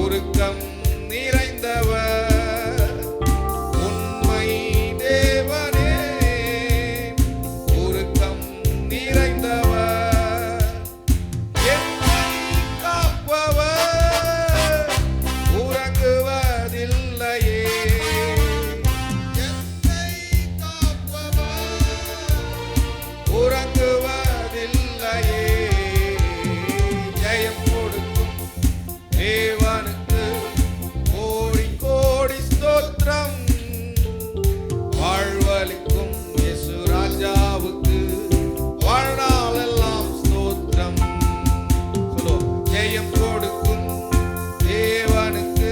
உருக்கம் நிறைந்தவர் உண்மை தேவனே, உருக்கம் நிறைந்தவர் என்னை காப்பவர் உறங்குவதில்லையே, என்னை காப்பவர் உறங்குவதில்லையே. ஜெயம் கொடுக்கும் தேவனுக்கு கோடி கோடி ஸ்தோத்திரம், வாழ்வளிக்கும் இயேசு ராஜாவுக்கு வாழ்நாளெல்லாம் ஸ்தோத்திரம். சொல்லுவோம். ஜெயம் கொடுக்கும் தேவனுக்கு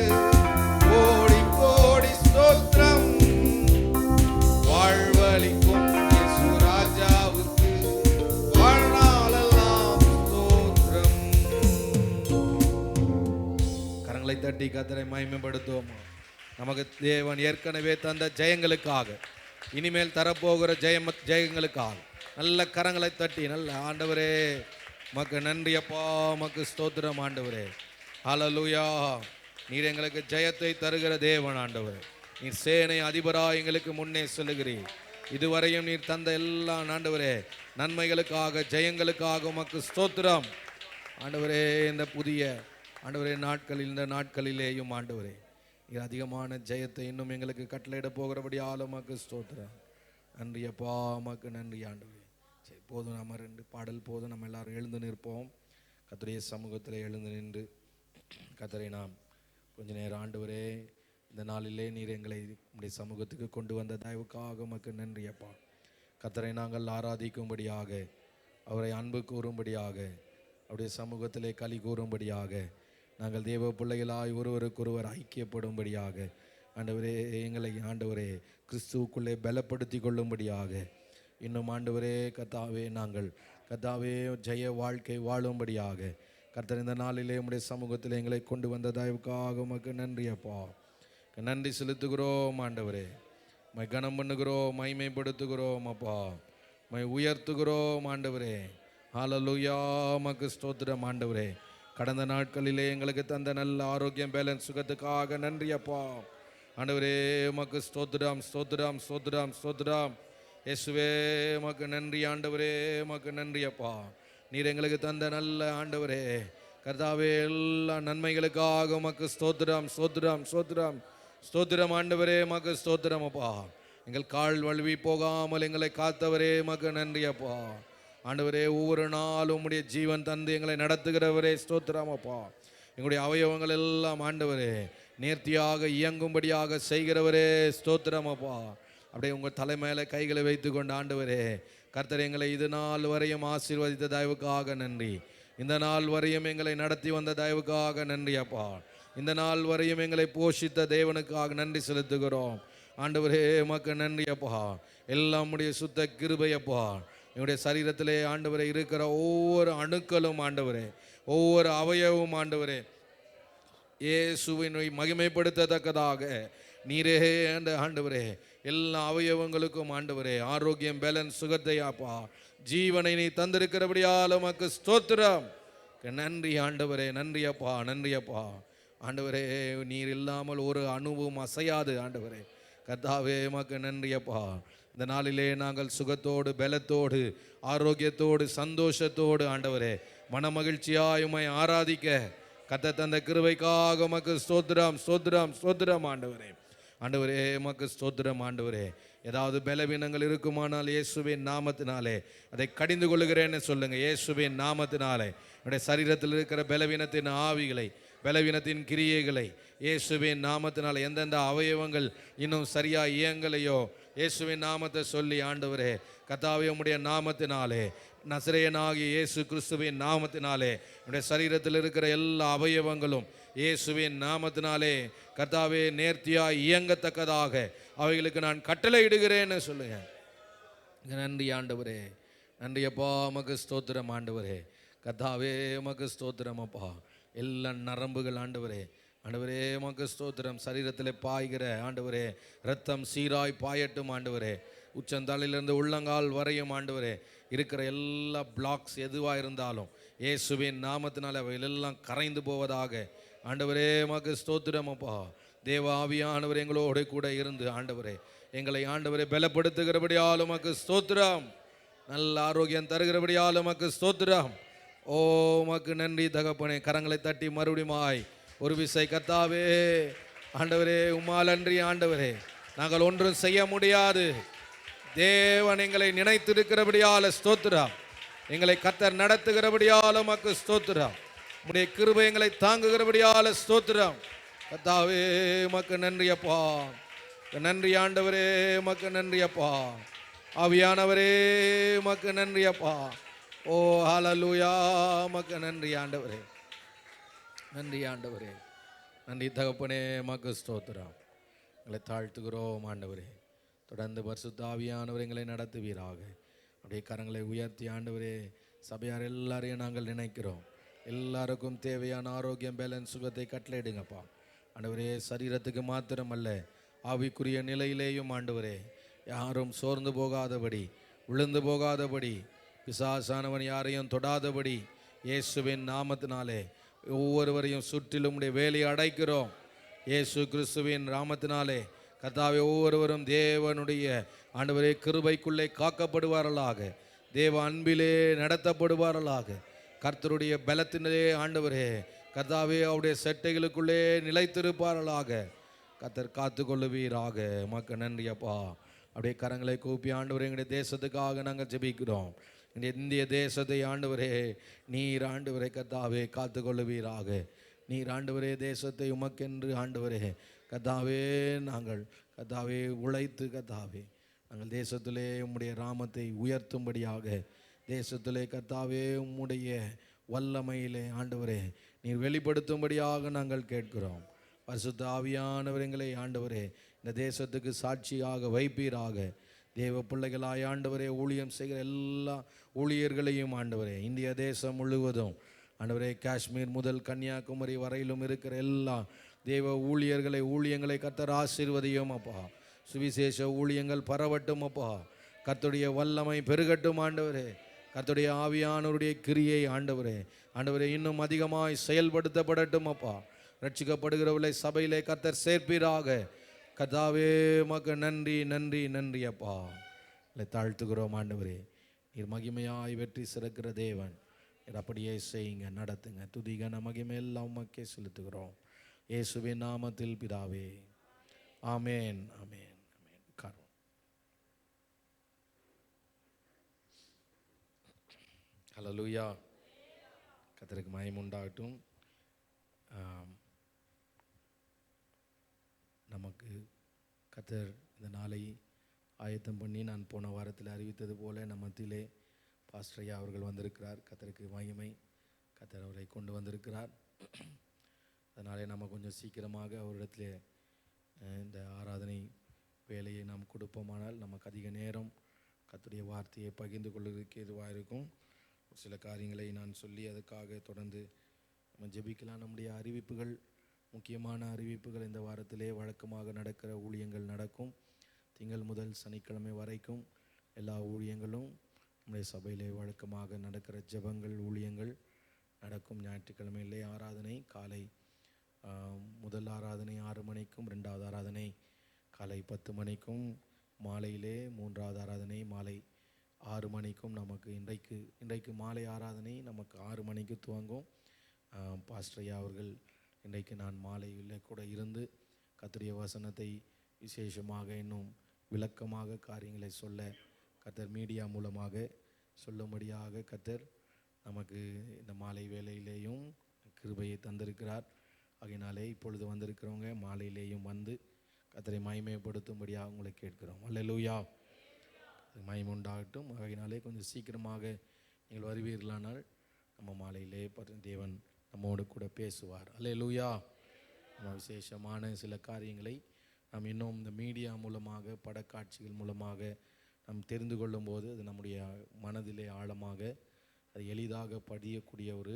கோடி கோடி ஸ்தோத்திரம், வாழ்வளிக்கும் இயேசு ராஜாவுக்கு வாழ்நாளெல்லாம் ஸ்தோத்திரம். கரங்களை தட்டி கர்த்தரை மகிமைப்படுத்துவோம். நமக்கு தேவன் ஏற்கனவே தந்த ஜெயங்களுக்காக, இனிமேல் தரப்போகிற ஜெயங்களுக்காக நல்ல கரங்களை தட்டி நல்ல ஆண்டவரே மக்கு நன்றி அப்பா, மக்கு ஸ்தோத்திரம் ஆண்டவரே. ஹல்லேலூயா. நீர் எங்களுக்கு ஜெயத்தை தருகிற தேவன் ஆண்டவரே. நீர் சேனை அதிபராக எங்களுக்கு முன்னே செல்லுகிறீர். இதுவரையும் நீர் தந்த எல்லா ஆண்டவரே நன்மைகளுக்காக ஜெயங்களுக்காக உமக்கு ஸ்தோத்திரம் ஆண்டவரே. இந்த புதிய ஆண்டவரே நாட்களில், இந்த நாட்களிலேயும் ஆண்டவரே நீர் அதிகமான ஜெயத்தை இன்னும் எங்களுக்கு கட்டளையிட போகிறபடியால் உமக்கு ஸ்தோத்திரம். நன்றி அப்பா, உமக்கு நன்றி ஆண்டவரே. சரி, போதும். நம்ம 2 பாடல் போதும். நம்ம எல்லாரும் எழுந்து நிற்போம். கர்த்தருடைய சமூகத்தில் எழுந்து நின்று கர்த்தரை நாம் கொஞ்ச நேரம் ஆண்டவரே இந்த நாளிலே நீர் எங்களை உடைய சமூகத்துக்கு கொண்டு வந்த தயவுக்காக உமக்கு நன்றி அப்பா. கர்த்தரை நாங்கள் ஆராதிக்கும்படியாக, அவரை அன்பு கூறும்படியாக, அவருடைய சமூகத்திலே களி கூறும்படியாக, நாங்கள் தேவ பிள்ளைகளாய் ஒருவருக்கொருவர் ஐக்கியப்படும்படியாக ஆண்டவரே எங்களை ஆண்டவரே கிறிஸ்துவுக்குள்ளே பலப்படுத்தி கொள்ளும்படியாக, இன்னும் ஆண்டவரே கர்த்தாவே நாங்கள் கர்த்தாவே ஜெய வாழ்க்கை வாழும்படியாக கர்த்தர் இந்த நாளிலே உம்முடைய சமூகத்தில் எங்களை கொண்டு வந்த தயவுக்காக உமக்கு நன்றி அப்பா. நன்றி செலுத்துகிறோம் ஆண்டவரே. மை கனம் பண்ணுகிறோம், மைமைப்படுத்துகிறோம் அப்பா, மை உயர்த்துகிறோம் ஆண்டவரே. ஹல்லேலூயா. உமக்கு ஸ்தோத்திரம் ஆண்டவரே. கடந்த நாட்களிலே எங்களுக்கு தந்த நல்ல ஆரோக்கியம், பேலன்ஸ், சுகத்துக்காக நன்றி அப்பா ஆண்டவரே. உமக்கு ஸ்தோத்திரம் ஸ்தோத்திரம் ஸ்தோத்திரம் ஸ்தோத்திரம் இயேசுவே. உமக்கு நன்றி ஆண்டவரே, உமக்கு நன்றி அப்பா. நீர் எங்களுக்கு தந்த நல்ல ஆண்டவரே கர்த்தாவே எல்லா நன்மைகளுக்காக உமக்கு ஸ்தோத்திரம் ஸ்தோத்திரம் ஸ்தோத்திரம் ஸ்தோத்திரம் ஆண்டவரே. உமக்கு ஸ்தோத்திரம் அப்பா. எங்கள் கால் வழுவி போகாமல் எங்களை காத்தவரே உமக்கு நன்றி அப்பா ஆண்டவரே. ஒவ்வொரு நாளும் உம்முடைய ஜீவன் தந்து எங்களை நடத்துகிறவரே ஸ்தோத்திரம் அப்பா. எங்களுடைய அவயவங்கள் எல்லாம் ஆண்டவரே நேர்த்தியாக இயங்கும்படியாக செய்கிறவரே ஸ்தோத்திரம் அப்பா. அப்படியே உங்கள் தலைமையில கைகளை வைத்து கொண்டு ஆண்டவரே கர்த்தர் எங்களை இது நாள் வரையும் ஆசீர்வதித்த தயவுக்காக நன்றி. இந்த நாள் வரையும் எங்களை நடத்தி வந்த தயவுக்காக நன்றி அப்பா. இந்த நாள் வரையும் எங்களை போஷித்த தேவனுக்காக நன்றி செலுத்துகிறோம் ஆண்டவரே. உமக்கு நன்றி அப்பா. எல்லாம் உடைய சுத்த கிருபை அப்பா. என்னுடைய சரீரத்திலே ஆண்டவரே இருக்கிற ஒவ்வொரு அணுக்களும் ஆண்டவரே, ஒவ்வொரு அவயவும் ஆண்டவரே இயேசுவினை மகிமைப்படுத்தத்தக்கதாக நீரே அந்த ஆண்டவரே எல்லா அவயவங்களுக்கும் ஆண்டவரே ஆரோக்கியம், பேலன்ஸ், சுகத்தை அப்பா ஜீவனை நீ தந்திருக்கிறபடியால் உமக்கு ஸ்தோத்திரம். நன்றி ஆண்டவரே. நன்றி அப்பா, நன்றி அப்பா ஆண்டவரே. நீர் இல்லாமல் ஒரு அணுவும் அசையாது ஆண்டவரே. கர்த்தாவே உமக்கு நன்றி அப்பா. இந்த நாளிலே நாங்கள் சுகத்தோடு, பலத்தோடு, ஆரோக்கியத்தோடு, சந்தோஷத்தோடு ஆண்டவரே மனமகிழ்ச்சியாய் உம்மை ஆராதிக்க கர்த்தர் தந்த கிருபைக்காக உமக்கு ஸ்தோத்திரம் ஸ்தோத்திரம் ஸ்தோத்திரம் ஆண்டவரே. ஆண்டவரே உமக்கு ஸ்தோத்திரம் ஆண்டவரே. ஏதாவது பலவீனங்கள் இருக்குமானால் இயேசுவின் நாமத்தினாலே அதை கடிந்து கொள்ளுகிறேன்னு சொல்லுங்க. இயேசுவின் நாமத்தினாலே என்னுடைய சரீரத்தில் இருக்கிற பலவீனத்தின் ஆவிகளை, பலவீனத்தின் கிரியைகளை இயேசுவின் நாமத்தினாலே எந்தெந்த அவயவங்கள் இன்னும் சரியா இயங்கலையோ இயேசுவின் நாமத்தை சொல்லி ஆண்டவரே கர்த்தாவே உம்முடைய நாமத்தினாலே, நசரேயனாகிய இயேசு கிறிஸ்துவின் நாமத்தினாலே என்னுடைய சரீரத்தில் இருக்கிற எல்லா அவயவங்களும் இயேசுவின் நாமத்தினாலே கர்த்தாவே நேர்த்தியாய் இயங்கத்தக்கதாக அவைகளுக்கு நான் கட்டளை இடுகிறேன்னு சொல்லுங்க. நன்றி ஆண்டவரே. நன்றி அப்பா. உமக்கு ஸ்தோத்திரம் ஆண்டவரே. கர்த்தாவே உமக்கு ஸ்தோத்திரம் அப்பா. எல்லா நரம்புகள் ஆண்டவரே ஆண்டவரே உமக்கு ஸ்தோத்திரம். சரீரத்தில் பாய்கிற ஆண்டவரே இரத்தம் சீராய் பாயட்டும் ஆண்டவரே. உச்சந்தலையிலிருந்து உள்ளங்கால் வரையும் ஆண்டவரே இருக்கிற எல்லா பிளாக்ஸ் எதுவாக இருந்தாலும் இயேசுவின் நாமத்தினால் அவைகளெல்லாம் கரைந்து போவதாக ஆண்டவரே உமக்கு ஸ்தோத்திரம் அப்பா. தேவ ஆவியானவர் எங்களோடு கூட இருந்து ஆண்டவரே எங்களை ஆண்டவரை பலப்படுத்துகிறபடியால் உமக்கு ஸ்தோத்திரம். நல்ல ஆரோக்கியம் தருகிறபடியால் உமக்கு ஸ்தோத்திரம். ஓ உமக்கு நன்றி தகப்பனே. கரங்களை தட்டி மறுபடியுமாய் ஒரு விசை கர்த்தாவே ஆண்டவரே உம்மால் அன்றி ஆண்டவரே நாங்கள் ஒன்றும் செய்ய முடியாது. தேவன் எங்களை நினைத்திருக்கிறபடியால் ஸ்தோத்திரம். எங்களை கர்த்தர் நடத்துகிறபடியால் உமக்கு ஸ்தோத்திரம். உம்முடைய கிருபை எங்களை தாங்குகிறபடியால் ஸ்தோத்திரம். கர்த்தாவே உமக்கு நன்றி அப்பா. நன்றி ஆண்டவரே உமக்கு நன்றி அப்பா. ஆவியானவரே உமக்கு நன்றி அப்பா. ஓ ஹல்லேலூயா உமக்கு நன்றி ஆண்டவரே. நன்றி ஆண்டவரே. நன்றி தகப்பனே உமக்கு ஸ்தோத்திரம். எங்களை தாழ்த்துகிறோம் ஆண்டவரே. தொடர்ந்து பரிசுத்த ஆவியானவர் எங்களை நடத்துவீராக. அப்படியே கரங்களை உயர்த்தி ஆண்டவரே சபையார் எல்லாரையும் நாங்கள் நினைக்கிறோம். எல்லாருக்கும் தேவையான ஆரோக்கியம் பேலன்ஸ் சுகத்தை கட்டளையிடுங்கப்பா ஆண்டவரே. சரீரத்துக்கு மாத்திரமல்ல ஆவிக்குரிய நிலையிலேயும் ஆண்டவரே யாரும் சோர்ந்து போகாதபடி விழுந்து போகாதபடி பிசாசானவன் யாரையும் தொடாதபடி இயேசுவின் நாமத்தினாலே ஒவ்வொருவரையும் சுற்றிலும் உடைய வேலையை அடைக்கிறோம். இயேசு கிறிஸ்துவின் நாமத்தினாலே கர்த்தாவே ஒவ்வொருவரும் தேவனுடைய ஆண்டவரே கிருபைக்குள்ளே காக்கப்படுவார்களாக. தேவ அன்பிலே நடத்தப்படுவார்களாக. கர்த்தருடைய பலத்தினே ஆண்டவரே கர்த்தாவே அவருடைய செட்டைகளுக்குள்ளே நிலைத்திருப்பார்களாக. கர்த்தர் காத்து கொள்ளுவீராக. உமக்கு நன்றி அப்பா. அப்படியே கரங்களை கூப்பி ஆண்டவரே எங்களுடைய தேசத்துக்காக நாங்கள் ஜெபிக்கிறோம். இந்திய தேசத்தை ஆண்டவரே நீர் ஆண்டவரே கர்த்தாவே காத்து கொள்ளுவீராக. நீர் ஆண்டவரே தேசத்தை உமக்கென்று ஆண்டவரே கர்த்தாவே நாங்கள் கர்த்தாவே உழைத்து கர்த்தாவே நாங்கள் தேசத்திலே உம்முடைய நாமத்தை உயர்த்தும்படியாக தேசத்திலே கர்த்தாவே உம்முடைய வல்லமையிலே ஆண்டவரே நீர் வெளிப்படுத்தும்படியாக நாங்கள் கேட்கிறோம். பரிசுத்த ஆவியானவர் எங்களை ஆண்டவரே இந்த தேசத்துக்கு சாட்சியாக வைப்பீராக. தேவ பிள்ளைகளாய் ஆண்டவரே ஊழியம் செய்கிற எல்லா ஊழியர்களையும் ஆண்டவரே இந்திய தேசம் முழுவதும் ஆண்டவரே காஷ்மீர் முதல் கன்னியாகுமரி வரையிலும் இருக்கிற எல்லா தேவ ஊழியங்களை கர்த்தர் ஆசீர்வதியும் அப்பா. சுவிசேஷ ஊழியங்கள் பரவட்டும் அப்பா. கர்த்தருடைய வல்லமை பெருகட்டும் ஆண்டவரே. கர்த்தருடைய ஆவியானவருடைய கிரியை ஆண்டவரே இன்னும் அதிகமாய் செயல்படுத்தப்படட்டும் அப்பா. ரட்சிக்கப்படுகிறவர்களை சபையிலே கர்த்தர் சேர்ப்பீராக. கர்த்தாவே உமக்கு நன்றி நன்றி நன்றி அப்பா. இல்லை தாழ்த்துகிறோம் ஆண்டவரே. நீர் மகிமையாய் வெற்றி சிறக்கிற தேவன். நீர் அப்படியே செய்யுங்க, நடத்துங்க. துதிகன மகிமை எல்லாம் உமக்கே செலுத்துகிறோம் இயேசுவின் நாமத்தில் பிதாவே. ஆமேன் ஆமேன் ஆமேன். காரணம் ஹல்லேலூயா. கர்த்தருக்கு மகிமை உண்டாகட்டும். நமக்கு கர்த்தர் இந்த நாளை ஆயத்தம் பண்ணி நான் போன வாரத்தில் அறிவித்தது போல நம்ம மத்தியிலே பாஸ்டர் ஐயா அவர்கள் வந்திருக்கிறார். கர்த்தருக்கு மகிமை. கர்த்தர் அவரை கொண்டு வந்திருக்கிறார். அதனாலே நம்ம கொஞ்சம் சீக்கிரமாக அவரிடத்திலே இந்த ஆராதனை வேலையை நாம் கொடுப்போமானால் நமக்கு அதிக நேரம் கர்த்தருடைய வார்த்தையை பகிர்ந்து கொள்வதற்கு எதுவாக இருக்கும். சில காரியங்களை நான் சொல்லி அதுக்காக தொடர்ந்து நம்ம ஜெபிக்கலாம். நம்முடைய அறிவிப்புகள், முக்கியமான அறிவிப்புகள் இந்த வாரத்திலே வழக்கமாக நடக்கிற ஊழியங்கள் நடக்கும். திங்கள் முதல் சனிக்கிழமை வரைக்கும் எல்லா ஊழியங்களும் நம்முடைய சபையிலே வழக்கமாக நடக்கிற ஜெபங்கள் ஊழியங்கள் நடக்கும். ஞாயிற்றுக்கிழமையிலே ஆராதனை காலை முதல் ஆராதனை 6 மணிக்கும், 2வது ஆராதனை காலை 10 மணிக்கும், மாலையிலே 3வது ஆராதனை மாலை 6 மணிக்கும். நமக்கு இன்றைக்கு மாலை ஆராதனை நமக்கு 6 மணிக்கு துவங்கும். பாஸ்டர் ஐயா அவர்கள் இன்றைக்கு நான் மாலையில் கூட இருந்து கர்த்தருடைய வசனத்தை விசேஷமாக இன்னும் விளக்கமாக காரியங்களை சொல்ல கர்த்தர் மீடியா மூலமாக சொல்லும்படியாக கர்த்தர் நமக்கு இந்த மாலை வேளையிலேயும் கிருபையை தந்திருக்கிறார். ஆகையினாலே இப்பொழுது வந்திருக்கிறவங்க மாலையிலேயும் வந்து கர்த்தரை மகிமைப்படுத்தும்படியாக உங்களை கேட்கிறோம். அல்லேலூயா. மகிமை உண்டாகட்டும். ஆகையினாலே கொஞ்சம் சீக்கிரமாக நீங்கள் வருவீர்களானால் நம்ம மாலையிலே தேவன் நம்மோடு கூட பேசுவார். அல்லேலூயா. நம்ம விசேஷமான சில காரியங்களை நாம் இன்னும் இந்த மீடியா மூலமாக படக்காட்சிகள் மூலமாக நாம் தெரிந்து கொள்ளும்போது அது நம்முடைய மனதிலே ஆழமாக அது எளிதாக படியக்கூடிய ஒரு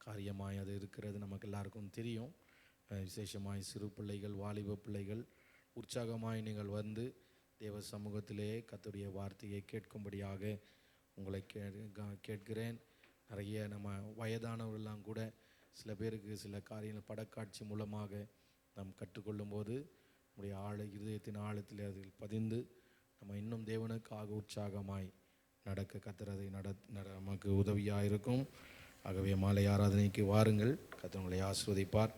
காரியமாய் அது இருக்கிறது நமக்கு எல்லாருக்கும் தெரியும். விசேஷமாய் சிறு பிள்ளைகள், வாலிப பிள்ளைகள் உற்சாகமாய் நீங்கள் வந்து தேவ சமூகத்திலே கர்த்தருடைய வார்த்தையை கேட்கும்படியாக உங்களை கேட்கிறேன். நிறைய நம்ம வயதானவர்களெல்லாம் கூட சில பேருக்கு சில காரியங்கள் படக்காட்சி மூலமாக நாம் கற்றுக்கொள்ளும் போது நம்முடைய இருதயத்தின் ஆழத்தில் அதில் பதிந்து நம்ம இன்னும் தேவனுக்காக உற்சாகமாய் நடக்க கத்துறதை நமக்கு உதவியாக இருக்கும். ஆகவே மாலை ஆராதனைக்கு வாருங்கள். கர்த்தர் உங்களை ஆசீர்வதிப்பார்.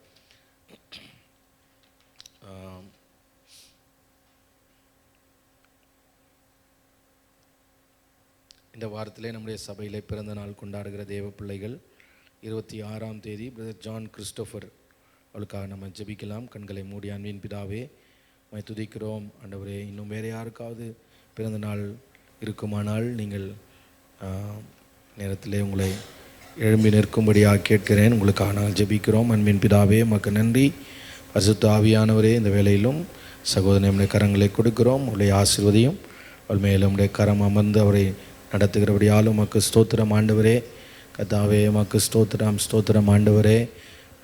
இந்த வாரத்திலே நம்முடைய சபையிலே பிறந்த நாள் கொண்டாடுகிற தேவ பிள்ளைகள் 26ஆம் தேதி பிரதர் ஜான் கிறிஸ்டோஃபர் அவளுக்காக நம்ம ஜெபிக்கலாம். கண்களை மூடி அன்பின் பிதாவே உம்மை துதிக்கிறோம். ஆண்டவரே, இன்னும் வேறு யாருக்காவது பிறந்த நாள் இருக்குமானால் நீங்கள் நேரத்திலே உங்களை எழும்பி நிற்கும்படியாக கேட்கிறேன். உங்களுக்காக நாங்கள் ஜெபிக்கிறோம். அன்பின் பிதாவே உமக்கு நன்றி. பரிசுத்த ஆவியானவரே, இந்த வேளையிலும் சகோதரனை நம்முடைய கரங்களை கொடுக்கிறோம். அவருடைய ஆசீர்வதியும் அவள் மேலும் நம்முடைய கரம் அமர்ந்து அவரை நடத்துகிறபடியாலும் உமக்கு ஸ்தோத்திரம் ஆண்டவரே. கர்த்தாவே உமக்கு ஸ்தோத்திரம் ஆண்டவரே.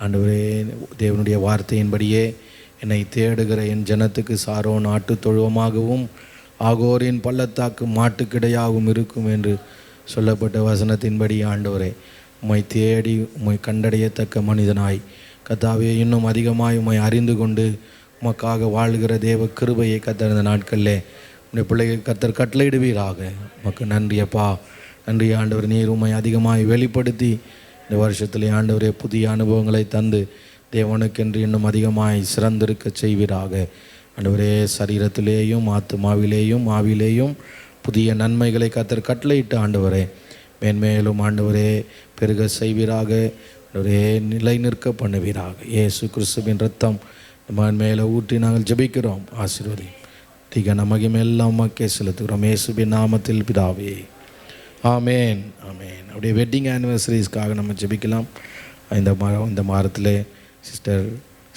ஆண்டவரே, தேவனுடைய வார்த்தையின்படியே என்னை தேடுகிற என் ஜனத்துக்கு சாரோன் ஆட்டு தொழுவமாகவும் ஆகோரின் பள்ளத்தாக்கு மாட்டுக்கிடையாகவும் இருக்கும் என்று சொல்லப்பட்ட வசனத்தின்படி ஆண்டவரே, உம்மை தேடி உம்மை கண்டடையத்தக்க மனிதனாய் கர்த்தாவே இன்னும் அதிகமாய் உம்மை அறிந்து கொண்டு உமக்காக வாழ்கிற தேவ கிருபையை கர்த்தர் இந்த நாட்களில் உடைய பிள்ளைகள் கர்த்தர் கட்டளையிடுவீராக. உமக்கு நன்றி அப்பா, நன்றி ஆண்டவர். நீர் உம்மை அதிகமாய் வெளிப்படுத்தி இந்த வருஷத்திலே ஆண்டவரே புதிய அனுபவங்களை தந்து தேவனுக்கென்று இன்னும் அதிகமாய் சிறந்திருக்க செய்வீராக. ஆண்டவரே, சரீரத்திலேயும் ஆத்துமாவிலேயும் ஆவிலேயும் புதிய நன்மைகளை கர்த்தர் கட்டளையிட்டு ஆண்டவரே மேன்மேலும் ஆண்டவரே பெருக செய்வீராக. ஆண்டவரே, நிலை நிற்க பண்ணுவீராக. இயேசு கிறிஸ்துவின் ரத்தம் நம்ம மேலே ஊற்றி நாங்கள் ஜெபிக்கிறோம். ஆசீர்வதி திகன மகிமையெல்லாம் மக்கே செலுத்துகிறோம் இயேசுவின் நாமத்தில் பிதாவே, ஆமேன் ஆமேன். அப்படியே வெட்டிங் ஆனிவர்சரிஸ்க்காக நம்ம ஜெபிக்கலாம். இந்த வாரத்தில் சிஸ்டர்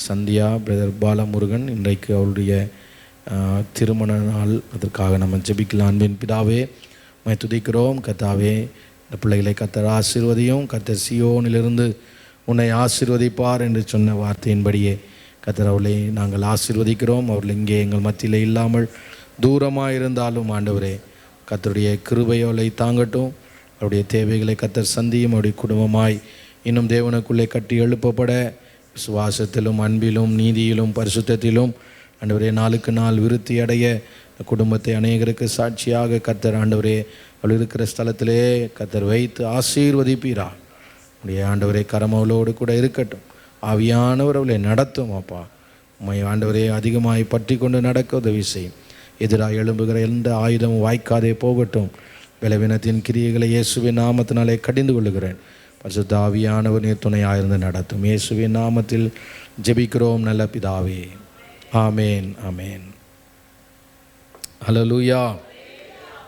சந்தியா, பிரதர் பாலமுருகன் இன்றைக்கு அவருடைய திருமண நாள். அதற்காக நம்ம ஜெபிக்கலாம். அன்பின் பிதாவே உம்மை துதிக்கிறோம். கர்த்தாவே, இந்த பிள்ளைகளை கர்த்தர் ஆசீர்வதியும். கர்த்தர் சியோனிலிருந்து உன்னை ஆசீர்வதிப்பார் என்று சொன்ன வார்த்தையின்படியே கர்த்தர் அவளை நாங்கள் ஆசீர்வதிக்கிறோம். அவர்கள் இங்கே எங்கள் மத்தியில் இல்லாமல் தூரமாக இருந்தாலும் ஆண்டவரே கர்த்தருடைய கிருபை அவளை தாங்கட்டும். அவருடைய தேவைகளை கர்த்தர் சந்தியும். அவருடைய குடும்பமாய் இன்னும் தேவனுக்குள்ளே கட்டி எழுப்பப்பட விசுவாசத்திலும் அன்பிலும் நீதியிலும் பரிசுத்தத்திலும் ஆண்டவரே நாளுக்கு நாள் விருத்தி அடைய குடும்பத்தை அநேகருக்கு சாட்சியாக கர்த்தர் ஆண்டவரே அவள் இருக்கிற ஸ்தலத்திலே கர்த்தர் வைத்து ஆசீர்வதிப்பீரார். உடைய ஆண்டவரே கரம் அவளோடு கூட இருக்கட்டும். ஆவியானவர் அவளை நடத்தும். அப்பா, உம்மை ஆண்டவரே அதிகமாய் பற்றி கொண்டு நடக்க உதவி செய்யும். எதிராக எழும்புகிற எந்த ஆயுதமும் வாய்க்காதே போகட்டும். பலவீனத்தின் கிரியைகளை இயேசுவின் நாமத்தினாலே கடிந்து கொள்ளுகிறேன். பரிசுத்த ஆவியானவர் நீர் துணையாயிருந்து நடத்தும். இயேசுவின் நாமத்தில் ஜெபிக்கிறோம் நல்ல பிதாவே, ஆமேன் ஆமேன். ஹல்லேலூயா.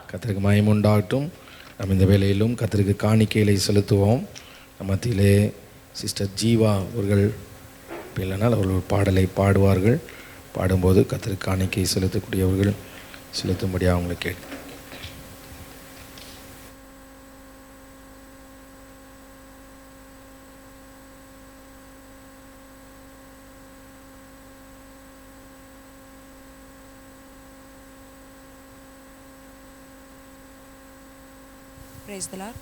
கர்த்தருக்கு மகிமை உண்டாகட்டும். நம்ம இந்த வேளையிலும் கர்த்தருக்கு காணிக்கைகளை செலுத்துவோம். நம்ம மத்தியிலே சிஸ்டர் ஜீவா அவர்கள் இல்லைனால் அவர்கள் ஒரு பாடலை பாடுவார்கள். பாடும்போது கர்த்தருக்கு காணிக்கை செலுத்தக்கூடியவர்கள் செலுத்தும்படியாக அவங்களை கேட்க. Praise the Lord.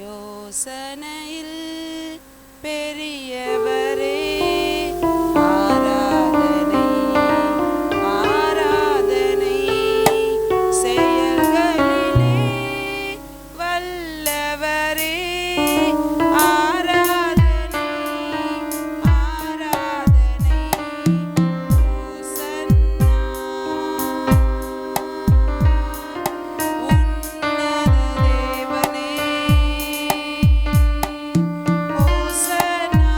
யோசனையில் பெரியவரே ஆராதனை ஆராதனை, செயல்களிலே வல்லவரே ஆராதனை ஆராதனை. ஓசன்னா உன்னத தேவனே, ஓசன்னா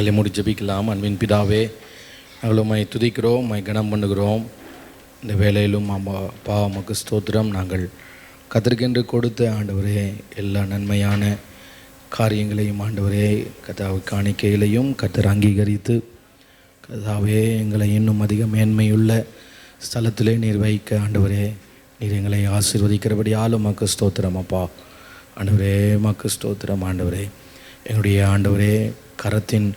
கண்களை மூடி ஜெபிக்கலாம். அன்பின் பிதாவே, நாங்கள் உம்மை துதிக்கிறோம், உம்மை கனம் பண்ணுகிறோம். இந்த வேளையிலும் அப்பா உமக்கு ஸ்தோத்திரம். நாங்கள் கத்திற்கென்று கொடுத்த ஆண்டவரே எல்லா நன்மையான காரியங்களையும் ஆண்டவரே கர்த்தாவை காணிக்கைகளையும் கர்த்தர் அங்கீகரித்து கர்த்தாவே எங்களை இன்னும் அதிக மேன்மையுள்ள ஸ்தலத்திலே நீர் வைக்க ஆண்டவரே நீர் எங்களை ஆசீர்வதிக்கிறபடியால் உமக்கு ஸ்தோத்திரம் அப்பா. ஆண்டவரே உமக்கு ஸ்தோத்திரம் ஆண்டவரே. எங்களுடைய ஆண்டவரே கரத்தின்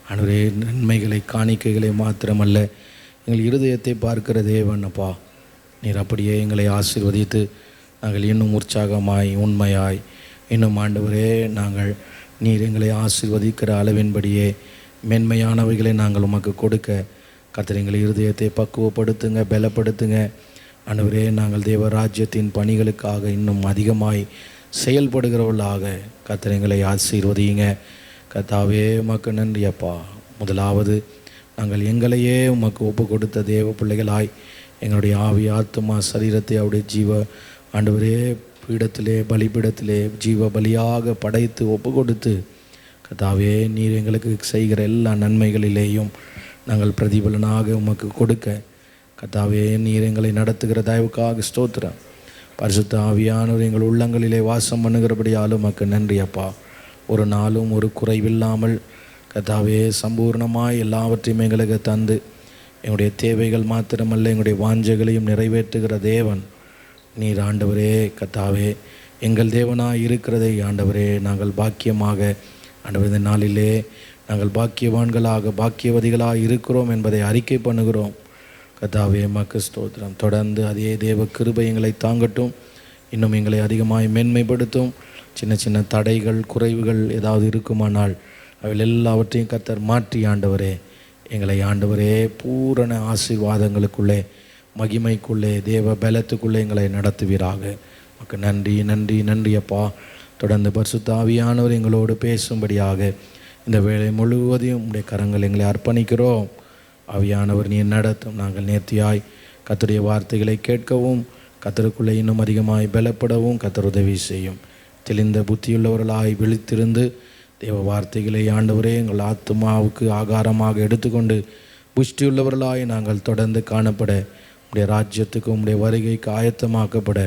ஆண்டவரே நன்மைகளை காணிக்கைகளை மாத்திரமல்ல எங்கள் இருதயத்தை பார்க்கிற தேவன் அப்பா. நீர் அப்படியே எங்களை ஆசீர்வதித்து நாங்கள் இன்னும் உற்சாகமாய் உண்மையாய் இன்னும் ஆண்டவரே நாங்கள் நீர் எங்களை ஆசீர்வதிக்கிற அளவின்படியே மென்மையானவைகளை நாங்கள் உமக்கு கொடுக்க கர்த்தர் எங்கள் இருதயத்தை பக்குவப்படுத்துங்க, பலப்படுத்துங்க ஆண்டவரே. நாங்கள் தேவராஜ்யத்தின் பணிகளுக்காக இன்னும் அதிகமாய் செயல்படுகிறவர்களாக கர்த்தர் எங்களை ஆசீர்வதிங்க கர்த்தாவே. உமக்கு நன்றி அப்பா. முதலாவது நாங்கள் எங்களையே உமக்கு ஒப்பு கொடுத்த தேவ பிள்ளைகளாய் எங்களுடைய ஆவி ஆத்துமா சரீரத்தை அவருடைய ஜீவ ஆண்டவரே பீடத்திலே பலிபீடத்திலே ஜீவ பலியாக படைத்து ஒப்பு கொடுத்து கர்த்தாவே நீர் எங்களுக்கு செய்கிற எல்லா நன்மைகளிலேயும் நாங்கள் பிரதிபலனாக உமக்கு கொடுக்க கர்த்தாவே நீர் எங்களை நடத்துகிற தயவுக்காக ஸ்தோத்திரம். பரிசுத்த ஆவியானவர் எங்கள் உள்ளங்களிலே வாசம் பண்ணுகிறபடியாலும் உமக்கு நன்றி அப்பா. ஒரு நாளும் ஒரு குறைவில்லாமல் கர்த்தாவே சம்பூர்ணமாய் எல்லாவற்றையும் எங்களுக்கு தந்து எங்களுடைய தேவைகள் மாத்திரமல்ல எங்களுடைய வாஞ்சைகளையும் நிறைவேற்றுகிற தேவன் நீர் ஆண்டவரே கர்த்தாவே. எங்கள் தேவனாய் இருக்கிறதை ஆண்டவரே நாங்கள் பாக்கியமாக ஆண்டவர் இந்த நாளிலே நாங்கள் பாக்கியவான்களாக பாக்கியவதிகளாக இருக்கிறோம் என்பதை அறிக்கை பண்ணுகிறோம் கர்த்தாவே. உமக்கு ஸ்தோத்திரம். தொடர்ந்து அதே தேவ கிருபை எங்களை தாங்கட்டும், இன்னும் எங்களை அதிகமாய் மேன்மைப்படுத்தும். சின்ன சின்ன தடைகள் குறைவுகள் ஏதாவது இருக்குமானால் அவைகள் எல்லாவற்றையும் கர்த்தர் மாற்றி ஆண்டவரே எங்களை ஆண்டவரே பூரண ஆசீர்வாதங்களுக்குள்ளே மகிமைக்குள்ளே தேவ பலத்துக்குள்ளே எங்களை நடத்துவீராக. உமக்கு நன்றி நன்றி நன்றி அப்பா. தொடர்ந்து பரிசுத்த ஆவியானவர் எங்களோடு பேசும்படியாக இந்த வேளை முழுவதையும் உடைய கரங்கள் எங்களை அர்ப்பணிக்கிறோம். ஆவியானவர் நீர் நடத்தும். நாங்கள் நேர்த்தியாய் கர்த்தருடைய வார்த்தைகளை கேட்கவும் கர்த்தருக்குள்ளே இன்னும் அதிகமாய் பலப்படவும் கர்த்தர் உதவி செய்யும். தெளிந்த புத்தியுள்ளவர்களாய் விழித்திருந்து தேவ வார்த்தைகளை ஆண்டவரே எங்கள் ஆத்மாவுக்கு ஆகாரமாக எடுத்துக்கொண்டு புஷ்டியுள்ளவர்களாய் நாங்கள் தொடர்ந்து காணப்பட உடைய ராஜ்யத்துக்கு உடைய வருகைக்கு ஆயத்தமாக்கப்பட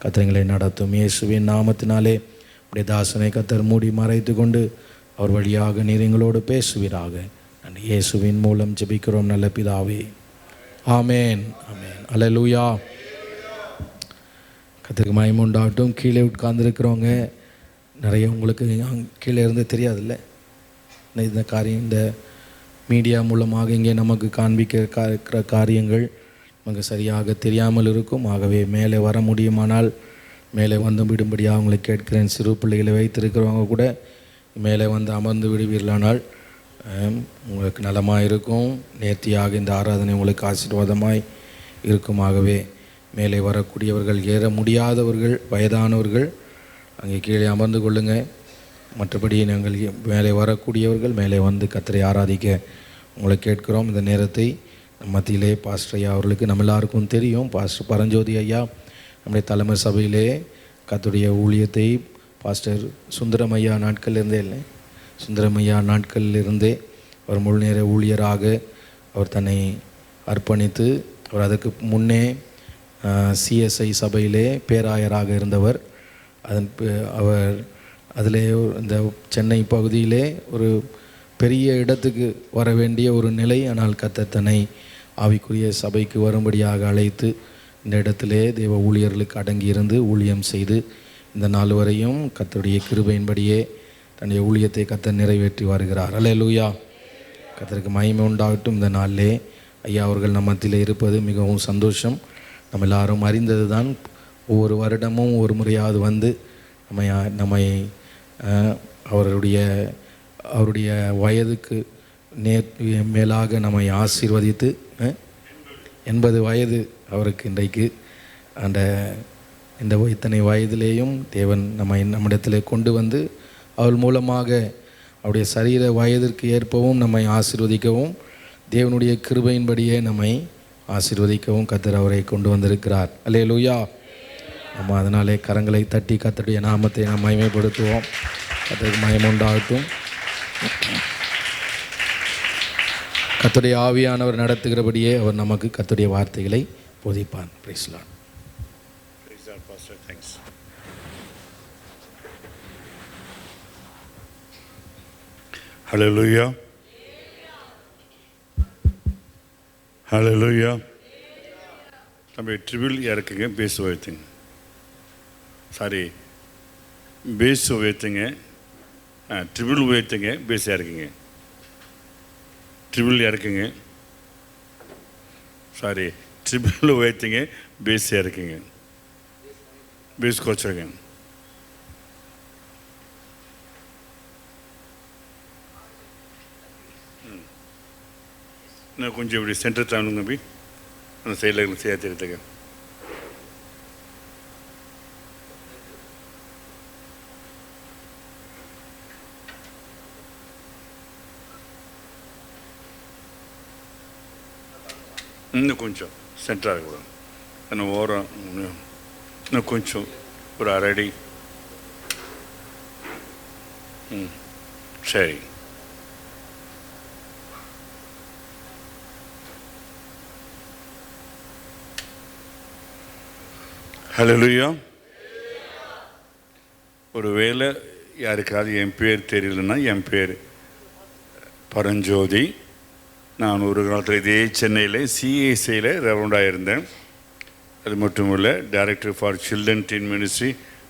கர்த்தரை நடத்தும். இயேசுவின் நாமத்தினாலே உடைய தாசனை கர்த்தர் மூடி மறைத்து கொண்டு அவர் வழியாக நீர் எங்களோடு பேசுவீராக. நான் இயேசுவின் மூலம் ஜெபிக்கிறோம் நல்ல பிதாவே, ஆமேன் ஆமேன். அல்லேலூயா. கர்த்தருக்கு மகிமை உண்டாகட்டும். கீழே உட்கார்ந்துருக்கிறவங்க நிறைய உங்களுக்கு கீழே இருந்து தெரியாதுல்ல இந்த காரியம். இந்த மீடியா மூலமாக இங்கே நமக்கு காண்பிக்கிற காரியங்கள் நமக்கு சரியாக தெரியாமல் இருக்கும். ஆகவே மேலே வர முடியுமானால் மேலே வந்து விடும்படியாக அவங்களை கேட்கிறேன். சிறு பிள்ளைகளை வைத்திருக்கிறவங்க கூட மேலே வந்து அமர்ந்து விடுவீர்களானால் உங்களுக்கு நலமாக இருக்கும். நேர்த்தியாக இந்த ஆராதனை உங்களுக்கு ஆசீர்வாதமாய் இருக்கும். ஆகவே மேலே வரக்கூடியவர்கள், ஏற முடியாதவர்கள், வயதானவர்கள் அங்கே கீழே அமர்ந்து கொள்ளுங்கள். மற்றபடி நாங்கள் மேலே வரக்கூடியவர்கள் மேலே வந்து கர்த்தரை ஆராதிக்க உங்களை கேட்கிறோம். இந்த நேரத்தை மத்தியிலே பாஸ்டர் ஐயா அவர்களுக்கு நம்ம எல்லாருக்கும் தெரியும். பாஸ்டர் பரஞ்சோதி ஐயா நம்முடைய தலைமை சபையிலே கர்த்தருடைய ஊழியத்தை பாஸ்டர் சுந்தரமையா நாட்களிலிருந்தே இல்லை சுந்தரமையா நாட்களிலிருந்தே அவர் முழு நேர ஊழியராக அவர் தன்னை அர்ப்பணித்து அவர் அதற்கு முன்னே சிஎஸ்ஐ சபையிலே பேராயராக இருந்தவர். அவர் அதிலே இந்த சென்னை பகுதியிலே ஒரு பெரிய இடத்துக்கு வர வேண்டிய ஒரு நிலை. ஆனால் கர்த்தர் தன்னை ஆவிக்குரிய சபைக்கு வரும்படியாக அழைத்து இந்த இடத்திலே தேவ ஊழியர்களுக்கு அடங்கியிருந்து ஊழியம் செய்து இந்த நாள் வரையும் கர்த்தருடைய கிருபையின்படியே தன்னுடைய ஊழியத்தை கர்த்தர் நிறைவேற்றி வருகிறார். அல்லேலூயா. கர்த்தருக்கு மகிமை உண்டாகட்டும். இந்த நாளிலே ஐயா அவர்கள் நம்ம மத்தியிலே இருப்பது மிகவும் சந்தோஷம். நம்ம எல்லாரும் அறிந்தது தான். ஒவ்வொரு வருடமும் ஒரு முறையாவது வந்து நம்மை அவருடைய வயதுக்கு மேலாக நம்மை ஆசீர்வதித்து 80 வயது அவருக்கு இன்றைக்கு. இந்த இத்தனை வயதிலேயும் தேவன் நம்மிடத்தில் கொண்டு வந்து அவள் மூலமாக அவருடைய சரீர வயதிற்கு ஏற்பவும் நம்மை ஆசீர்வதிக்கவும் தேவனுடைய கிருபையின்படியே நம்மை ஆசீர்வதிக்கவும் கர்த்தர் அவரை கொண்டு வந்திருக்கிறார். அல்லேலூயா. நம்ம அதனாலே கரங்களை தட்டி கர்த்தருடைய நாமத்தை நாம் மகிமைப்படுத்துவோம். கர்த்தருக்கு மகிமை உண்டாகட்டும். கர்த்தருடைய ஆவியானவர் நடத்துகிறபடியே அவர் நமக்கு கர்த்தருடைய வார்த்தைகளை போதிப்பான். Praise the Lord. Praise God, Pastor. Thanks. Hallelujah. Hallelujah. தம்பி ட்ரிபிள் இறக்குங்க, பேஸ் உயர்த்துங்க. சாரி, பேஸ் உயர்த்துங்க, ட்ரிபிள் உயர்த்துங்க, பேஸ் இறக்குங்க. ட்ரிபிள் இறக்குங்க, சாரி ட்ரிபிள் உயர்த்துங்க, பேஸ் இறக்குங்க. பேஸ் குறைச்சிருங்க. இன்னும் கொஞ்சம் இப்படி சென்டர் தானுங்க தம்பி, அந்த சைடில் சேர்த்துறதுக்கு. இன்னும் கொஞ்சம் சென்டராக கூட இன்னும் ஓரம், இன்னும் கொஞ்சம் ஒரு அரை அடி. சரி. ஹல்லேலூயா. ஒரு வேளை யாருக்காவது என் பேர் தெரியலன்னா, என் பேர் பரஞ்சோதி. நான் ஒரு காலத்தில் இதே சென்னையில் சிஎஸ்ஐயில் ரெவரண்டாக இருந்தேன். அது மட்டும் இல்லை, director for children teen ministry.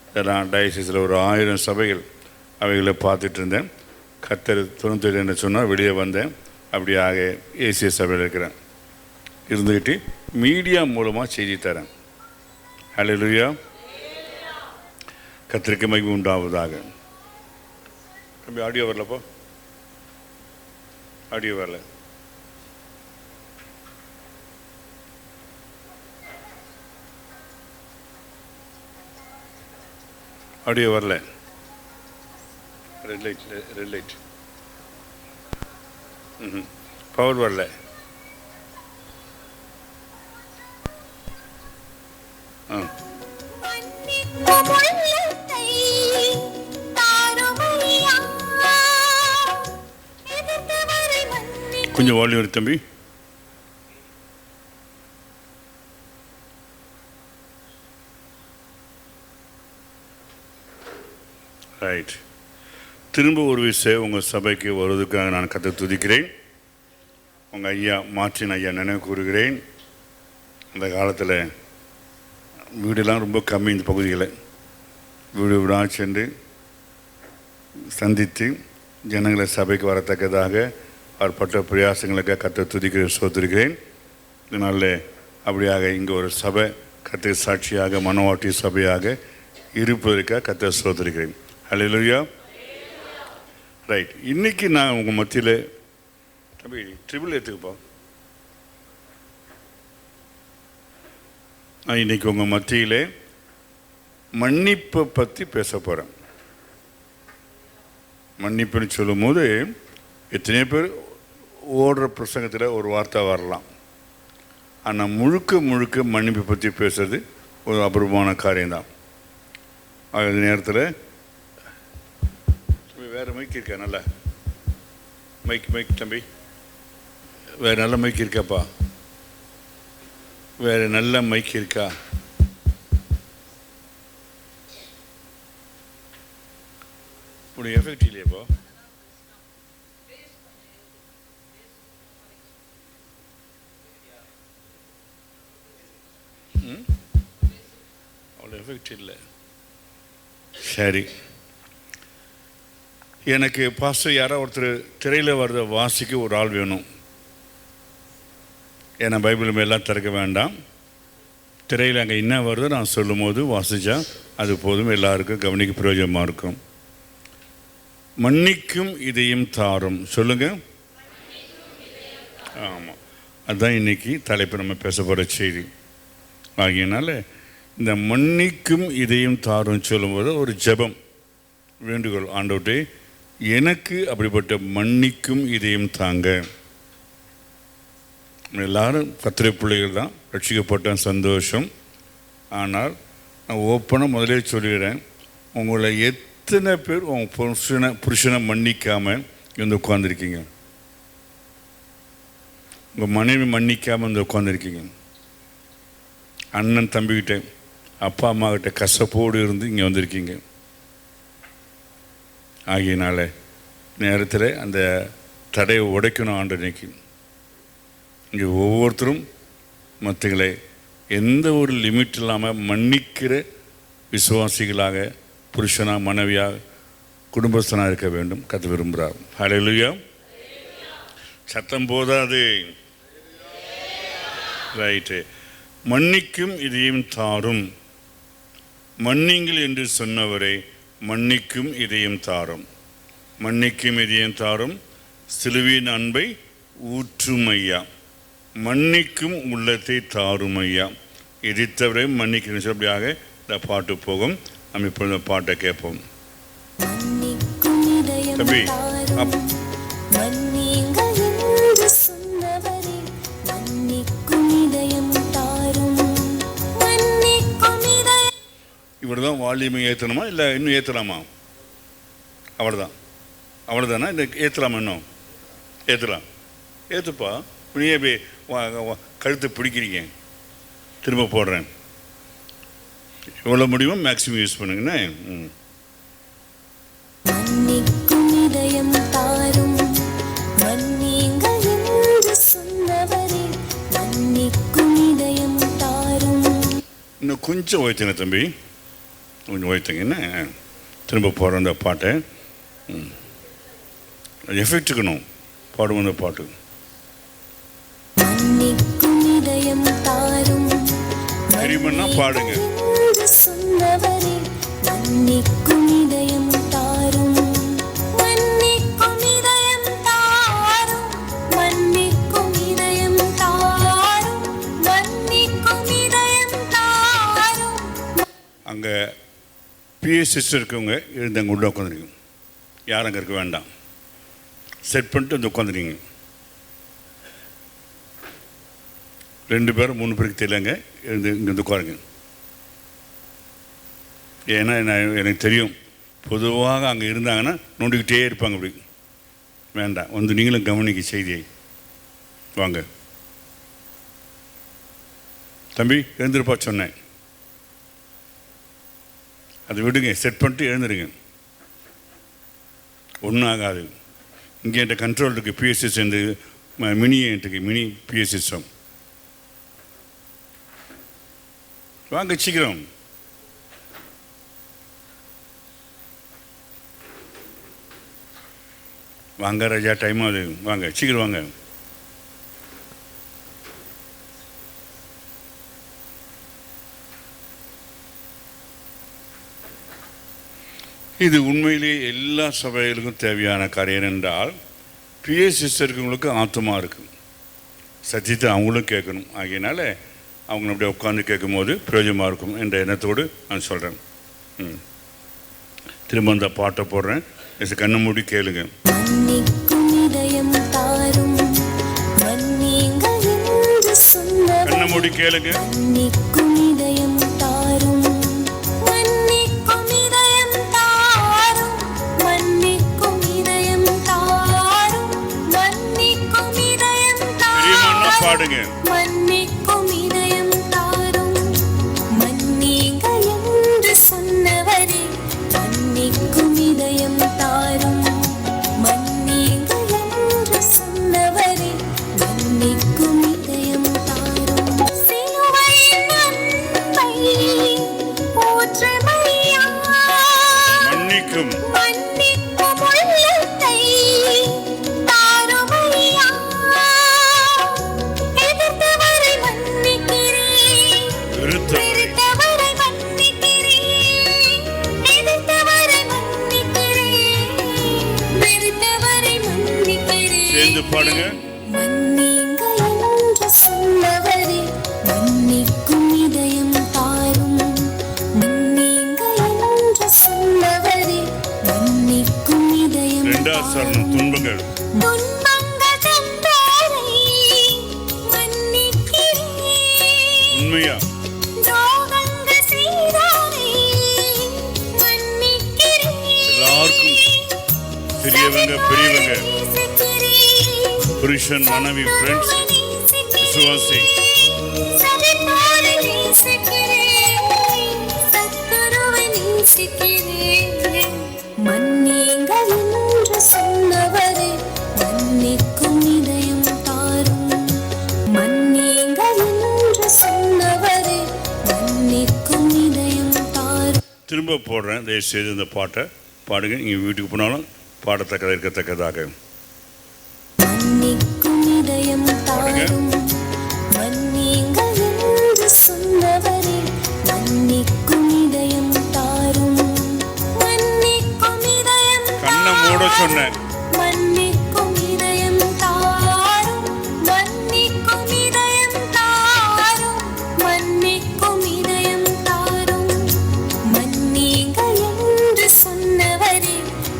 இதெல்லாம் டயசிஸில் ஒரு 1000 சபைகள் அவைகளை பார்த்துட்டு இருந்தேன். கர்த்தர் துணை என்ன சொன்னால் வெளியே வந்தேன். அப்படியாக ஏசிய சபையில் இருக்கிறேன். இருந்துக்கிட்டு மீடியா மூலமாக செய்தி தரேன். ஹல்லேலூயா. கர்த்தருக்கு மகிமை உண்டாவதாக. தம்பி ஆடியோ வரலப்போ, ஆடியோ வரல. ஆடியோ வரல. Red light, red light. Power வரல. கொஞ்சம் வால்யூம் இருக்கு தம்பி. ரைட். திரும்ப ஒரு விஷயம் உங்கள் சபைக்கு வருவதற்காக நான் கற்று துதிக்கிறேன். உங்கள் ஐயா மார்ட்டின் ஐயா நினைவு கூறுகிறேன். அந்த காலத்தில் வீடெல்லாம் ரொம்ப கம்மி இந்த பகுதியில். வீடு வீடாக சென்று சந்தித்து ஜனங்களை சபைக்கு வரத்தக்கதாக அவர் பட்ட பிரயாசங்களுக்கு கற்று துதிக்கிறேன், சோத்திருக்கிறேன். இதனால் அப்படியாக இங்கே ஒரு சபை கற்று சாட்சியாக மனவாட்டி சபையாக இருப்பதற்காக கற்று சோத்திருக்கிறேன். ஹல்லேலூயா. ரைட். இன்றைக்கி நான் உங்கள் மத்தியில் தம்பி ட்ரிபிள் ஏற்றுக்குப்பா. நான் இன்றைக்கி உங்கள் மத்தியில் மன்னிப்பை பற்றி பேச போகிறேன். மன்னிப்புன்னு சொல்லும் போது எத்தனையோ பேர் ஓடுற பிரசங்கத்தில் ஒரு வார்த்தை வரலாம். ஆனால் முழுக்க முழுக்க மன்னிப்பை பற்றி பேசுறது ஒரு அபூர்வமான காரியம்தான். அது நேரத்தில் வேறு மைக் இருக்கா? நல்ல மைக் தம்பி, வேறு நல்ல மைக் இருக்காப்பா? வேறு நல்ல மைக் இருக்கா? உடைய எஃபெக்ட் இல்லையாப்பா? அவ்வளோ எஃபெக்ட் இல்லை. சரி. எனக்கு பாஸ்டர் யாரோ ஒருத்தர் திரையில் வர்ற வாசிக்க ஒரு ஆள் வேணும். ஏன்னா பைபிள் மேலாம் திறக்க வேண்டாம். திரையில் அங்கே என்ன வருதோ நான் சொல்லும் போது வாசித்தா அது போதும், எல்லாருக்கும் கவனிக்க பிரயோஜனமாக இருக்கும். மன்னிக்கும் இதயம் தாரும். சொல்லுங்கள். ஆமாம், அதுதான் இன்றைக்கி தலைப்பு நம்ம பேச போகிற செய்தி. ஆகியனால இந்த மன்னிக்கும் இதயம் தாரும் சொல்லும்போது ஒரு ஜெபம், வேண்டுகோள். ஆண்டவரே, எனக்கு அப்படிப்பட்ட மன்னிக்கும் இதயம் தாங்க. எல்லாரும் கர்த்தருடைய பிள்ளைகள் தான், ரட்சிக்கப்பட்ட சந்தோஷம். ஆனால் நான் ஓப்பனாக முதலே சொல்லிடுறேன், உங்களை எத்தனை பேர் உங்கள் புருஷனை மன்னிக்காமல் வந்து உட்காந்துருக்கீங்க? உங்கள் மனைவி மன்னிக்காமல் வந்து உட்காந்துருக்கீங்க. அண்ணன் தம்பிக்கிட்ட அப்பா அம்மா கிட்ட கசப்போடு இருந்து இங்கே வந்திருக்கீங்க. ஆகியனால நேரத்தில் அந்த தடையை உடைக்கணும் ஆண்டு இன்னைக்கு. இங்கே ஒவ்வொருத்தரும் மற்றங்களை எந்த ஒரு லிமிட் இல்லாமல் மன்னிக்கிற விசுவாசிகளாக, புருஷனாக, மனைவியாக, குடும்பஸ்தனாக இருக்க வேண்டும் கற்று விரும்புகிறார். ஹல்லேலூயா. சத்தம் போதாது. ரைட்டு. மன்னிக்கும் இதயம் தாரும். மன்னிங்கள் என்று சொன்னவரை மன்னிக்கும் இதயம் தாரும். மன்னிக்கும் இதயம் தாரும். சிலுவையின் அன்பை ஊற்றுமையா. மன்னிக்கும் உள்ளத்தை தாருமையா. எதிர்த்தவரை மன்னிக்கணும் சொல்லியாக இந்த பாட்டு போகும். நம்ம இப்போ இந்த பாட்டை கேட்போம். தம்பி இவ்வளோதான் வால்யூமை ஏற்றணுமா இல்லை இன்னும் ஏற்றலாமா? அவ்வளோதான். அவ்வளோதானா? இந்த ஏற்றலாமா? இன்னும் ஏற்றலாம். ஏற்றுப்பா. நீயே போய் கழுத்தை பிடிக்கிறீங்க. திரும்ப போடுறேன். எவ்வளோ முடியுமோ மேக்ஸிமம் யூஸ் பண்ணுங்கண்ணே. இன்னும் கொஞ்சம் ஓய்த்துங்க தம்பி, கொஞ்சம் ஓய்த்துங்க. என்ன திரும்ப போடுற அந்த பாட்டை எஃபெக்ட் இருக்கணும். பாடுவோம் அந்த பாட்டு. தெரியுமன்னா பாடுங்க. அங்கே பிஎஸ் சிஸ்டர் இருக்கவங்க எழுந்து அங்கே உள்ள உட்காந்துருக்கீங்க. யாரும் அங்கே இருக்க வேண்டாம். செட் பண்ணிட்டு வந்து உட்காந்துருக்கீங்க. 2 பேரும் 3 பேருக்கு தெரியலங்க. எழுந்து இங்கே வந்து உட்காருங்க. ஏன்னா எனக்கு தெரியும், பொதுவாக அங்கே இருந்தாங்கன்னா நோண்டிக்கிட்டே இருப்பாங்க. அப்படி வேண்டாம். வந்து நீங்களும் கவனிக்க செய்தியை. வாங்க தம்பி, எழுந்திருப்பா சொன்னேன். அதை விடுங்க. செட் பண்ணிட்டு எழுந்துருங்க. ஒன்றும் ஆகாது. இங்கே என்கிட்ட கண்ட்ரோல் இருக்குது. பிஎஸ்எஸ் இந்த மினி என்கிட்ட மினி பிஎஸ் சிஸ்டம். வாங்க சீக்கிரம். வாங்க ராஜா, டைம் ஆகுது. வாங்க சீக்கிரம் வாங்க. இது உண்மையிலேயே எல்லா சபைகளுக்கும் தேவையான காரியம் என்றால், பிஎஸ் சிஸ்டர்களுக்கு ஆத்மா இருக்குது. சத்தியத்தை அவங்களும் கேட்கணும். ஆகையினால அவங்க அப்படியே உட்காந்து கேட்கும்போது பிரயோஜனமாக இருக்கும் என்ற எண்ணத்தோடு நான் சொல்கிறேன். திரும்ப அந்த பாட்டை போடுறேன். கண்ணை மூடி கேளுங்க. கண்ணை மூடி கேளுங்க. பாடுங்க. மன்னிக்கும் இதயம் தாரும். மன்னிங்க என்று சொன்னவரே மன்னிக்கும் இதயம் தாரும். மன்னிங்க என்று சொன்னவரே மன்னிக்கும் இதயம் தாரும். சிலுவையின் அன்பை ஊற்றுமையா. மன்னிக்கும் உள்ளத்தை தாருமையா. சேர்ந்து பாடுங்க. மன்னிங்க என்று சொன்னவரே மன்னிக்கும் இதயம் தாரும். மன்னிங்க என்று சொன்னவரே மன்னிக்கும் இதயம். 2ஆம் சரணம் துன்பங்கள். துன்பங்கள் தந்தாரை மன்னிக்கிறேன். உண்மையா? துரோகங்கள் செய்தாரை மன்னிக்கிறேன். எல்லாருக்கும் பெரியவங்க பெரியவங்க, புருஷன் மனைவி ஃப்ரெண்ட்ஸ் விசுவாசி. சபிப்பாரை நேசிக்கிறேன், சத்துருவை நேசிக்கிறேன். மன்னியுங்கள் என்று சொன்னவரே, மன்னிக்கும் இதயம் தாரும். மன்னியுங்கள் என்று சொன்னவரே, மன்னிக்கும் இதயம் தாரும். திரும்ப போடுறேன், தயவு செய்து இந்த பாட்டை பாடுங்க. நீங்கள் வீட்டுக்கு போனாலும் பாடத்தக்கதாக இருக்கத்தக்கதாக. மன்னிக்கும் இதயம் தாரும். மன்னியுங்கள் என்று சொன்னவரே, மன்னிக்கும் இதயம் தாரும். மன்னிக்கும் இதயம் கண்ணை மூட சொன்னேன். மன்னிக்கும் இதயம் தாரும். மன்னிக்கும் இதயம் தாரும். மன்னிக்கும் இதயம் தாரும். மன்னியுங்கள் என்று சொன்னவரே,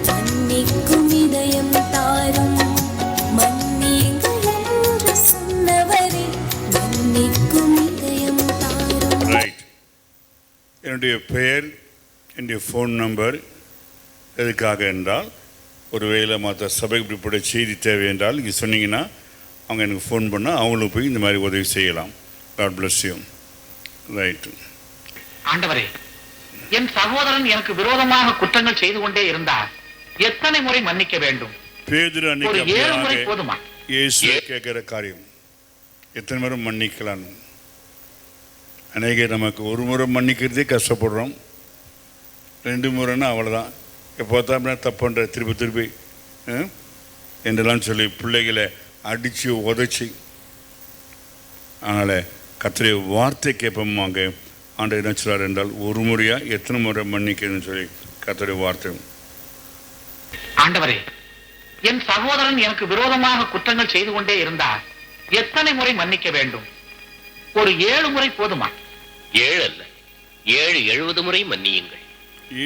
மன்னிக்கும் இதயம் தாரும். மன்னியுங்கள் என்று சொன்னவரே, மன்னிக்கும் இதயம் தாரும். ரைட். என்னுடைய பெயர், என்னுடைய ஃபோன் நம்பர் எதுக்காக என்றால், ஒருவேளை மற்ற சபைக்கு இப்படிப்பட்ட செய்தி தேவை என்றால் நீங்கள் சொன்னீங்கன்னா அவங்க எனக்கு ஃபோன் பண்ணால் அவங்களும் போய் இந்த மாதிரி உதவி செய்யலாம். God bless you. ரைட்டு. ஆண்டவரே, என் சகோதரன் எனக்கு விரோதமாக குற்றங்கள் செய்து கொண்டே இருந்தார். எத்தனை முறை மன்னிக்க வேண்டும்? பேதுரு ஒரு 7 முறை அன்னைக்கு போதுமா? இயேசு கேட்குற காரியம் எத்தனை முறை மன்னிக்கலாம். அநேக நமக்கு ஒரு முறை மன்னிக்கிறதே கஷ்டப்படுறோம். 2 முறைன்னா அவ்வளோதான். எப்போ தான் தப்புன்ற திருப்பி திருப்பி என்றெல்லாம் சொல்லி பிள்ளைகளை அடித்து உதச்சி. அதனால் கர்த்தருடைய வார்த்தை கேட்போமாங்க. ஆண்டவர் என்ன சொல்றார் என்றால், ஒரு முறையாக எத்தனை முறை மன்னிக்கணும்னு சொல்லி கர்த்தருடைய வார்த்தை. ஆண்டவரே, என் சகோதரன் எனக்கு விரோதமாக குற்றங்கள் செய்து கொண்டே இருந்தார். எத்தனை முறை மன்னிக்க வேண்டும்? ஒரு 7 முறை போதுமா? 7 அல்ல, 7 70 முறை மன்னியுங்கள்.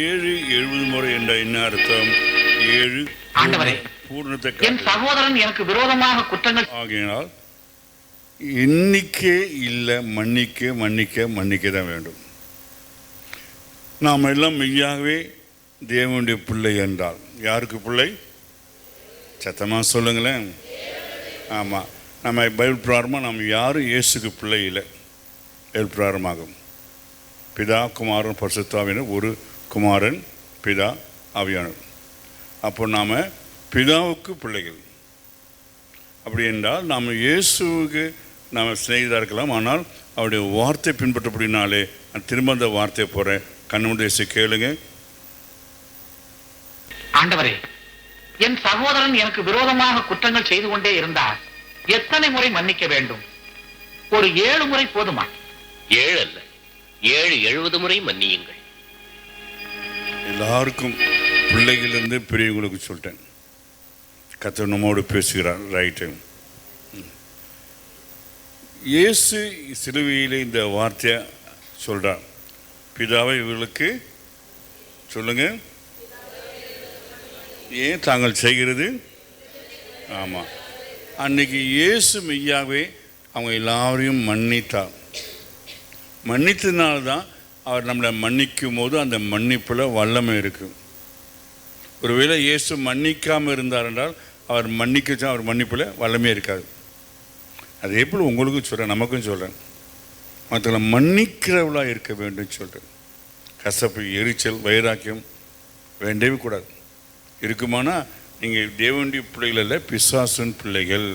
7 70 முறை என்ற என்ன அர்த்தம்? 7 ஆண்டவரே, பூர்ணத்தை என் சகோதரன் எனக்கு விரோதமாக குற்றங்கள் ஆகினால் எண்ணிக்கை இல்லை. மன்னிக்க மன்னிக்க மன்னிக்க தான் வேண்டும். நாம் எல்லாம் மெய்யாகவே தேவனுடைய பிள்ளை என்றால் யாருக்கு பிள்ளை? சத்தமாக சொல்லுங்களேன். ஆமாம், நம்ம பைபிள் பிரகாரமாக நம்ம யாரும் இயேசுக்கு பிள்ளை இல்லை. பைபிள் பிரகாரமாகும். பிதா குமாரன் பரிசுத்தாவினர், ஒரு குமாரன் பிதா ஆவியானவர். அப்போ நாம் பிதாவுக்கு பிள்ளைகள். அப்படி என்றால் நாம் இயேசுவுக்கு நாம் சிநேகிதா இருக்கலாம். ஆனால் அவருடைய வார்த்தை பின்பற்றப்படினாலே நான் திரும்ப அந்த வார்த்தையை போகிறேன். கண்ணுடைய கேளுங்க. ஆண்டவரே, என் சகோதரன் எனக்கு விரோதமாக குற்றங்கள் செய்து கொண்டே இருந்தார். எத்தனை முறை மன்னிக்க வேண்டும்? ஒரு 7 முறை போதுமா? 7 அல்ல, 7 70 முறை மன்னியுங்கள். எல்லாருக்கும் பிள்ளைகளிலிருந்து பெரியவங்களுக்கு சொல்லிட்டேன். கர்த்தர் நம்மோடு பேசுகிறார். ரைட்டு. இயேசு சிலுவையிலே இந்த வார்த்தையை சொல்கிறார். பிதாவை இவர்களுக்கு சொல்லுங்க, ஏன் தாங்கள் செய்கிறது. ஆமாம், அன்னைக்கு இயேசு மெய்யாகவே அவங்க எல்லாரையும் மன்னித்தார். மன்னித்ததுனால்தான் அவர் நம்மளை மன்னிக்கும் போது அந்த மன்னிப்பில் வல்லமை இருக்குது. ஒருவேளை இயேசு மன்னிக்காமல் இருந்தார் என்றால் அவர் அவர் மன்னிப்பில் வல்லமே இருக்காது. அதே போல் உங்களுக்கும் சொல்கிறேன், நமக்கும் சொல்கிறேன், மற்றவங்களை மன்னிக்கிறவளாக இருக்க வேண்டும் சொல்கிறேன். கசப்பு, எரிச்சல், வைராக்கியம் வேண்டவே கூடாது. இருக்குமானா நீங்கள் தேவனுடைய பிள்ளைகள் அல்ல, பிசாசின் பிள்ளைகள்.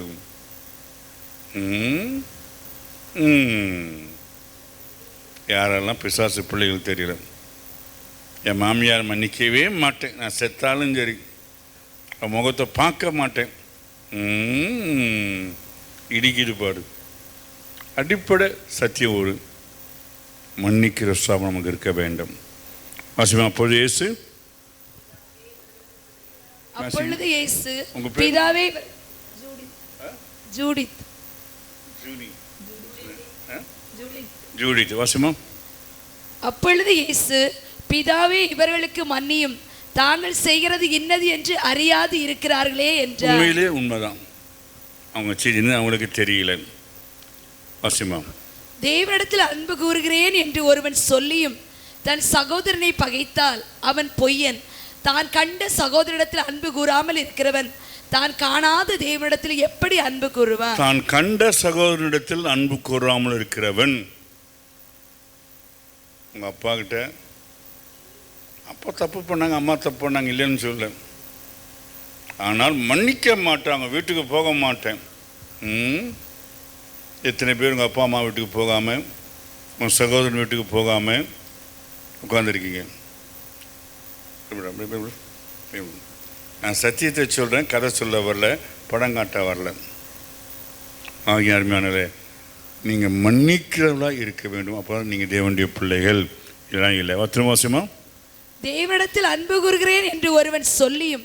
யாரெல்லாம் பிசாசு பிள்ளைகள் தெரியல. என் மாமியார் மன்னிக்கவே மாட்டேன், நான் செத்தாலும் சரி முகத்தை பார்க்க மாட்டேன். இடிக்குது பாடு. அடிப்படை சத்தியம் ஒரு மன்னிக்கிற சுவாபம் நமக்கு இருக்க வேண்டும். வாசிமா. அப்பொழுது இயேசு உங்க பேர்? பிதாவே ஜூடித். ஜூடித். வாசிமா. அப்பொழுது இயேசு, பிதாவே இவர்களுக்கு மன்னியும், தாங்கள் செய்கிறது இன்னது என்று அறியாது இருக்கிறார்களே என்றார். உண்மையிலே உண்மைதான், அவங்க செய்தின்னு அவங்களுக்கு தெரியல. வாசிமா. தேவனிடத்தில் அன்பு கூறுகிறேன் என்று ஒருவன் சொல்லியும் தன் சகோதரனை பகைத்தால் அவன் பொய்யன். தான் கண்ட சகோதரிடத்தில் அன்பு கூறாமல் இருக்கிறவன் தான் காணாத தேவனிடத்தில் எப்படி அன்பு கூறுவான்? தான் கண்ட சகோதரனிடத்தில் அன்பு கூறாமல் இருக்கிறவன். உங்கள் அப்பா கிட்ட அப்பா தப்பு பண்ணாங்க, அம்மா தப்பு பண்ணாங்க, இல்லைன்னு சொல்ல, ஆனால் மன்னிக்க மாட்டாங்க, வீட்டுக்கு போக மாட்டேன். எத்தனை பேர் உங்கள் அப்பா அம்மா வீட்டுக்கு போகாமல், உங்கள் சகோதரன் வீட்டுக்கு போகாமல் உட்காந்துருக்கீங்க? நான் சத்தியத்தை சொல்கிறேன், கதை சொல்ல வரல, படம் காட்ட வரல. ஆகிய அருமையானவே, நீங்கள் மன்னிக்கிறவர்களாக இருக்க வேண்டும். அப்போ நீங்கள் தேவனுடைய பிள்ளைகள். இதெல்லாம் இல்லை. வத்திரமாசமா தேவனிடத்தில் அன்பு கூறுகிறேன் என்று ஒருவன் சொல்லியும்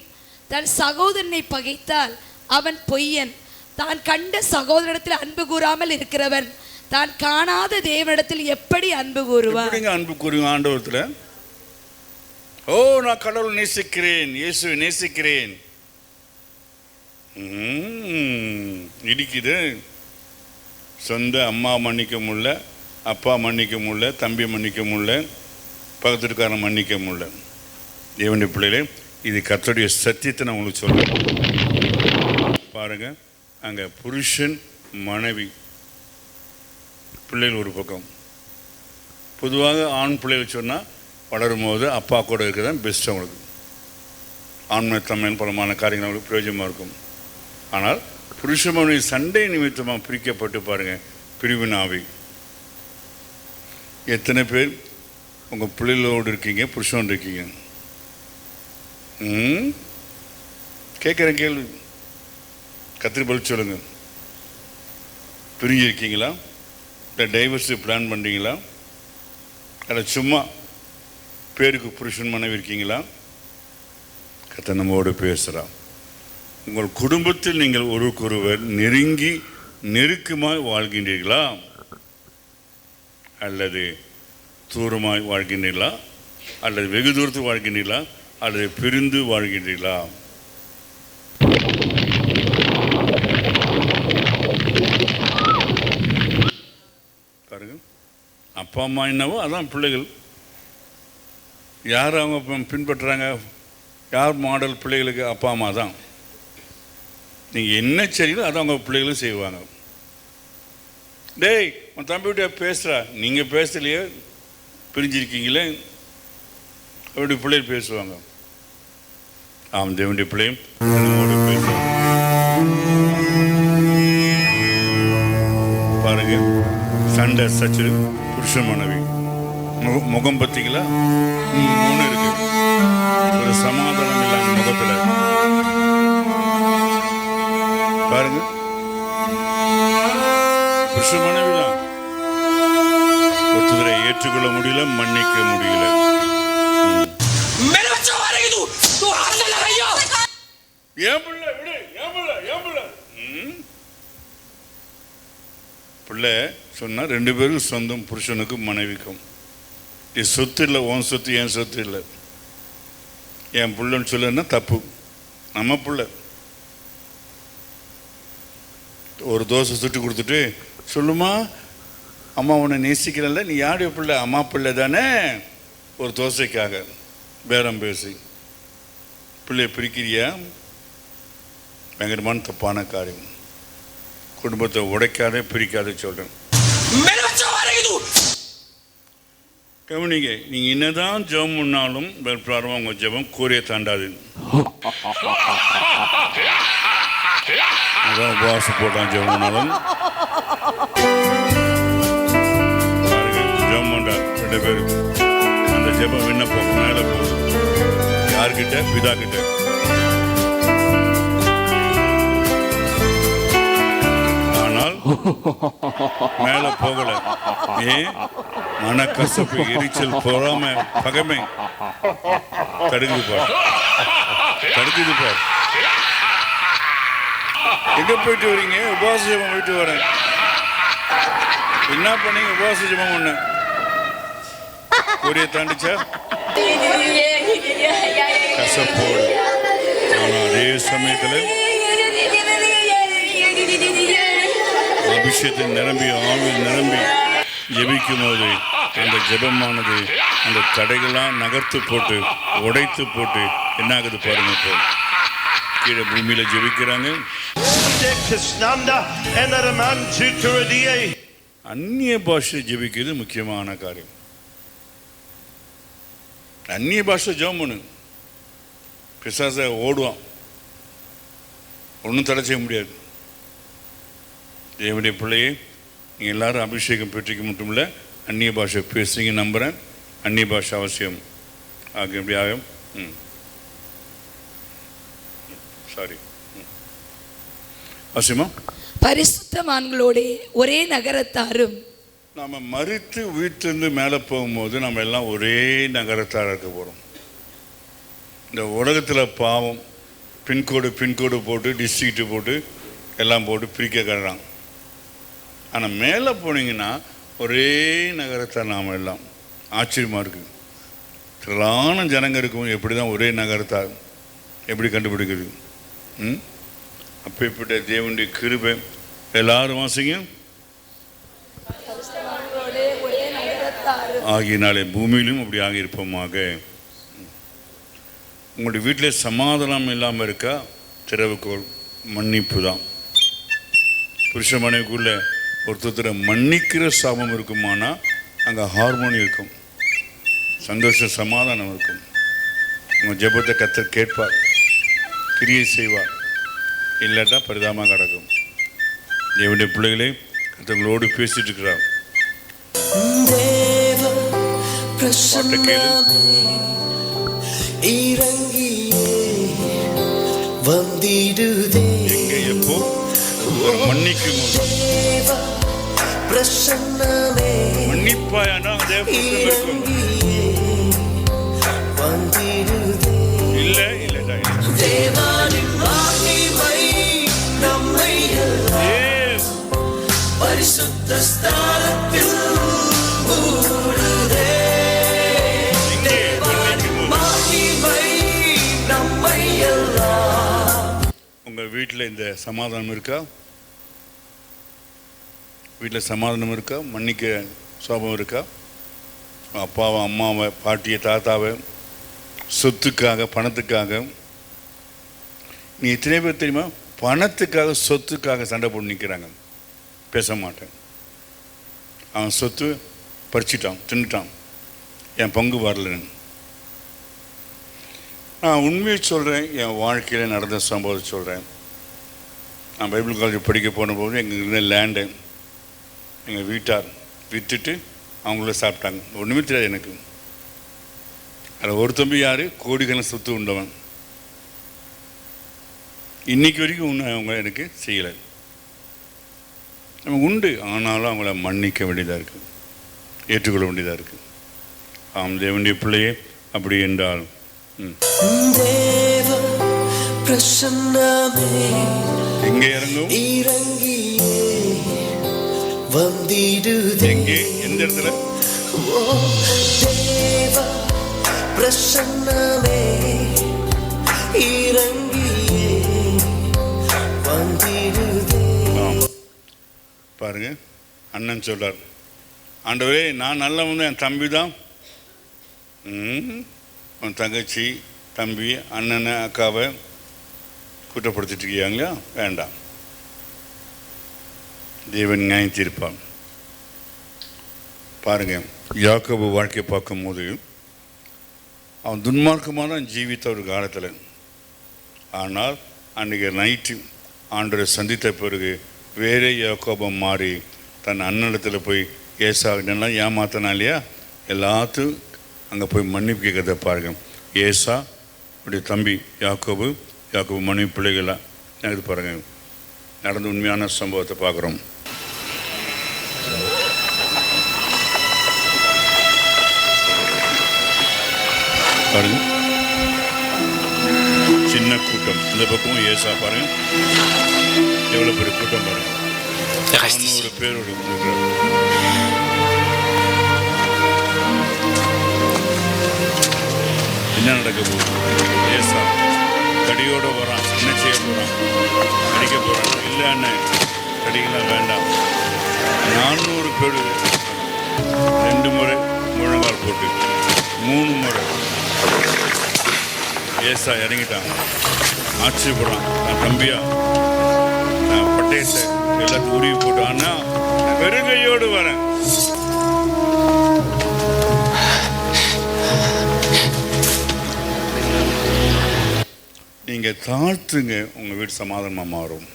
தன் சகோதரனை பகைத்தால் அவன் பொய்யன். தான் கண்ட சகோதரனிடத்தில் அன்பு கூறாமல் இருக்கிறவன் தான் காணாத தேவனிடத்தில் எப்படி அன்பு கூறுவான்? அன்பு கூறுவான் ஆண்டவரத்தில். ஓ, நான் கடவுள் நேசிக்கிறேன், இயேசுவை நேசிக்கிறேன், இடிக்குது. சொந்த அம்மா மன்னிக்க முடியல, அப்பா மன்னிக்க முடியல, தம்பி மன்னிக்க முடியல, பக்கத்துக்காரன் மன்னிக்க முடியல. தேவனுடைய பிள்ளைகளே, இது கர்த்தருடைய சத்தியத்தை நான் உங்களுக்கு சொல்கிறேன். பாருங்கள், அங்கே புருஷன் மனைவி பிள்ளைகள் ஒரு பக்கம். பொதுவாக ஆண் பிள்ளைகள் சொன்னால் வளரும் போது அப்பா கூட இருக்கிறது தான் பெஸ்ட். அவங்களுக்கு ஆண்மை தன்மையான பலமான காரியங்கள் அவங்களுக்கு பிரயோஜனமாக இருக்கும். ஆனால் புருஷ மனைவி சண்டை நிமித்தமாக பிரிக்கப்பட்டு பாருங்கள், பிரிவின் ஆவி. எத்தனை பேர் உங்கள் பிள்ளைகளோடு இருக்கீங்க, புருஷனோடு இருக்கீங்க? கேட்குறேன் கேள்வி, கத்திரி பதில் சொல்லுங்க. பிரிஞ்சிருக்கீங்களா? இல்லை டைவர்ஸு பிளான் பண்ணுறீங்களா? இல்லை சும்மா பேருக்கு புருஷன் மனைவி இருக்கீங்களா? கர்த்தர் நம்மோடு பேசுகிறான். உங்கள் குடும்பத்தில் நீங்கள் ஒருவருக்கொருவர் நெருங்கி நெருக்கமாய் வாழ்கின்றீர்களா, அல்லது தூரமாய் வாழ்கின்றீர்களா, அல்லது வெகு தூரத்தில் வாழ்கின்றீர்களா, அல்லது பிரிந்து வாழ்கின்றீர்களா? பாருங்க, அப்பா அம்மா என்னவோ அதான் பிள்ளைகள். யார் அவங்க பின்பற்றுறாங்க? யார் மாடல் பிள்ளைகளுக்கு? அப்பா அம்மா தான். நீங்கள் என்ன செய்யலோ அதை அவங்க பிள்ளைகளும் செய்வாங்க. டேய், உன் தம்பிகிட்ட பேசுகிறா, நீங்கள் பேசலையே, பிரிஞ்சிருக்கீங்களே, அப்படி பிள்ளைகள் பேசுவாங்க. ஆம், தேவனுடைய பிள்ளையும் நம்மோடு பேசுவாங்க. பாருங்க, சண்டை சச்சரவு புருஷ மனைவி. முகம் பார்த்தீங்களா? 3 இருக்கு. ஒரு சமாதானம் இல்லாம முகத்துல பாருங்க. புருஷ மனைவி தான் ஒருத்தரை ஏற்றுக்கொள்ள முடியல, மன்னிக்க முடியல. பிள்ளை சொன்னா 2 பேரும் சொந்தம், புருஷனுக்கும் மனைவிக்கும். இது சொத்து இல்லை, உன் சொத்து என் சொத்து இல்லை. என் பிள்ளைன்னு சொல்லுன்னா தப்பு. நம்ம பிள்ளை ஒரு தோசை சுட்டு கொடுத்துட்டு, சொல்லுமா அம்மா உன்னை நேசிக்கிறல்ல, நீ யாருடைய பிள்ளை? அம்மா பிள்ளை தானே. ஒரு தோசைக்காக பேரம் பேசி பிள்ளைய பிரிக்கிறியா? பயங்கரமான தப்பான காரியம். குடும்பத்தை உடைக்காத, பிரிக்காத சொல்றேன். கவனிங்க, நீங்க என்னதான் ஜெபம் பண்ணாலும் பிராரம்பம் உங்க ஜெபம் கூரையை தாண்டாது. அதான் உபவாசம் போட்டான் ஜெபம் பண்ணாலும். ஜெபம் பண்றா 2 பேரு, அந்த ஜெபம் விண்ணப்பம் மேல போகுது. யார்கிட்ட? பிதா கிட்ட. ஆனால் மேல போகல. ஏன்? மனக்கசப்பு, எரிச்சல், பொறாமை, பகைமை தடுக்குது பார், தடுக்குது பார். எங்க போயிட்டு வரீங்க? உபவாச ஜெபம் போயிட்டு வரேன். என்ன பண்ணீங்க? உபவாச ஜெபம் பண்ண கூறிய தாண்டிச்சா கசப்போடு. ஆனால் அதே சமயத்தில் அபிஷேகத்தை நிரம்பி, ஆவில் நிரம்பி ஜெபிக்கும் போது அந்த ஜெபமானது அந்த தடைகளாம் நகர்த்து போட்டு, உடைத்து போட்டு என்ன ஆகுது பாருங்க. இப்போ கீழே பூமியில் ஜெபிக்கிறாங்க. அந்நிய பாஷை ஜெபிக்கிறது முக்கியமான காரியம். அந்நிய பாஷை ஜெபம் பண்ணு, பிசாசை ஓடுவான், ஒன்றும் தடை செய்ய முடியாது. தேவனுடைய பிள்ளையே, நீங்கள் எல்லாரும் அபிஷேகம் பெற்றிக்க மட்டும் இல்லை, அந்நிய பாஷை பேசுறீங்க நம்புகிறேன். அந்நிய பாஷை அவசியம் ஆகும். எப்படி ஆகும்? சாரி, அவசியமா? பரிசுத்தவான்களோட ஒரே நகரத்தாரும். நாம் மறித்து வீட்டிலிருந்து மேலே போகும்போது நம்ம எல்லாம் ஒரே நகரத்தாராக இருக்க போகிறோம். இந்த உலகத்தில் பாவம் பின்கோடு போட்டு டிஸ்ட்ரிக்ட்டு போட்டு எல்லாம் போட்டு பிரிக்க கடுறாங்க. ஆனால் மேலே போனீங்கன்னா ஒரே நகரத்தார் நாம் எல்லாம். ஆச்சரியமாக இருக்குது. திரளான ஜனங்க இருக்கும், எப்படி தான் ஒரே நகரத்தார் எப்படி கண்டுபிடிக்கிறது? அப்பேற்பட்ட தேவனுடைய கிருபை. எல்லாரும் வாசிங்க. ஆகியனாலே பூமியிலும் அப்படி ஆகியிருப்போமாக. உங்களுடைய வீட்டில் சமாதானம் இல்லாமல் இருக்கா? திறவுகோள் மன்னிப்பு தான். புருஷ மனைவிக்குள்ள ஒருத்தரை மன்னிக்கிற சாபம் இருக்குமானா அங்கே ஹார்மோனி இருக்கும், சந்தோஷ சமாதானம் இருக்கும். உங்கள் ஜெபத்தை கர்த்தர் கேட்பார், கிரியை செய்வார். இல்லாட்டா பரிதாபமாக கிடக்கும். தேவனுடைய பிள்ளைகளே, கர்த்தர்களோடு பேசிட்டு இருக்கிறார். பாட்டை கேளு. எங்க எப்போ மன்னிக்கும் மன்னிப்பாயானா இருக்கும். இல்லை இல்லைடா, பரிசுத்த ஸ்தானத்தில் உங்க வீட்டில் இந்த சமாதானம் இருக்கா? வீட்டில் சமாதானம் இருக்கா? மன்னிக்க சுபாவம் இருக்கா? அப்பாவை, அம்மாவை, பாட்டியை, தாத்தாவை சொத்துக்காக, பணத்துக்காக. நீ எத்தனை பேர் தெரியுமா பணத்துக்காக சொத்துக்காக சண்டை போட்டு நிற்கிறாங்க? பேச மாட்டேன், அவன் சொத்து பறிச்சிட்டான், தின்னுட்டான், என் பங்கு வரலன்னு. நான் உண்மையை சொல்கிறேன், என் வாழ்க்கையில் நடந்த சம்பவத்தை சொல்கிறேன். நான் பைபிள் காலேஜ் படிக்க போன போது எங்கள் இருந்த லேண்டு எங்கள் வீட்டார் விற்றுட்டு அவங்கள சாப்பிட்டாங்க. ஒன்றுமே தெரியாது எனக்கு. அதில் ஒரு தம்பி யார், கோடிக்கணக்கான சொத்து உண்டவன். இன்றைக்கி வரைக்கும் ஒன்றும் அவங்க எனக்கு செய்யலை. நம்ம உண்டு, ஆனாலும் அவங்கள மன்னிக்க வேண்டியதாக இருக்குது, ஏற்றுக்கொள்ள வேண்டியதாக இருக்குது. ஆம் தேவனுடைய பிள்ளையே, அப்படி என்றால் எங்கே இறங்கும்? எங்கே, எந்த இடத்துல? பாருங்க, அண்ணன் சொல்றார், ஆண்டவரே நான் நல்லவன், என் தம்பி தான். உன் தங்கச்சி, தம்பி, அண்ணனை, அக்காவை குற்றப்படுத்திட்டு இருக்கியாங்களா? வேண்டாம், தேவன் நியாயம் தீர்ப்பான். பாருங்க, யாக்கோபு வாழ்க்கையை பார்க்கும்போது அவன் துன்மார்க்கமான ஜீவித்த ஒரு காலத்தில். ஆனால் அன்றைக்கி நைட்டு ஆண்டவரை சந்தித்த பிறகு வேறே யாக்கோபம் மாறி தன் அண்ணனிடத்தில் போய் ஏசாவிடெல்லாம் ஏமாத்தினா இல்லையா, எல்லாத்தையும் அங்கே போய் மன்னிப்பு கேட்கறத பாருங்க. ஏசா உடைய தம்பி யாக்கோபு, யாக்கோபு மனைவி பிள்ளைகளாக இது பாருங்கள், நடந்த உண்மையான சம்பவத்தை பார்க்குறோம். பாருங்க, சின்ன கூட்டம், இந்த பக்கம் ஏசா பாருங்க, எவ்வளோ பெரிய கூட்டம் பாருங்க, 400 பேரோட என்ன நடக்க போகுது? ஏசா கடியோடு வரான், என்ன செய்ய போகிறான்? அடிக்க போகிறான். இல்லை அண்ணன், கடிகளாம் வேண்டாம். 400 பேர் 2 முறை முழங்கால் போட்டு 3 முறை ஏசா இறங்கிட்டான், ஆச்சரியப்படுறான். நான் தம்பியா, நான் பட்டயத்தை எல்லாத்தையும் உருவி போட்டான்னா வெறுங்கையோடு வரேன். நீங்க தாழ்த்துங்க, உங்க வீடு சமாதானமா மாறும்.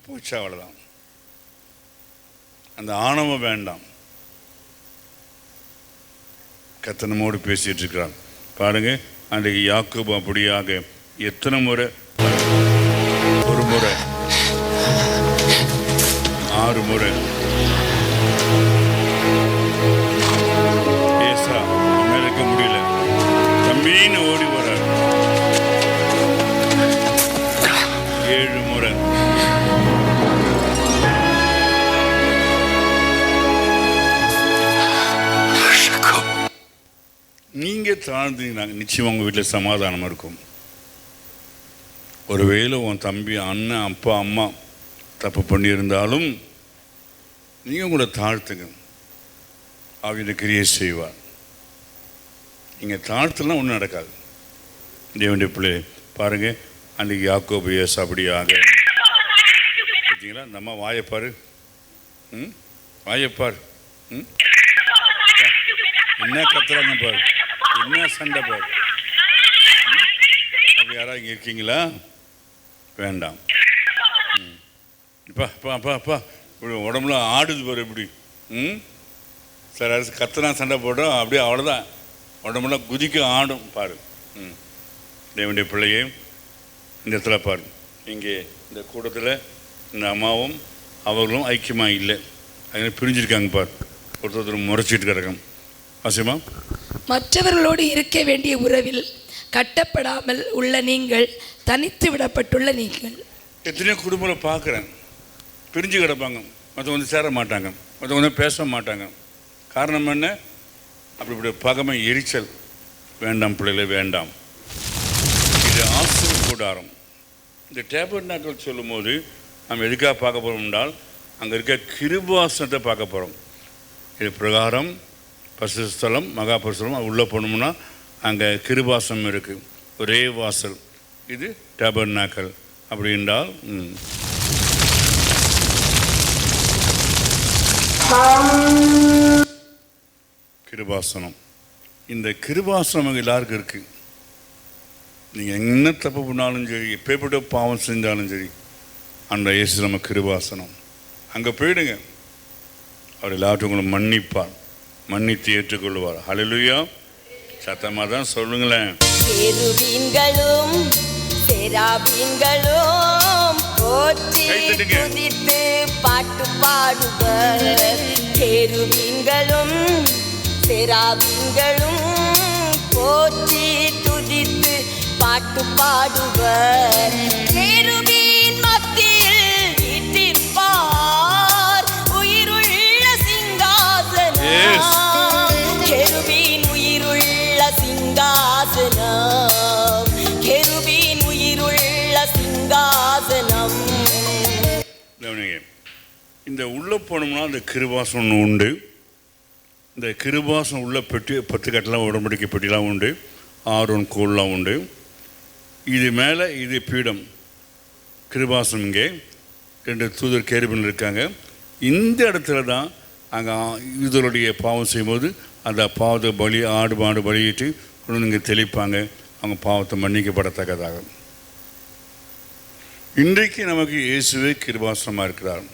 போச்சு, அவ்வளவுதான். அந்த ஆணவம் வேண்டாம். கர்த்தர் நம்மோடு பேசிட்டு இருக்கிறான் பாருங்க. அன்றைக்கு யாக்கோபு அப்படியாக எத்தனை முறை, ஒரு முறை, 6 முறை ஏசா இருக்க முடியல, தம்பின்னு ஓடி வர 7 முறை. நீங்க தாழ்ந்தீங்கன்னா நிச்சயம் உங்க வீட்டில் சமாதானம் இருக்கும். ஒருவேளை உன் தம்பி, அண்ணன், அப்பா, அம்மா தப்பு பண்ணியிருந்தாலும் நீங்கள் உங்களை தாழ்த்துங்க, அவருடைய கிரியை செய்வார். நீங்கள் தாழ்த்தலாம் ஒன்றும் நடக்காது. தேவனுடைய பிள்ளை பாருங்க, அன்றைக்கி யாக்கோபு ஏசா அப்படியாக பார்த்தீங்களா? நம்ம வாயப்பாரு, வாயப்பார், என்ன கத்துறாங்க பாரு, என்ன சண்டை பாரு. அப்படி யாராவது இங்கே இருக்கீங்களா? வேண்டாம். அப்பா இப்படி உடம்புல ஆடுது பாரு, இப்படி சார் அரசு கத்துனா சண்டை போட்டோம், அப்படியே அவ்வளோதான், உடம்புல குதிக்க ஆடும் பாரு. தேவனுடைய பிள்ளையே, இந்த இடத்துல பாரு, இங்கே இந்த கூட்டத்தில் இந்த அம்மாவும் அவர்களும் ஐக்கியமாக இல்லை, அதனால பிரிஞ்சிருக்காங்க பாரு. ஒருத்தர் முறைச்சிட்டு கிடக்கும். வாசிமா, மற்றவர்களோடு இருக்க வேண்டிய உறவில் கட்டப்படாமல் உள்ள நீங்கள், தனித்து விடப்பட்டுள்ள நீங்கள். எத்தனையோ குடும்பத்தில் பார்க்குறேன், பிரிஞ்சு கிடப்பாங்க, மற்றவங்க வந்து சேர மாட்டாங்க, மற்றவங்க வந்து பேச மாட்டாங்க. காரணம் என்ன? அப்படி பகமை, எரிச்சல். வேண்டாம் பிள்ளைகளே, வேண்டாம். இது ஆசிரிய கூடாரம். இந்த டேபர்நாக்கிள் சொல்லும் போது நம்ம எதுக்காக பார்க்க போகிறோம் என்றால், அங்கே இருக்க கிருபாசனத்தை பார்க்க போகிறோம். இது பிரகாரம் பரிசுத்தலம், மகா பரிசுத்தலம் உள்ளே போனோம்னா அங்கே கிருபாசனம் இருக்குது, ஒரே வாசல். இது டேபர்நாக்கிள். அப்படி என்றால் கிருபாசனம். இந்த கிருபாசனம் எல்லாருக்கும் இருக்குது. நீங்கள் என்ன தப்பு பண்ணாலும் சரி, எப்பேற்பட்ட பாவம் செஞ்சாலும் சரி, அந்த இயேசு நம்ம கிருபாசனம். அங்கே போயிடுங்க, அவர் எல்லாத்தையும் உங்களை மன்னிப்பார், மன்னித்து ஏற்றுக்கொள்வார். ஹல்லேலூயா. சத்தமாக தான் சொல்லுங்களேன். கேருபீன்களும் செராபீன்களும் போற்றி துதித்து பாட்டு பாடுவர். கேருபீன்களும் செராபீன்களும் போற்றி துதித்து பாட்டு பாடுவர். கேருபீன் மத்தியில் வீற்றிருப்பார் உயிருள்ள சிங்காசனம். கேருபீன் உயிருள்ள சிங்காசனம். கேருபீன் உயிருள்ள சிங்காசனம். இந்த உள்ள போனோம்னா அந்த கிருபாசனம் உண்டு. இந்த கிருபாசனம் உள்ள பெட்டி 10 கட்டெல்லாம் உடம்படிக்கை பெட்டிலாம் உண்டு, ஆரோன் கோல்லாம் உண்டு. இது மேலே இது பீடம், கிருபாசனம். இங்கே 2 தூதர் கேருபீன் இருக்காங்க. இந்த இடத்துல தான் அங்கே இதனுடைய பாவம் செய்யும்போது அந்த பாவத்தை பலி, ஆடு மாடு பலியிட்டு கொண்டு இங்கே தெளிப்பாங்க, அவங்க பாவத்தை மன்னிக்கப்படத்தக்கதாக. இன்றைக்கு நமக்கு இயேசுவே கிருபாசனமாக இருக்கிறார்.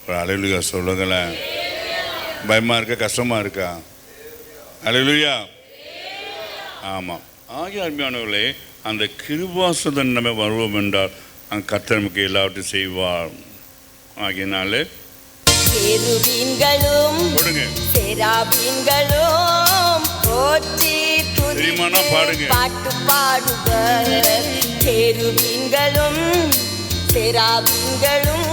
ஒரு அல்லேலூயா சொல்லுங்களேன். பயமாக இருக்கா, கஷ்டமாக இருக்கா? அல்லேலூயா. ஆமாம். ஆகிய அருமையானவர்களே, அந்த கிருபாசனம் நம்ம வருவோம் என்றால் அந்த கர்த்தர் நமக்கு எல்லாவற்றையும் செய்வார். ஆகியனால கேருபீன்களும் செராபீன்களும் போற்றி துதித்து பாட்டு பாடுவர். கேருபீன்களும் செராபீன்களும்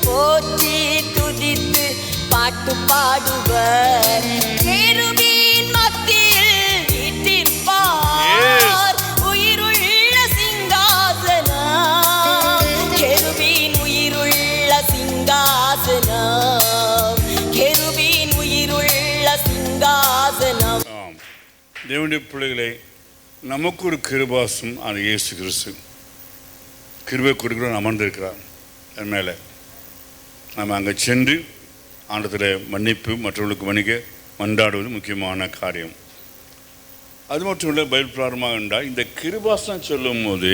போற்றி துதித்து பாட்டு பாடுவர். கேருபீன் மத்தியில் வீற்றிருப்பார் உயிருள்ள சிங்காசனம். கேருபீன் உயிருள்ள சிங்காசனம். கேருபீன் உயிருள்ள சிங்காசனம். தேவனுடைய பிள்ளைகளை நமக்கு ஒரு கிருபாசம் அது இயேசு கிறிஸ்து கிருபை கொடுக்கிறோம் அமர்ந்திருக்கிறார். அது மேலே நம்ம அங்கே சென்று ஆண்டத்தில் மன்னிப்பு மற்றவர்களுக்கு மன்னிக்க மன்றாடுவது முக்கியமான காரியம். அது மட்டும் இல்லை, பைபிள் பிராரமாக இருந்தால் இந்த கிருபாசனம் சொல்லும் போது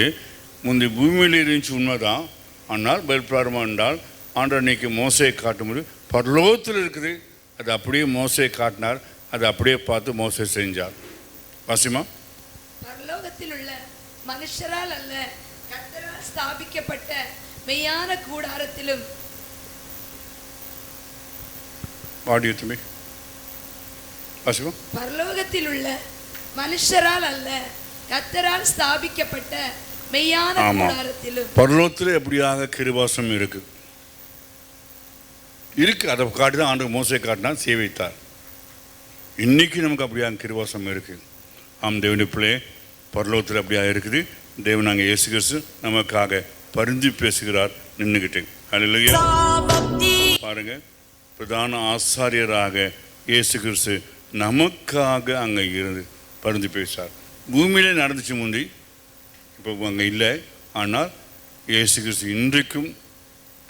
முந்தைய பூமியில் இருந்துச்சு உண்மைதான். ஆனால் பைபிள் பிராரமாக இருந்தால் ஆண்டவர் அன்னைக்கு மோசையை காட்டும்போது பரலோகத்தில் இருக்குது. அது அப்படியே மோசையை காட்டினார். அதை அப்படியே பார்த்து மோசை செஞ்சார். வாசிமா, பரலோகத்தில் உள்ள மனுஷரால் அல்ல கர்த்தரால் ஸ்தாபிக்கப்பட்ட மெய்யான கூடாரத்திலும். வாடியோ தம்பி, வாசிமா. பரலோகத்தில் உள்ள மனுஷரால் அல்ல கர்த்தரால் ஸ்தாபிக்கப்பட்ட மெய்யான கூடாரத்திலும். பரலோகத்தில் எப்படியாக கிருபாசம் இருக்கு. அதை காட்டி தான் ஆண்டு மோசை காட்டினா சேவித்தார். இன்னைக்கு நமக்கு அப்படியாக கிருபாசம் இருக்கு. ஆம் தேவனுடைய பிள்ளை, பரலோகத்தில் அப்படியாக இருக்குது. தேவன் அங்கே இயேசு கிறிஸ்து நமக்காக பரிந்து பேசுகிறார் நின்றுக்கிட்டு. அல்லேலூயா. பாருங்க, பிரதான ஆசாரியராக இயேசு கிறிஸ்து நமக்காக அங்கே இருந்து பரிந்து பேசுகிறார். பூமியிலே நடந்துச்சு முந்தி, இப்போ அங்கே இல்லை. ஆனால் இயேசு கிறிஸ்து இன்றைக்கும்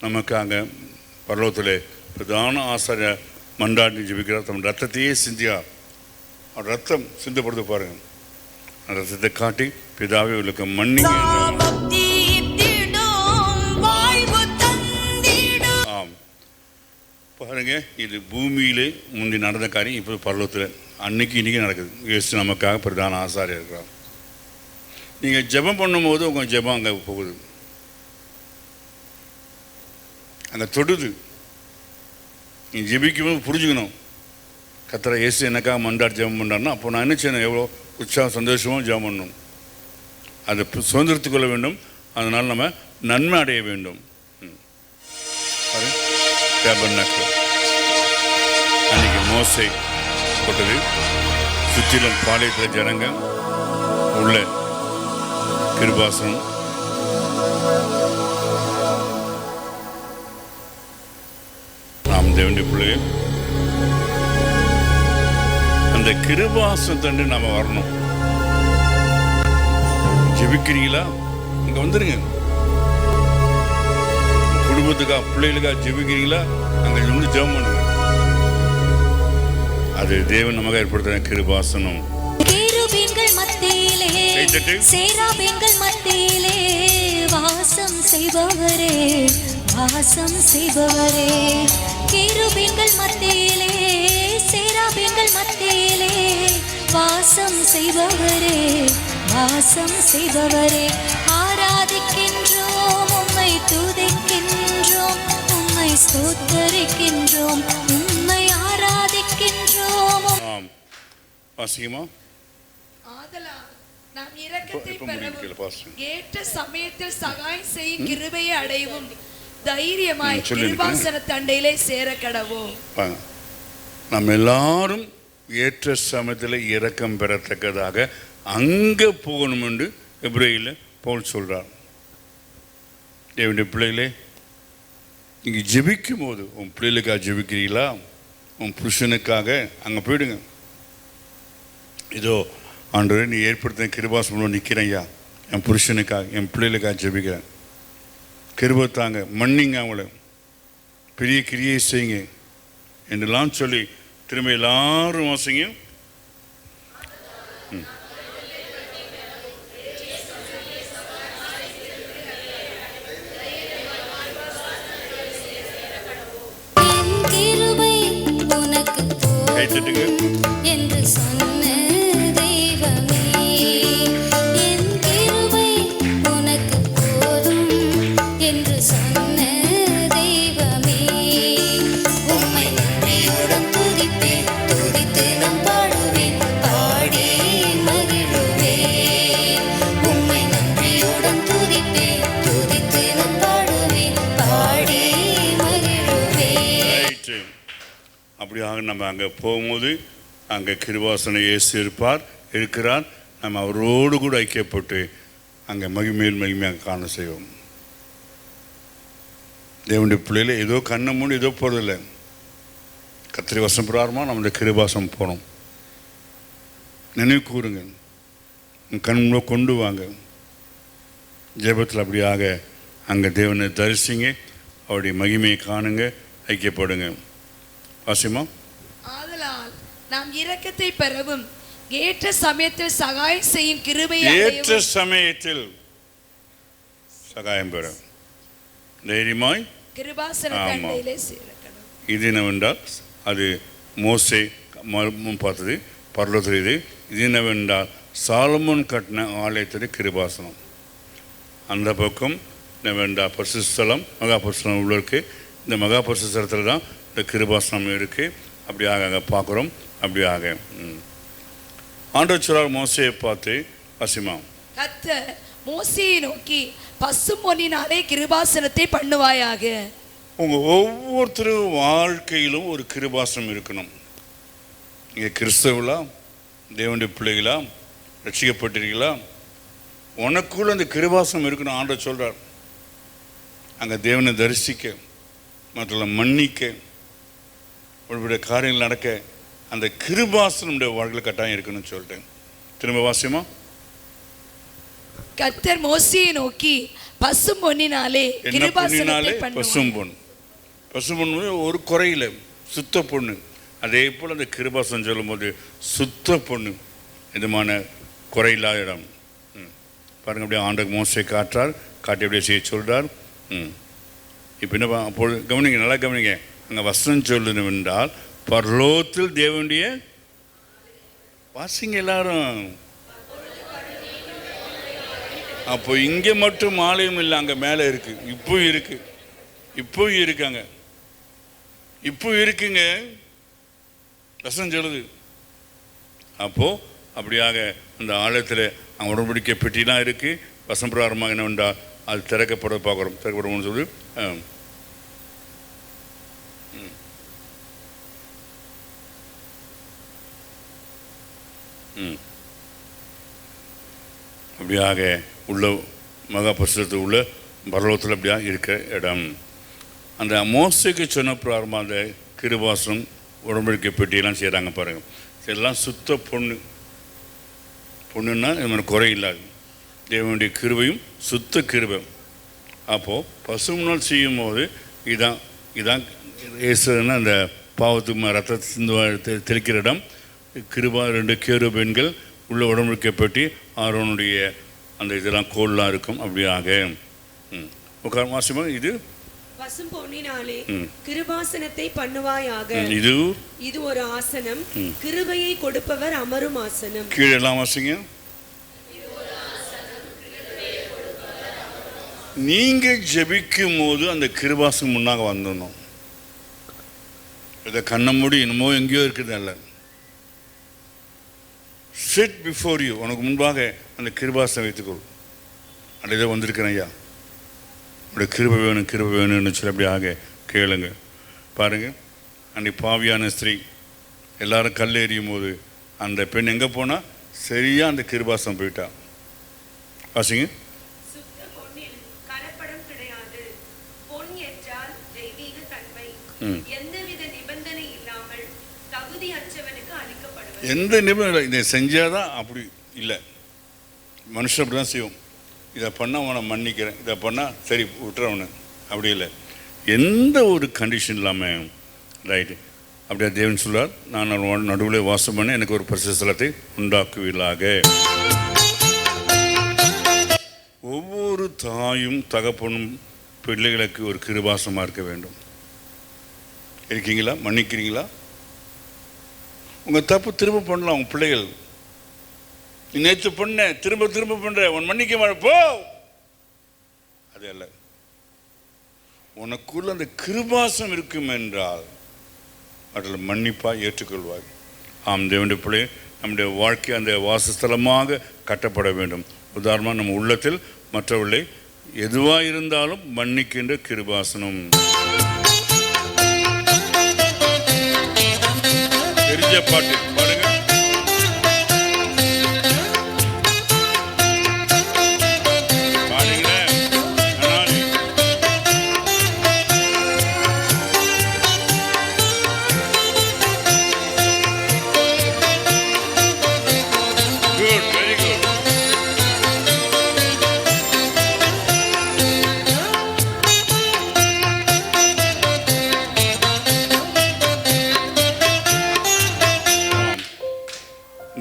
நமக்காக பரலோகத்தில் பிரதான ஆசாரியர் மன்றாடி ஜெபிக்கிறார். தம் ரத்தத்தையே சிந்தியார். அவர் ரத்தம் சிந்தப்படுத்த பாருங்கள். அந்த ரத்தத்தை காட்டி பிதாவே உங்களுக்கு மன்னிங்க. ஆம், பாருங்க, இது பூமியிலே முந்தி நடந்த காரியம் இப்போ பரலோகத்தில் அன்னைக்கு இன்றைக்கி நடக்குது. இயேசு நமக்காக பிரதான ஆசாரியர் இருக்கிறார். நீங்கள் ஜெபம் பண்ணும்போது உங்கள் ஜெபம் அங்கே போகுது, அங்கே தொடுது. நீங்கள் ஜெபிக்கும்போது புரிஞ்சுக்கணும், கர்த்தரை இயேசு எனக்காக மன்றாடி ஜெபம் பண்ணுறாருன்னா அப்போ நான் என்ன செய்யணும்? எவ்வளோ உற்சாகம் சந்தோஷமாக ஜெபம் பண்ணணும். அதை சுதந்திரத்து கொள்ள வேண்டும். அதனால் நம்ம நன்மை அடைய வேண்டும். அன்றைக்கி மோசை போட்டது சுற்றிலும் பாளையத்தில் ஜனங்க உள்ள கிருபாசனம். நாம் தேவனுடைய பிள்ளைகள் அந்த கிருபாசனத்தை நாம் வரணும். ஜெபிக்கிறீங்களா? இங்கே வந்துடுங்க. குடும்பத்துக்கா பிள்ளைகளுக்காக ஜெபிக்கிறீங்களா? அங்கே வந்து ஜெபம் பண்ணுங்க. அது தேவன் நமக்கு ஏற்படுத்தின கிருபாசனம். கேருபீன்கள் மத்தியிலே சேராபீன்கள் மத்தியிலே வாசம் செய்பவரே, வாசம் செய்பவரே. கேருபீன்கள் மத்தியிலே சேராபீன்கள் மத்தியிலே வாசம் செய்பவரே, வாசம் செய்பவரே. ஆராதிக்கின்றோம், உம்மை துதிக்கின்றோம், உம்மை ஸ்தோத்தரிக்கின்றோம், உம்மை ஆராதிக்கின்றோம். ஆம், வாசிக்குமா? ஆதலால் நாம் இரக்கத்தை பெறவும் ஏற்ற சமயத்தில் சகாயம் செய்யும் கிருபையை அடையவும் தைரியமாய் கிருபாசன தண்டையிலே சேர கடவோம். நம்ம எல்லாரும் ஏற்ற சமயத்தில் இரக்கம் பெறத்தக்கதாக அங்கே போகணும் என்று எபிரேயர்ல பவுல் சொல்றார். தேவனுடைய பிள்ளைகளே, நீங்க ஜெபிக்கும் போது உன் பிள்ளைகளுக்காக ஜெபிக்கிறீங்களா? உன் புருஷனுக்காக அங்கே போயிடுங்க. இதோ ஆண்டவரே, நீ ஏற்படுத்தின கிருபாசனம் நிற்கிறேன்யா, என் புருஷனுக்காக என் பிள்ளைகளுக்காக ஜெபிக்கிறேன், கிருபத்தாங்க, மன்னிங்க, அவங்கள பெரிய கிரியை செய்யுங்க என்றெல்லாம் சொல்லி திரும்ப எல்லாரும் வாசிங்க. கைத்தட்டுங்க. என்று சொன்ன தெய்வமே, என் கிருபை உனக்கு போதும் என்று சொன்ன தெய்வமே. உம்மை நன்றியுடன் துதிப்பேன், துதித்து நான் பாடுவேன், பாடி மகிழுவேன். உம்மை நன்றியுடன் துதிப்பேன், துதித்து நான் பாடுவேன், பாடி மகிழுவேன். அப்படியாக நம்ம அங்கே போகும்போது அங்கே கிருபாசன இயேசு இருக்கிறார். நம்ம அவரோடு கூட ஐக்கியப்பட்டு அங்கே மகிமையில் மகிமையாக காண செய்வோம். தேவனுடைய பிள்ளையில ஏதோ கண்ணை மூடி ஏதோ போகிறதில்லை. கத்திரி வசம் பிரகாரமாக நம்ம இந்த கிருபாசம் போகணும். நினைவு கூறுங்க, கண்முறை கொண்டு வாங்க. ஜெபத்தில் அப்படியாக அங்கே தேவனை தரிசிங்க, அவருடைய மகிமையை காணுங்க, ஐக்கியப்படுங்க. வாசிமா. ஆதலால் நாம் இரக்கத்தை பெறவும் ஏற்ற சமயத்தில் சகாயம் செய்யும் கிருபையை ஏற்ற சமயத்தில் சகாயம் பெற தைரியமாய் கிருபாசன ஆமா. தண்டையிலே சேரக்கணும். இது என்னவென்றால் அது மோசே பார்த்தது பரலோகத்தில். இது என்னவென்றால் சாலமோன் கட்டின ஆலயத்தில் கிருபாசனம். அந்த பக்கம் என்னவென்றால் பரிசுத்தலம் மகா பரிசுத்தலம் உள்ள இருக்குது. இந்த மகா பரிசுத்தலத்தில் தான் இந்த கிருபாசனம் இருக்குது. அப்படியாக அங்கே பார்க்குறோம். அப்படியாக ஆண்டவர் சொல்றார் மோசேயை பார்த்து, வாசிமா. கர்த்தர் மோசேயை நோக்கி பசும் பொன்னினாலே கிருபாசனத்தை பண்ணுவாயாக. உங்கள் ஒவ்வொருத்தரும் வாழ்க்கையிலும் ஒரு கிருபாசனம் இருக்கணும். நீங்கள் கிறிஸ்தவர்களா, தேவனுடைய பிள்ளைகளா, ரட்சிக்கப்பட்டிருக்கீங்களா, உனக்குள்ள அந்த கிருபாசனம் இருக்கணும். ஆண்டவர் சொல்கிறார், அங்கே தேவனை தரிசிக்க, மற்றவங்களை மன்னிக்க, உங்களுடைய காரியங்கள் நடக்க அந்த கிருபாசனம் நம்முடைய வாழ்க்கையில் கட்டாயம் இருக்கணும்னு சொல்லிட்டேன். திரும்ப வாசியமா. கர்த்தர் மோசேயை நோக்கி பசும் பொன்னினாலே கிருபாசனத்தை பண்ணுவாயாக. பசும்பொன். பசும்பொன் ஒரு குறையில சுத்த பொண்ணு. அதே போல் அந்த கிருபாசனம் சொல்லும் போது சுத்த பொண்ணு, இதுமான குறையில்லாத இடம். பாருங்க, அப்படியே ஆண்டவர் மோசே காட்டுறார், காட்டி அப்படியே செய்ய சொல்றார். இப்போ என்ன அப்பொழுது கவனிங்க, நல்லா கவனிங்க. அங்கே வசனம் சொல்லணும் என்றால் பரலோகத்தில் தேவனுடைய, வாசிங்க எல்லாரும். அப்போ இங்கே மட்டும் ஆலயம் இல்லை, அங்கே மேலே இருக்கு. இப்போ இருக்கு, இப்போ இருக்காங்க, இப்போ இருக்குங்க. வசனம் சொல்லுது. அப்போ அப்படியாக அந்த ஆலயத்தில் அங்கே உடன்படிக்கை பெட்டிலாம் இருக்கு. வசன பிரகாரமாக என்னவென்றா அது திறக்கப்பட பார்க்குறோம். திறக்கப்படும் சொல்லி அப்படியாக உள்ள மகா பரிசுத்தத்தில் உள்ள பரலோகத்தில் அப்படியாக இருக்க இடம். அந்த மோசேக்கு சொன்ன பிரகாரமாக அந்த கிருபாசனம் உடம்படிக்கை பெட்டியெல்லாம் செய்கிறாங்க பாருங்கள். இதெல்லாம் சுத்த பொண்ணு. பொண்ணுன்னா இது மாதிரி குறை இல்லாது. தேவனுடைய கிருபையும் சுத்த கிருபை. அப்போது பசுமனால் செய்யும் போது இதான் இதான் இயேசுன்னா அந்த பாவத்துக்கு ரத்தத்தை சிந்து தெளிக்கிற இடம். கிருபா 2 கேரு பெண்கள் உள்ள உடம்புக்கு பெட்டி ஆரோனுடைய அந்த இதெல்லாம் கோல்லாம் இருக்கும். அப்படியாக உட்கார மாசமாக இது பசும் பொன்னினாலே கிருபாசனத்தை பண்ணுவாயாக. இது ஒரு ஆசனம், கிருபையை கொடுப்பவர் அமரும் ஆசனம். கீழே எல்லாம் வாசிங்க. நீங்க ஜெபிக்கும் போது அந்த கிருபாசனம் முன்னாக வந்துடணும். இதை கண்ண மூடி என்னமோ எங்கேயோ இருக்குது. அல்ல, சிட் பிஃபோர் யூ, உனக்கு முன்பாக அந்த கிருபாசனம் வைத்துக்கொள். அப்படியே வந்திருக்கிறேன் ஐயா, உடைய கிருபை வேணும், கிருபை வேணும்னு சொல்லி அப்படியாக கேளுங்க. பாருங்க, அன்னைக்கு பாவியான ஸ்திரீ எல்லாரும் கல் எறியும் போது அந்த பெண் எங்கே போனால் சரியாக அந்த கிருபாசனம் போயிட்டா. வாசிங்க. எந்த நிபந்தனை இதை செஞ்சாதான் அப்படி இல்லை. மனுஷன் அப்படி தான் செய்வோம். இதை பண்ணால் அவனை மன்னிக்கிறேன், இதை பண்ணால் சரி விட்டுறவனு, அப்படி இல்லை. எந்த ஒரு கண்டிஷன் இல்லாமல் ரைட்டு அப்படியே தேவன் சொல்றார், நான் நடுவில் வாசம் பண்ண எனக்கு ஒரு பிரசஸ்தலத்தை உண்டாக்குவீர்களாக. ஒவ்வொரு தாயும் தகப்பனும் பிள்ளைகளுக்கு ஒரு கிருபாசமாக இருக்க வேண்டும். இருக்கீங்களா? மன்னிக்கிறீங்களா? உங்கள் தப்பு திரும்ப பண்ணலாம். உங்கள் பிள்ளைகள், நீ நேற்று பண்ண திரும்ப திரும்ப பண்ற, உன் மன்னிக்க மாட்டே போ, அது அல்ல. உனக்குள்ள அந்த கிருபாசம் இருக்கும் என்றால் அதில் மன்னிப்பாக ஏற்றுக்கொள்வார். ஆம், தேவனுடைய பிள்ளை, நம்முடைய வாழ்க்கை அந்த வாசஸ்தலமாக கட்டப்பட வேண்டும். உதாரணமாக நம்ம உள்ளத்தில் மற்றவர்களை எதுவாக இருந்தாலும் மன்னிக்கின்ற கிருபாசனம். தெரிஞ்ச பாட்டு பாருங்க.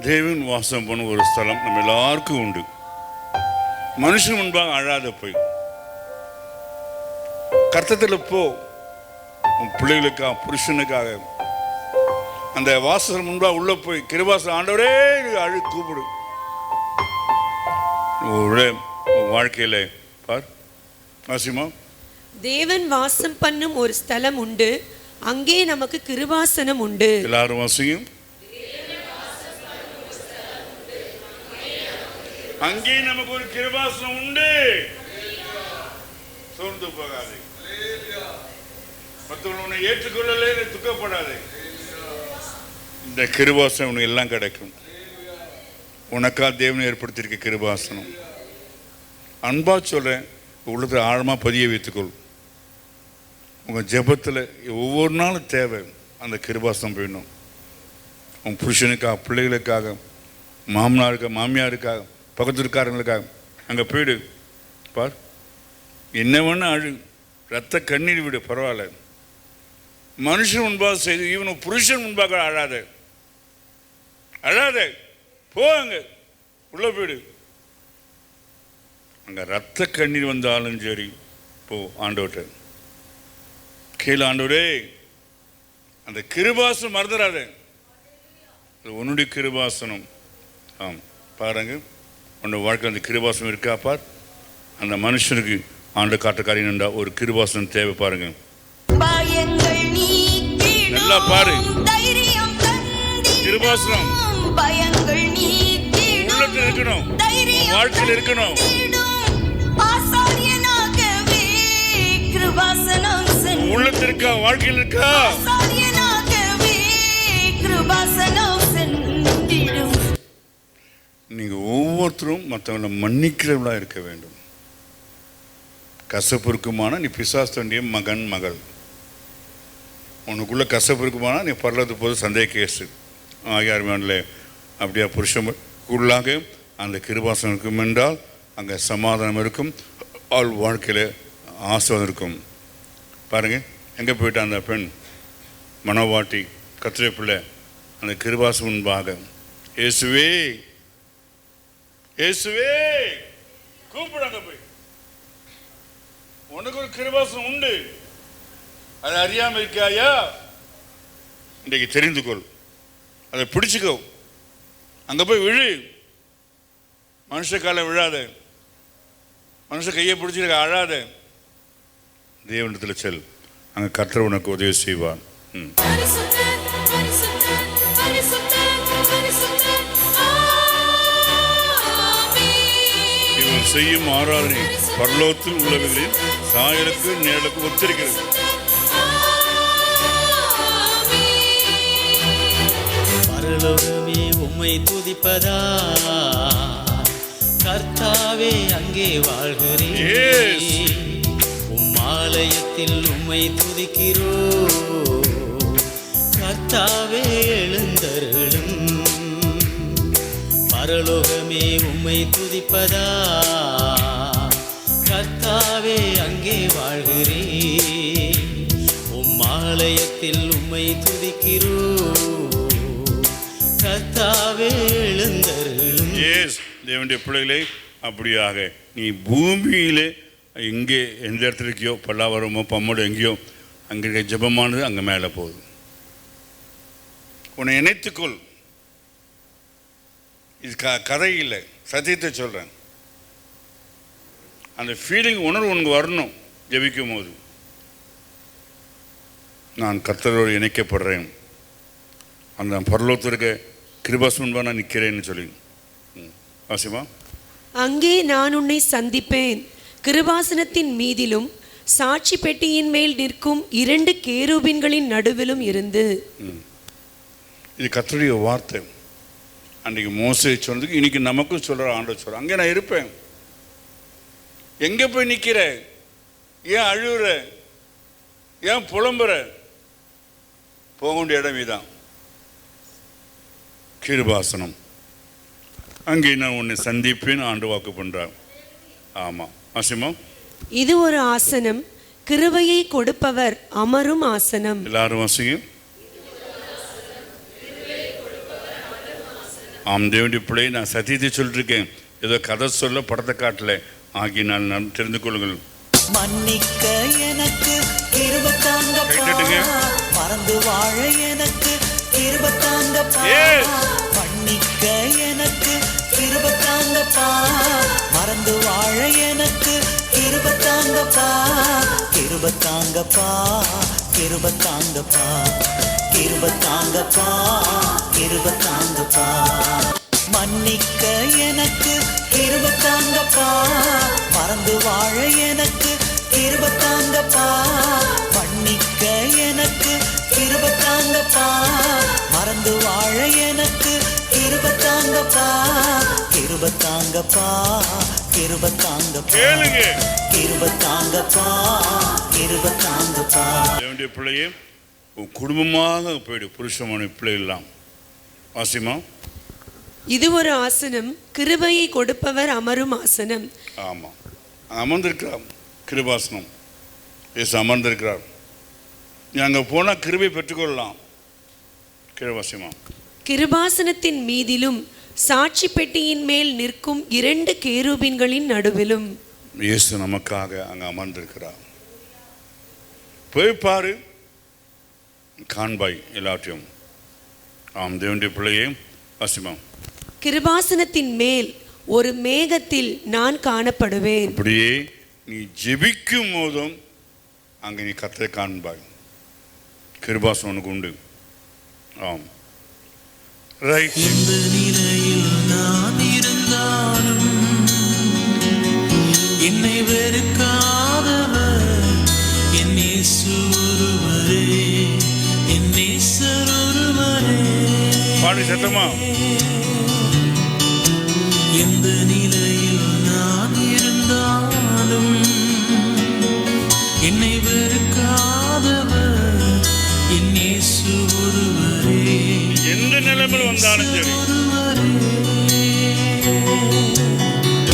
தேவன் வாசம் பண்ண ஒரு ஸ்தலம் நம்ம எல்லாருக்கும் உண்டு. மனுஷன் முன்பாக அழாத போய் கர்த்தத்தில் போ. உன் பிள்ளைகளுக்காக, புருஷனுக்காக அந்த வாசல் முன்பாக உள்ள போய் கிருபாசனம் ஆண்டவரே அழு கூப்பிடு. வாழ்க்கையில பார் வாசிமா, தேவன் வாசம் பண்ணும் ஒரு ஸ்தலம் உண்டு, அங்கே நமக்கு கிருபாசனம் உண்டு. எல்லாரும் வாசியும். அங்கே நமக்கு ஒரு கிருபாசனம் உண்டு. சோர்ந்து போகாதே, மற்றவர்கள் உன்னை ஏற்றுக்கொள்ளலே துக்கப்படாதே. இந்த கிருபாசனம் உனக்கு எல்லாம் கிடைக்கும். உனக்கா தேவனை ஏற்படுத்தியிருக்க கிருபாசனம். அன்பா சொல்றேன், உள்ளத்தை ஆழமாக பதிய வைத்துக்கொள். உங்கள் ஜெபத்தில் ஒவ்வொரு நாளும் தேவை அந்த கிருபாசனம் போயிடணும். உன் புருஷனுக்காக, பிள்ளைகளுக்காக, மாமனாருக்காக, மாமியாருக்காக, பக்கத்துக்காரங்களுக்காக அங்கே போயிடு. பார், என்ன வேணா அழு, ரத்த கண்ணீர் விடு, பரவாயில்ல. மனுஷன் முன்பாக செய்து இவன் புருஷன் முன்பாக அழாத, அழாத, போ அங்கே உள்ள போயிடு. அங்கே ரத்த கண்ணீர் வந்தாலும் சரி போ, ஆண்டவர்கிட்ட கீழே, ஆண்டவரே அந்த கிருபாசனம் மறந்துடாத, உன்னுடைய கிருபாசனம். ஆம், பாருங்க உன்னோட வாழ்க்கை அந்த கிருபாசனம் இருக்கா பார். அந்த மனுஷனுக்கு ஆண்டு காட்ட காரியம்டா ஒரு கிருபாசனம் தேவை. பாருங்க, நல்லா பாரு. கிருபாசனம் உள்ளத்தில் இருக்கணும், வாழ்க்கையில் இருக்கணும். உள்ளத்தில் இருக்கா, வாழ்க்கையில் இருக்கா? நீங்க ஒவ்வொருத்தரும் மற்றவங்களை மன்னிக்கிறவங்களா இருக்க வேண்டும். கசப்பு இருக்குமானா நீ பிசாசுடைய மகன் மகள். உனக்குள்ள கசப்பு இருக்குமானா நீ பரலத்து போது சந்தேக கேஸு ஆகியார் மேலே அப்படியா புருஷனுக்குள்ளாக அந்த கிருபாசனம் இருக்கும் என்றால் அங்கே சமாதானம் இருக்கும், அவள் வாழ்க்கையில் ஆசீர்வாதம் இருக்கும். பாருங்க, எங்கே போயிட்டா அந்த பெண் மனவாட்டி கத்திரை பிள்ளை அந்த கிருபாசனம் முன்பாக, இயேசுவே இயேசுவே கூப்பிடாங்க போய், உனக்கு ஒரு கிருபாசனம் உண்டு, அதை அறியாம இருக்காயா? இன்றைக்கு தெரிந்து கொள், அதை பிடிச்சுக்கோ, அங்க போய் விழு. மனுஷ காலை விழாத, மனுஷ கையை பிடிச்சிருக்க அழாத, தேவனிடத்தில் செல், அங்க கர்த்தர் உனக்கு உதவி செய்வான். இவன் செய்யும் ஆராதனை பரலோகத்தில் உள்ளவர்களின் சாயலுக்கு நேரலுக்கு ஒத்திருக்கிறது. பரலோகமே உம்மை துதிப்பதா, கர்த்தாவே அங்கே வாழ்கிறேன். உம் ஆலயத்தில் உம்மை துதிக்கிறோ, கர்த்தாவே எழுந்தருளும். பரலோகமே உம்மை துதிப்பதா, கர்த்தாவே அங்கே வாழ்கிறேன். உம் ஆலயத்தில் உம்மை துதிக்கிறோ, கர்த்தாவே எழுந்தருளும். தேவனுடைய பிள்ளைகளை அப்படியாக நீ பூமியிலே எங்கே எந்த இடத்துல இருக்கியோ, பல்லாவரமோ பம்மோடு எங்கேயோ, அங்கே ஜெபமானது அங்கே மேலே போகுது. உன்னை இணைத்துக்கொள். இது கதை இல்லை, சத்தியத்தை சொல்கிறேன். அந்த ஃபீலிங் உணர்வு உனக்கு வரணும். ஜெபிக்கும் போது நான் கர்த்தரோடு இணைக்கப்படுறேன், அந்த பரலோகத்திற்கு கிருபாசனம் முன்பாக நான் நிற்கிறேன்னு சொல்லி. வாசிமா, அங்கே நான் உன்னை சந்திப்பேன், கிருபாசனத்தின் மீதிலும் சாட்சி பெட்டியின் மேல் நிற்கும் 2 கேருபீன்களின் நடுவிலும் இருந்து. இது கர்த்தருடைய வார்த்தை. அன்றைக்கு மோசே சொன்னதுக்கு இன்னைக்கு நமக்கும் சொல்கிற ஆண்டவர் சொல்கிற, அங்கே நான் இருப்பேன். எங்கே போய் நிற்கிற? ஏன் அழுகுற? ஏன் புலம்புற? போக வேண்டிய இடம் இதுதான், கிருபாசனம். அங்கே நான் உன்னை சந்திப்பேன் ஆண்டு வாக்கு பண்றான். ஆமாம், ஆசிமா, இது ஒரு ஆசனம், கிருபையை கொடுப்பவர் அமரும் ஆசனம். எல்லாரும் வாசிங்க. ஆம் தேவனுடைய பிள்ளை, நான் சத்தியத்தை சொல்லிருக்கேன், ஏதோ கதை சொல்ல படத்தை காட்டல. ஆகினால் நான் தெரிந்து கொள்ளுங்கள். மன்னிக்க எனக்கு கிருபை தாங்கப்பா, மறந்து வாழ எனக்கு கிருபை தாங்கப்பா. மன்னிக்க எனக்கு கிருபை தாங்கப்பா, மறந்து வாழ எனக்கு கிருபை தாங்கப்பா. கிருபை தாங்கப்பா, கிருபை தாங்கப்பா, கிருபை தாங்கப்பா, கிருபை தாங்கப்பா. மன்னிக்க எனக்கு கிருபை தாங்கப்பா, மறந்து வாழ எனக்கு கிருபை தாங்கப்பா. மன்னிக்க எனக்கு கிருபை தாங்கப்பா, மறந்து வாழ எனக்கு கிருபை தாங்கப்பா. கிருபை தாங்கப்பா, கிருபை தாங்கப்பா, கிருபை தாங்கப்பா, கிருபை தாங்கப்பா. தேவனுடைய பிள்ளையே, உன் குடும்பமாக போயிடு, புருஷமான பிள்ளை எல்லாம். வாசிமா, இது ஒரு ஆசனம், கிருபையை கொடுப்பவர் அமரும் ஆசனம். ஆமாம், அமர்ந்திருக்கிறார் கிருபாசனம். இயேசு அமர்ந்திருக்கிறார். நீ அங்கே போனால் கிருபை பெற்றுக்கொள்ளலாம். கிருபாசமா, கிருபாசனத்தின் மீதிலும் சாட்சி பெட்டியின் மேல் நிற்கும் 2 கேருபீன்களின் நடுவிலும் இயேசு நமக்காக அங்கே அமர்ந்திருக்கிறார். போய் பாரு, காண்பாய் எல்லாத்தையும். ஆம் தேவனுடைய பிள்ளையே, வாசிமா. கிருபாசனத்தின் மேல் ஒரு மேகத்தில் நான் காணப்படுவேன். அப்படியே நீ ஜெபிக்கும் போதும் அங்கே நீ கர்த்தரை காண்பாய். கிருபாசனம் உனக்கு உண்டு. ஆம், ரைட். எந்த நிலையில் நான் இருந்தாலும் என்னை வெறுக்காதவர் என் இயேசு ஒருவரே, என் நேசர் ஒருவரே. பாடு சத்தமா. எந்த நிலையில் நான் இருந்தாலும் என்னை வெறுக்காதவர் என் இயேசு ஒருவரே, எந்த நிலைமையில் வந்தாலும் சரி.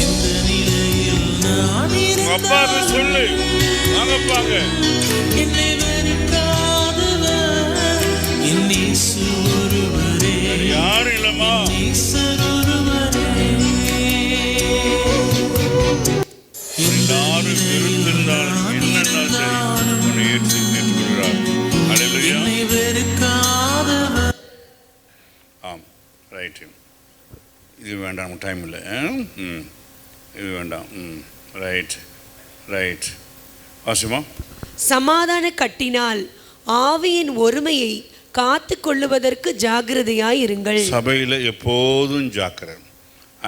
எந்த நிலையில் நான் அப்பாவை சொல்லு, வாங்கப்பாங்க. என்னை வெறுக்காதவர் என் இயேசு ஒருவரே, யாரும் இல்லம்மா. நேசர் ஒருவரே. எல்லாரும் வெறுத்திருந்தாலும் என்னென்னால் சரி, உன்னை ஏற்றுக்கொள்கிறார். அல்லேலூயா. என்னை வெறுக்காதவர். ஆம், ரைட்டு. இது வேண்டாம், டைம் இல்லை. இது வேண்டாம். Right, right. வாசிமா. சமாதான கட்டினால் ஆவியின் ஒருமையை காத்து கொள்ளுவதற்கு ஜாக்கிரதையாயிருங்கள். சபையில் எப்போதும் ஜாக்கிரதை.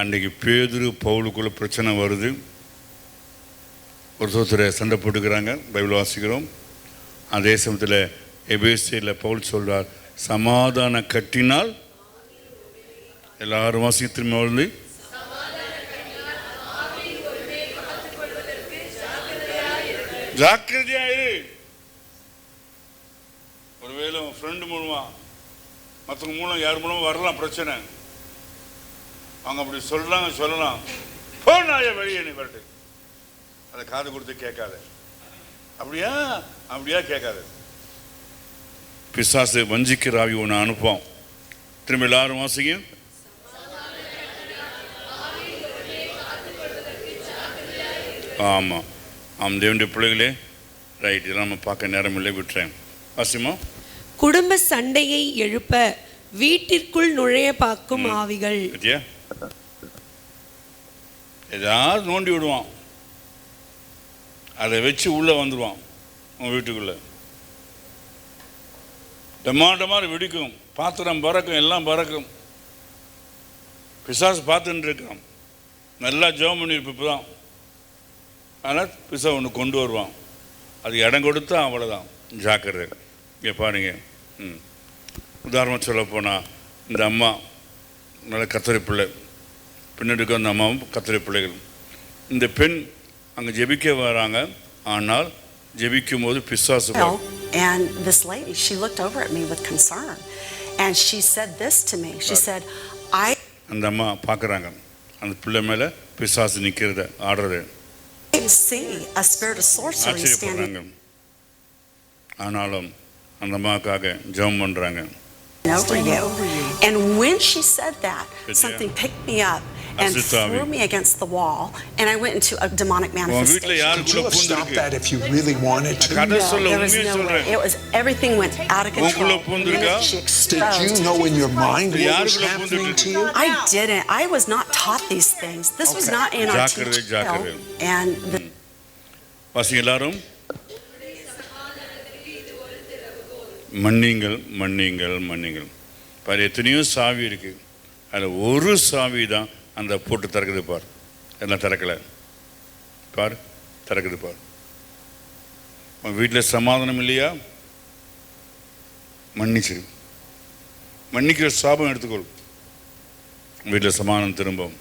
அன்றைக்கு பேதுரு பவுலுக்குள்ள பிரச்சனை வருது. ஒருத்தரை சண்டை போட்டுக்கிறாங்க, பைபிள் வாசிக்கிறோம். அதே சமயத்தில் எபேசியில் பவுல் சொல்றார், சமாதான கட்டினால் எல்லாரும் வாசிக்க திரும்ப வந்து ஜாக்கிரதையாயிரு. ஒருவேளை உன் ஃப்ரெண்டு மூலமா மற்றவங்க மூலம் யார் மூலமாக வரலாம் பிரச்சனை. அவங்க அப்படி சொல்கிறாங்க, சொல்லலாம், போனாய வெளியே நீ வரட்டு. அதை காது கொடுத்து கேட்காத. அப்படியா அப்படியா கேட்காத. பிசாசு வஞ்சிக்கிற ஆவி ஒன்று அனுப்போம். திரும்ப எல்லாரும் வாசிங்க. ஆமாம், ஆம் தேவனுடைய பிள்ளைகளே, ரைட். இதெல்லாம் நம்ம பார்க்க நேரம் இல்லை, விட்டுறேன். வாசிமா. குடும்ப சண்டையை எழுப்ப வீட்டிற்குள் நுழைய பார்க்கும் ஆவிகள். ஏதாவது நோண்டி விடுவான், அதை வச்சு உள்ளே வந்துடுவான் உன் வீட்டுக்குள்ளே. டமாண்டமாக வெடிக்கும், பாத்திரம் பறக்கும், எல்லாம் பறக்கும். பிசாசு பார்த்துட்டு இருக்கான். நல்லா ஜெபம் பண்ணியிருப்ப இப்போ தான். ஆனால் பிசா ஒன்று கொண்டு வருவான். அது இடம் கொடுத்தா அவ்வளோதான். ஜாக்கிரதை. இங்கே பாருங்க. உதாரணமாக சொல்ல போனால், இந்த அம்மா நல்ல கத்தரி பிள்ளை, பின்னாடி அந்த அம்மாவும் கத்தரி பிள்ளைகள். இந்த பெண் அங்கே ஜெபிக்க வராங்க. ஆனால் ஜெபிக்கும் போது பிசாசு. And this lady, she looked over at me with concern and she said this to me. She said, அந்த அம்மா பார்க்குறாங்க, அந்த பிள்ளை மேலே பிசாசு நிற்கிறத, ஆடுறது. I see a spirit of sorcery standing. ஆனாலும் அந்த அம்மாவுக்காக ஜெபம் பண்ணுறாங்க. over you. And when she said that, something picked me up and threw me against the wall, and I went into a demonic manifestation. Could you have stopped that if you really wanted to? No, there was no way. It was, everything went out of control. She Did you know in your mind what was Yarukulla happening to you? I didn't. I was not taught these things. This was not in our teaching. And the வாசிங்க எல்லாரும். மன்னிங்கள் மன்னிங்கள் மன்னிங்கள். பாரு எத்தனையோ சாவி இருக்கு, அதில் ஒரு சாவி தான் அந்த போட்டு திறக்குது பார். எல்லாம் திறக்கலை பார், திறக்குது பார். உன் வீட்டில் சமாதானம் இல்லையா? மன்னிச்சிரு. மன்னிக்கிற சாபம் எடுத்துக்கொள், வீட்டில் சமாதானம் திரும்பும்.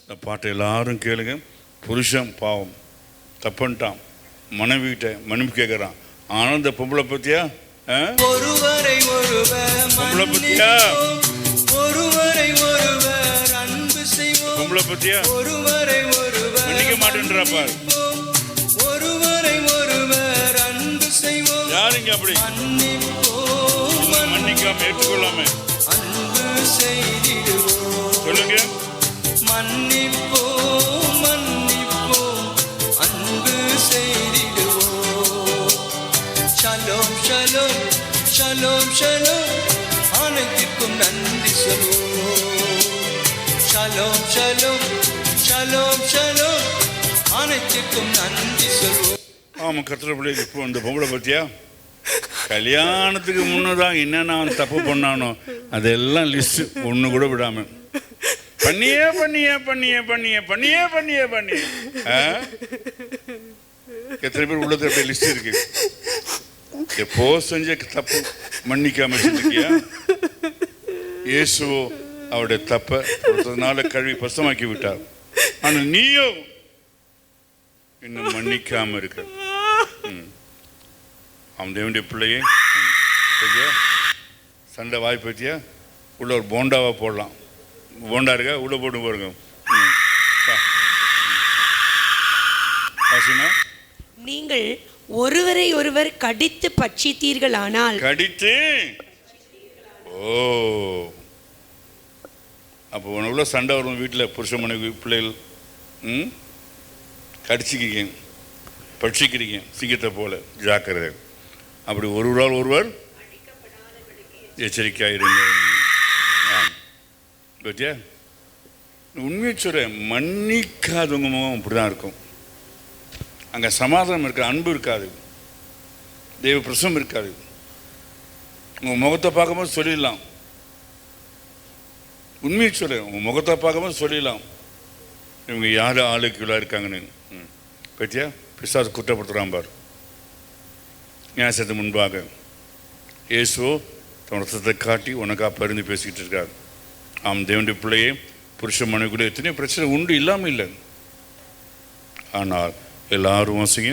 இந்த பாட்டை எல்லாரும் கேளுங்க. புருஷன் பாவம் தப்புன்ட்டான், மனைவிட்ட மன்னிப்பு கேட்குறான். ஆனால் இந்த பொம்பளை பத்தியா, பொம்பளை பத்தியா, பொம்பளை பத்தியா மன்னிக்க மாட்டேன்றா பார். யாருங்க அப்படி மன்னிக்காம ஏற்றுக்கொள்ளாம சொல்லுங்க. ஷலோம் ஷலோம் ஷலோம் ஷலோம் அனைத்திற்கும் நன்றி சொல்வோம். ஷலோம் ஷலோம் ஷலோம் ஷலோம் அனைத்திற்கும் நன்றி சொல்வோம். ஆமாம், கத்திர பிள்ளை. இப்போ இந்த பொம்பளை பற்றியா கல்யாணத்துக்கு முன்னதான் என்னென்ன அவன் தப்பு பண்ணானோ அதெல்லாம் லிஸ்ட்டு ஒன்று கூட விடாமல் பண்ணியே பண்ணியே பண்ணியே பண்ணியே பண்ணியே பண்ணியே பண்ணியே. எத்தனை பேர் உள்ளது அப்படியே லிஸ்ட் இருக்கு. எப்போ செஞ்ச தப்பு மன்னிக்காம செஞ்சிருக்கியா? இயேசுவோ அவருடைய தப்பை ஒருத்தனால கழுவி பசுமாக்கி விட்டார். ஆனால் நீயோ இன்னும் மன்னிக்காம இருக்க. அவன் தேவனுடைய பிள்ளையே சண்டை வாய்ப்பு வச்சியா உள்ள ஒரு போண்டாவா போடலாம். போண்டா இருக்கா உள்ள போட்டு போடுங்க. நீங்கள் ஒருவரை ஒருவர் கடித்து பட்சித்தீர்களானால், கடித்து அப்போ உனக்குள்ள சண்டை வரும் வீட்டில், புருஷ மனைவி பிள்ளைகள் கடிச்சிக்கிறீங்க, பட்சிக்கிறீங்க சிங்கத்தை போல. ஜாக்கிரதை. அப்படி ஒருவரால் ஒருவர் எச்சரிக்கையாயிருங்க. பத்தியா உண்மையை சொல்கிறேன், மன்னிக்காதவங்க முகம் அப்படி தான் இருக்கும். அங்கே சமாதானம் இருக்காது, அன்பு இருக்காது, தெய்வ பிரசம் இருக்காது. உங்கள் முகத்தை பார்க்கும்போது சொல்லிடலாம். உண்மையை சொல்கிறேன், உங்கள் முகத்தை பார்க்கும்போது சொல்லிடலாம் இவங்க யார் ஆளுக்குள்ளே இருக்காங்கன்னு. பத்தியா பிசாசு குற்றப்படுத்துகிறான் பார். நியாயத்துக்கு முன்பாக இயேசுவோ தன் ரத்தத்தை காட்டி உனக்காக பரிந்து பேசிக்கிட்டு இருக்கார். ஆம் தேவனுடைய பிள்ளையே, புருஷ மனைவிக்குள்ளே எத்தனையோ பிரச்சனை உண்டு, இல்லாமல் இல்லை. ஆனால் எல்லாரும் வாசிங்க.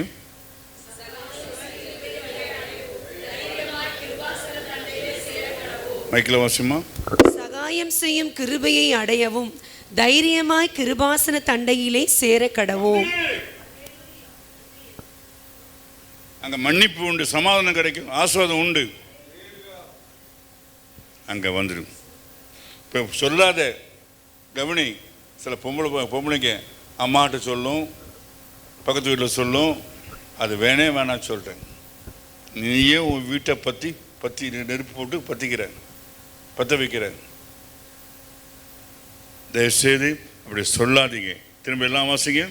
மைக்கில் வாசிமா. சகாயம் செய்யும் கிருபையை அடையவும் தைரியமாய் கிருபாசன தண்டையிலே சேர கடவோம். அங்கே மன்னிப்பு உண்டு, சமாதானம் கிடைக்கும், ஆசுவாதம் உண்டு. அங்கே வந்துடும். இப்போ சொல்லாத கவனி. சில பொம்பளைங்க அம்மாட்ட சொல்லும், பக்கத்து வீட்டில் சொல்லும், அது வேணே வேணான்னு சொல்லிட்டேன். நீயே உன் வீட்டை பற்றி நெருப்பு போட்டு பற்ற வைக்கிற. தயவுசெய்து அப்படி சொல்லாதீங்க. திரும்ப எல்லாம் வாசிங்க.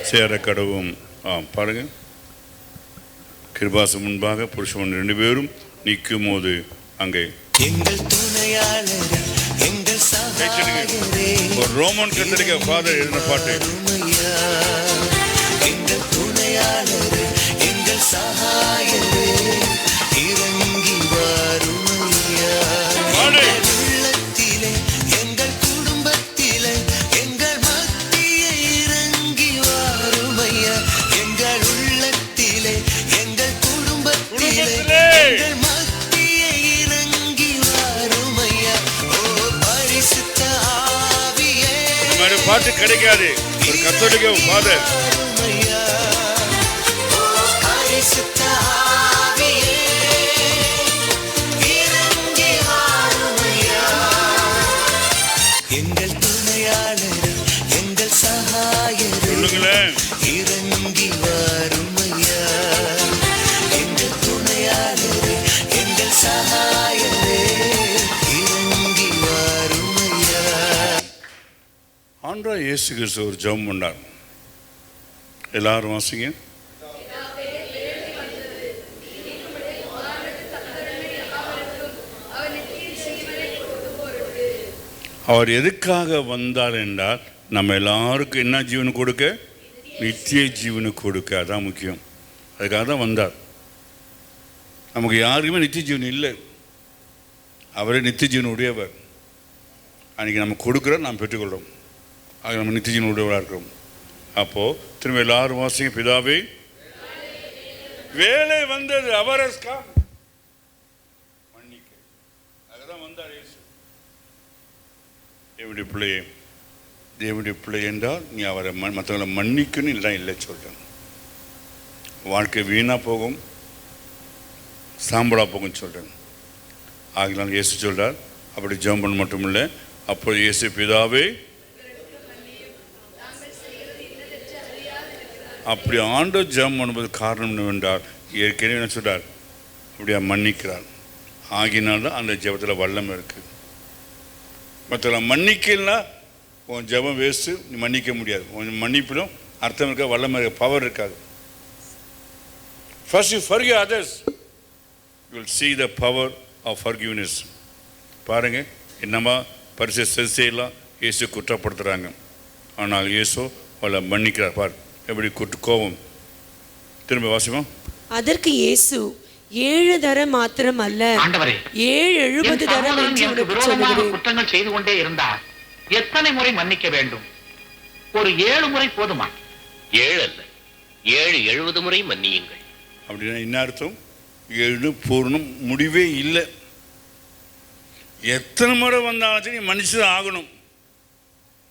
சேர கடவும். பாருங்க, கிருபாசம் முன்பாக புருஷன் 2 பேரும் நிற்கும் போது அங்கே ஒரு ரோமன் கத்தரிக்க ஃபாதர் எழுதின பாட்டு. பாட்டு கிடைக்காது. ஒரு கத்தோலிக்க ஃபாதர் இயேசு கிறிஸ்து ஒரு ஜெபம் பண்ணார். எல்லாரும் வாசிங்க. அவர் எதுக்காக வந்தார் என்றால் நம்ம எல்லாருக்கும் என்ன ஜீவனை கொடுக்க? நித்திய ஜீவனை கொடுக்க. அதான் முக்கியம். அதுக்காக தான் வந்தார். நமக்கு யாருக்குமே நித்திய ஜீவன் இல்லை. அவரே நித்திய ஜீவன் உடையவர். அன்றைக்கி நம்ம கொடுக்குறோம், நாம் பெற்றுக்கொள்கிறோம். ஆக நம்ம நித்திய ஜீவன் உடையவராக இருக்கிறோம். அப்போது திரும்ப எல்லாரும் வாசிங்க. பிதாவே, வேலை வந்தது, அவர் மன்னிக்க. அதுதான் வந்தார் இயேசு. தேவனுடைய பிள்ளையே, தேவனுடைய பிள்ளை என்றால் நீ அவரை மற்றவங்களை மன்னிக்கணும். இல்லை இல்லை சொல்கிறேன். வாழ்க்கை வீணாக போகும், சாம்பலாக போகும் சொல்கிறேன். ஆகினால் இயேசு சொல்கிறார், அப்படி ஜெபம் பண்ண மட்டும் இல்லை. அப்போது இயேசு, பிதாவே, அப்படி ஆண்டவர் ஜெபம் பண்ணும்போது காரணம் என்னவென்றால் ஏற்கனவே என்ன சொல்கிறார்? அப்படியா மன்னிக்கிறார். ஆகினால்தான் அந்த ஜெபத்தில் வல்லமை இருக்குது. மற்றவங்களை மன்னிக்கலன்னா உன் ஜெபம் வேஸ்ட்டு, நீ மன்னிக்க முடியாது. உன் மன்னிப்பிலும் அர்த்தம் இருக்க, வல்லமை இருக்க, பவர் இருக்காது. First you forgive others, you will see the power of forgiveness. பாருங்க, என்னமா பரிசு செய்யலாம் இயேசு குற்றப்படுத்துகிறாங்க. ஆனால் இயேசு அவளை மன்னிக்கிறார். பார் எப்படி கோபம். திரும்ப வாசிப்போம். அதற்கு இயேசு 7 தரம் மாத்திரம் அல்ல, 70 தரம் என்று உனக்கு சொல்லுகிறேன். குற்றங்கள் செய்து கொண்டே இருந்தார். எத்தனை முறை மன்னிக்க வேண்டும்? ஒரு 7 முறை போதுமா? 7 அல்ல, 70 முறை மன்னியுங்கள். அப்படின்னா என்ன அர்த்தம்? 7 பூர்ணம், முடிவே இல்லை. எத்தனை முறை வந்தாலும் நீ மனுஷன் ஆகணும்.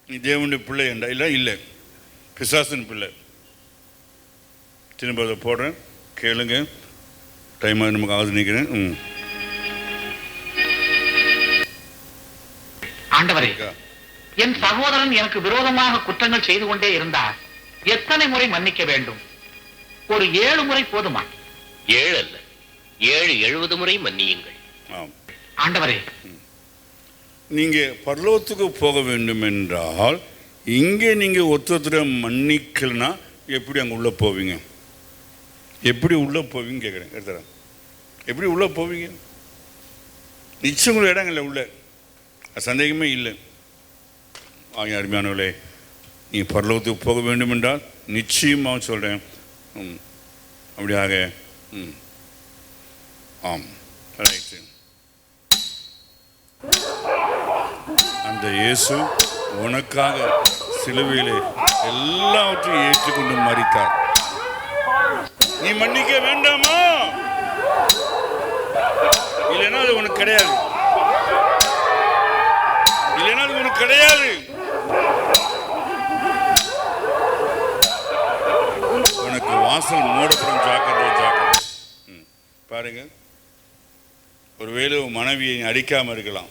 நீ தேவனுடைய பிள்ளை என்றா இல்லை, இல்லை பிசாசின் பிள்ளை. திரும்ப அதை போடுறேன், கேளுங்க. டைம் நமக்கு ஆகுது நினைக்கிறேன். ஆண்டவரே, என் சகோதரன் எனக்கு விரோதமாக குற்றங்கள் செய்து கொண்டே இருந்தார். எத்தனை முறை மன்னிக்க வேண்டும்? ஒரு 7 முறை போதுமா? 7 அல்ல, 70 முறை மன்னியுங்கள். ஆண்டவரே, நீங்க பரலோகத்துக்கு போக வேண்டும் என்றால் இங்கே நீங்க ஒருத்தரை மன்னிக்கலனா எப்படி அங்கே உள்ள போவீங்க? எப்படி உள்ள போவீங்க கேட்குறேன். எடுத்துறேன், எப்படி உள்ள போவீங்க? நிச்சயம் உள்ள இடங்கள்ல உள்ள சந்தேகமே இல்லை. ஆகிய அருமையானவர்களே, நீ பரலோகத்துக்கு போக வேண்டும் என்றால் நிச்சயமாக சொல்கிறேன், அப்படியாக ஆம் ரைட்டு. அந்த இயேசு உனக்காக சிலுவையிலே எல்லாவற்றையும் ஏற்றுக்கொண்டு மரித்தார். நீ மன்னிக்க வேண்டாமா? இல்லைன்னா அது உனக்கு கிடையாது. இல்லைன்னா அது உனக்கு கிடையாது. உனக்கு வாசல் மூடப்படும். ஜாக்கிரதை, ஜாக்கிரதை. பாருங்க, ஒருவேளை மனைவியை அடிக்காம இருக்கலாம்,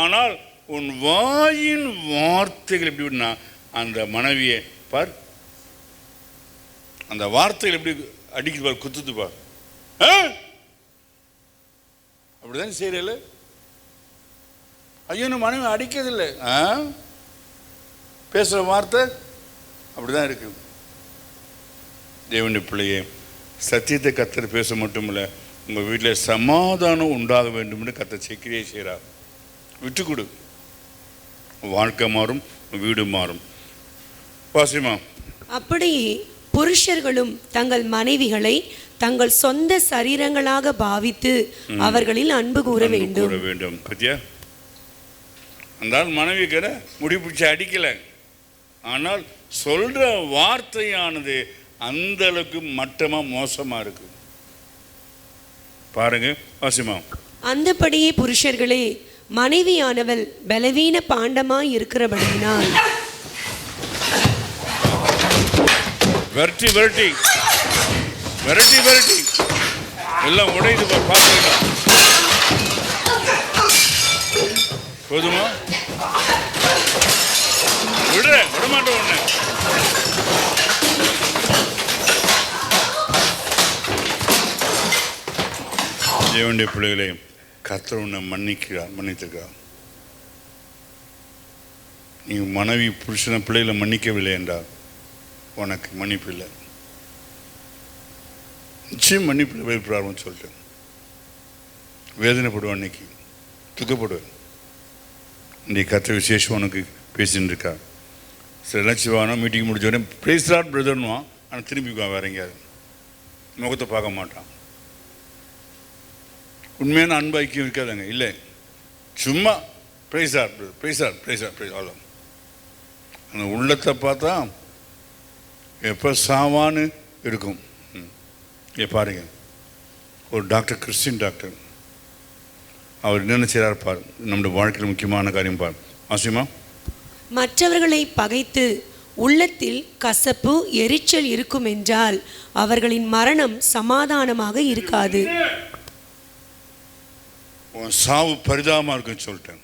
ஆனால் உன் வாயின் வார்த்தைகள் எப்படி விடனா அந்த மனைவியை பார், அந்த வார்த்தைகள் எப்படி அடிக்குது பார், குத்துது பார். அப்படிதான் செய்யல. ஐயோ, நம்ம மனைவி அடிக்கிறதில்லை, பேசுற வார்த்தை அப்படிதான் இருக்கு. தேவனுடைய பிள்ளையே, சத்தியத்தை கர்த்தர் பேச மட்டும் இல்லை, உங்கள் வீட்டில் சமாதானம் உண்டாக வேண்டும் என்று கர்த்தர் செக்கிரியை செய்கிறார். விட்டு கொடு, வாழ்க்கை மாறும், வீடு மாறும். வாசிமா. அப்படியே புருஷர்களும் தங்கள் மனைவிகளை தங்கள் சொந்த சரீரங்களாக பாவித்து அவர்களில் அன்பு கூற வேண்டும். பத்தியா, அந்த மனைவி கடை முடி பிடிச்சி அடிக்கல, ஆனால் சொல்ற வார்த்தையானது அந்த அளவுக்கு மட்டமா மோசமா இருக்கு. பாருங்க, வாசிமா. அந்தபடியே புருஷர்களே, மனைவியானவள் பலவீன பாண்டமாய் இருக்கிறபடியினால் விரட்டி விரட்டி விரட்டி விரட்டி எல்லாம் உடையுது. பார்த்தீங்களா? போதுமா? விடமாட்டோம். ஒண்ணு தேவனுடைய பிள்ளைகளை கர்த்தர் உன்னை மன்னித்திருக்கிறார். நீ மனைவி புருஷனை பிள்ளைகளை மன்னிக்கவில்லை என்றால் உனக்கு மன்னிப்பு இல்லை. நிச்சயம் மன்னிப்பு இல்லை. வேறு சொல்லிட்டேன். வேதனைப்படுவேன், அன்னைக்கு துக்கப்படுவேன். இன்றைக்கு கர்த்தர் விசேஷம் உனக்கு பேசின்னு இருக்கா. சரி லட்சுவானா மீட்டிங் முடிச்ச உடனே பிரைஸ் லார்ட் பிரதர்னுவான். ஆனால் திரும்பிக்குவான் வேற எங்கேயாவது, முகத்தை பார்க்க மாட்டான். உண்மையான அன்பு ஐக்கியம் இருக்காதாங்க. இல்லை, சும்மா praise Lord brother, praise Lord, praise Lord, praise அவ்வளோ. அந்த உள்ளத்தை பார்த்தா எப்போ சாவான்னு இருக்கும். பாருங்க, ஒரு டாக்டர், கிறிஸ்டின் டாக்டர், அவர் என்னென்ன செய்கிறார் பார். நம்முடைய வாழ்க்கையில் முக்கியமான காரியம் பார். ஆசிமா, மற்றவர்களை பகைத்து உள்ளத்தில் கசப்பு எரிச்சல் இருக்கும் என்றால் அவர்களின் மரணம் சமாதானமாக இருக்காது. உன் சாவு பரிதாபமா இருக்கும் சொல்லிட்டேன்.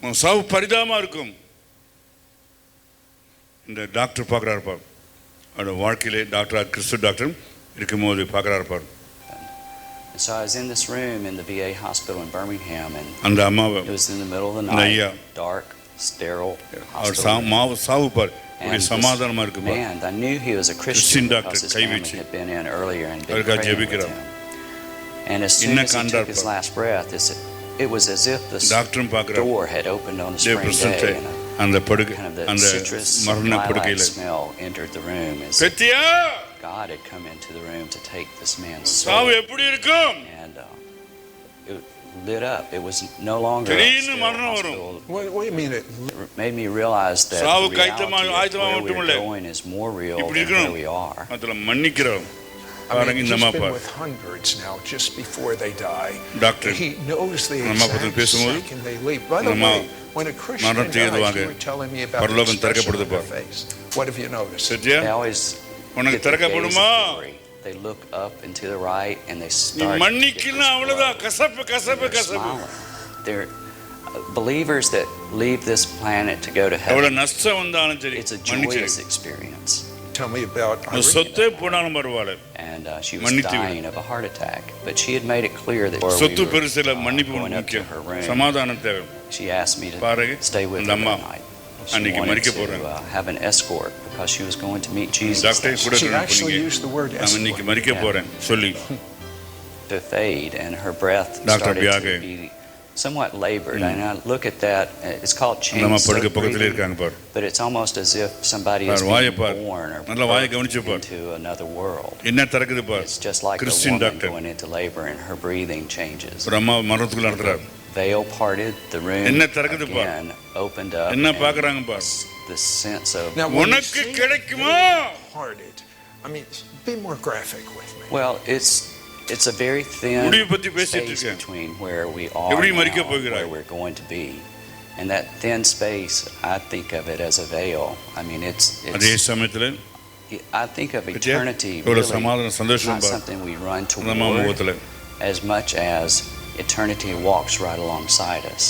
உன் சாவு பரிதாபமா இருக்கும். இந்த டாக்டர் பார்க்குறாரு பார், அவரோட வாழ்க்கையிலே டாக்டர், கிறிஸ்து டாக்டர் இருக்கும்போது பார்க்குறாரு பார். So I was in this room in the VA hospital in Birmingham, and அந்த அம்மாவை it was in the middle of the night, dark, sterile hospital. சாவு பார், சமாதானமா இருக்கு பார். Man, I knew he was a Christian because his family had been in earlier and been praying with him. And as soon as he took his last breath, it was as if the door had opened on the spring day, and kind of the citrus twilight smell entered the room. God had come into the room to take this man's soul. And it lit up. It was no longer a hospital. Wait a minute. It made me realize that the reality of where we're going is more real than where we are. I mean, he's been with hundreds now just before they die. Doctor, he knows the exact second they leave. By the way, when a Christian dies, you were telling me about the expression on their face. What have you noticed? They always get their gaze of glory. They look up and to the right and they start smiling. They're believers that leave this planet to go to heaven. It's a joyous experience. Tell me about Irene. And she was dying of a heart attack, but she had made it clear that we were going up to her room. She asked me to stay with her that night. She wanted to have an escort because she was going to meet Jesus. She actually used the word escort. To fade, and her breath started to be somewhat labored. And I look at that, it's called chain-soaked breathing, but it's almost as if somebody is being born or birthed into another world. It's just like a woman going into labor and her breathing changes. The veil parted, the room again opened up, and this sense of... Now, when you say parted, I mean, be more graphic with me. Well, it's a very thin space between where we are now and where we're going to be. And that thin space, I think of it as a veil. I mean, I think of eternity really not something we run toward as much as eternity walks right alongside us.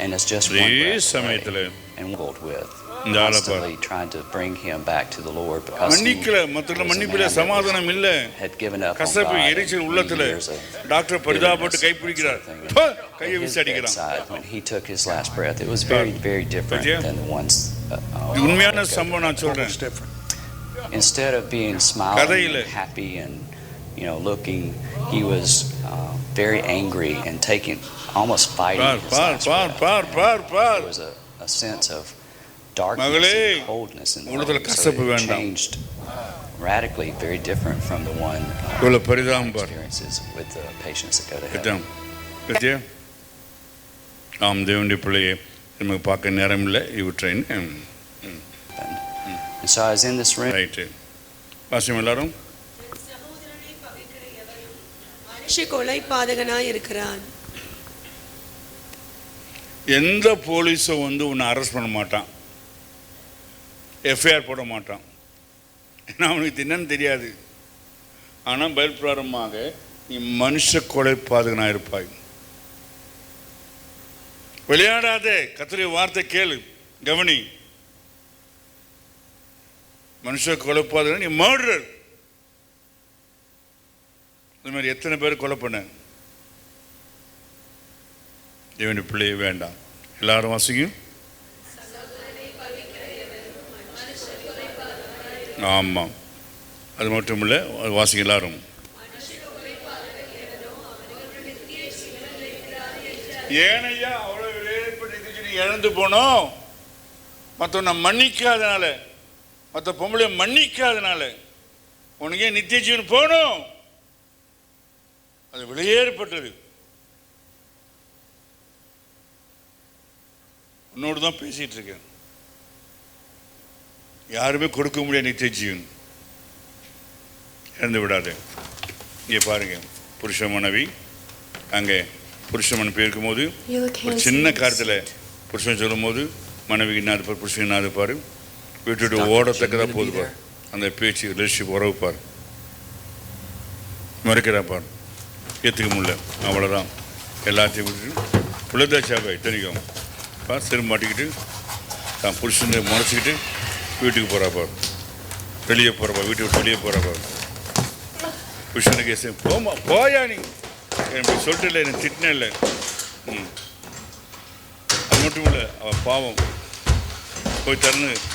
And it's just one breath away and walked with. Constantly trying to bring him back to the Lord because he was a man that had given up on God years bedside when he took his last breath. It was very, very different than the ones Almost different. Instead of being smiling and happy and looking, he was very angry and almost fighting his last breath. There was a sense of darkness and coldness in the room, so it changed radically, very different from the one experiences with the patients that go to heaven. And so I was in this room. கொலைபாதகனாய் இருக்கிறான். எந்த போலீஸும் உன்னை arrest பண்ண மாட்டான், FIR போட மாட்டான். ஏன்னா அவனுக்கு என்னன்னு தெரியாது. ஆனால் பைபிள் பிரகாரமாக நீ மனுஷ கொலைபாதகனாக இருப்பாய். விளையாடாதே, கர்த்தருடைய வார்த்தை கேளு, கவனி. மனுஷ கொலைபாதகன் நீ மர்டரர். இந்த மாதிரி எத்தனை பேர் கொலை பண்ண? தேவனுடைய பிள்ளையே வேண்டாம். எல்லாரும் வாசிக்கும். ஆமாம், அது மட்டும் இல்லை, வாசிங்க எல்லாரும். ஏனையா அவ்வளோ இழந்து போனோம், மற்றவனை மன்னிக்காதனால, மற்ற பொம்பளை மன்னிக்காதனால உனக்கு ஏன் நித்திய ஜீவன் போகணும்? அது வெளியேறப்பட்டது. உன்னோடு தான் பேசிட்டு இருக்கேன். யாருமே கொடுக்க முடியாது நித்திய ஜீவன். இறந்து விடாது. இங்கே பாருங்க, புருஷ மனைவி அங்கே புருஷன் போயிருக்கும் போது ஒரு சின்ன காலத்தில் புருஷன் சொல்லும் போது மனைவிக்கு என்ன இருப்பார், புருஷன் என்ன இருப்பார், விட்டுட்டு ஓடத்தக்கதான் போதுப்பார். அந்த பேச்சு ரிலேஷன்ஷிப் உறவுப்பார், மறுக்கிறாப்பார், ஏற்றுக்க முடியல, அவ்வளோதான். எல்லாத்தையும் விட்டுட்டு புள்ளதாச்சாவை தெரியும் சிறு மாட்டிக்கிட்டு தான் புருஷனை முறைச்சிக்கிட்டு வீட்டுக்கு போகிறாப்பார், வெளியே போகிறப்பா, வீட்டு விட்டு வெளியே போகிறப்பா. புருஷனுக்கு போமா போயா நீ எனக்கு சொல்லிட்டு இல்லை, எனக்கு திட்டினே இல்லை. அது மட்டும் இல்லை, அவள் பாவம் போய் தரணும்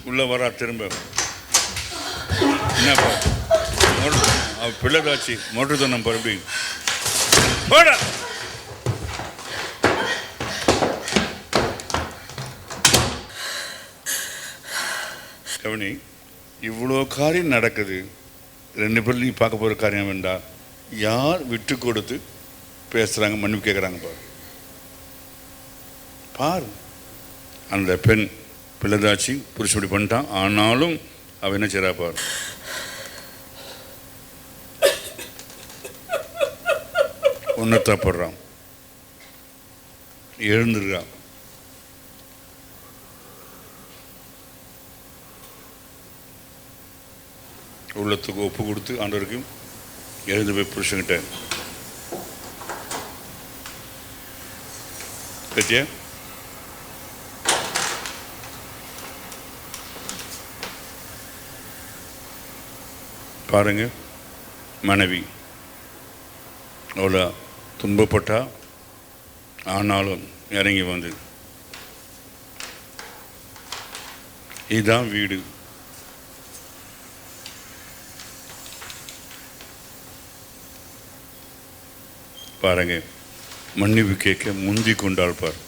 உள்ளே வரா. திரும்ப என்னப்பா அவள் பிள்ளைதாச்சு மோட்டர் தண்ணம் பாரு எப்படி போட. கவனி, இவ்வளோ காரியம் நடக்குது. ரெண்டு பேரும் நீ பார்க்க போகிற காரியம் வேண்டாம். யார் விட்டு கொடுத்து பேசுகிறாங்க, மன்னிப்பு கேட்குறாங்க பாரு. பாரு, அந்த பெண் பிள்ளைதாச்சி புருஷன் இப்படி பண்ணிட்டான், ஆனாலும் அவன் என்ன செய்றா பாரு. உன்னத்தப்படுறான், எழுந்துருக்கான். உள்ளத்துக்கு ஒப்பு கொடுத்து ஆண்டவருக்கு எழுந்து போய் புருஷன்கிட்ட பத்தியா பாருங்க. மனைவி அவ்வளோ துன்பப்பட்டா, ஆனாலும் இறங்கி வந்து இதுதான் வீடு. பாருங்க, மன்னிப்பு கேட்க முந்தி கொண்டாள் பார்.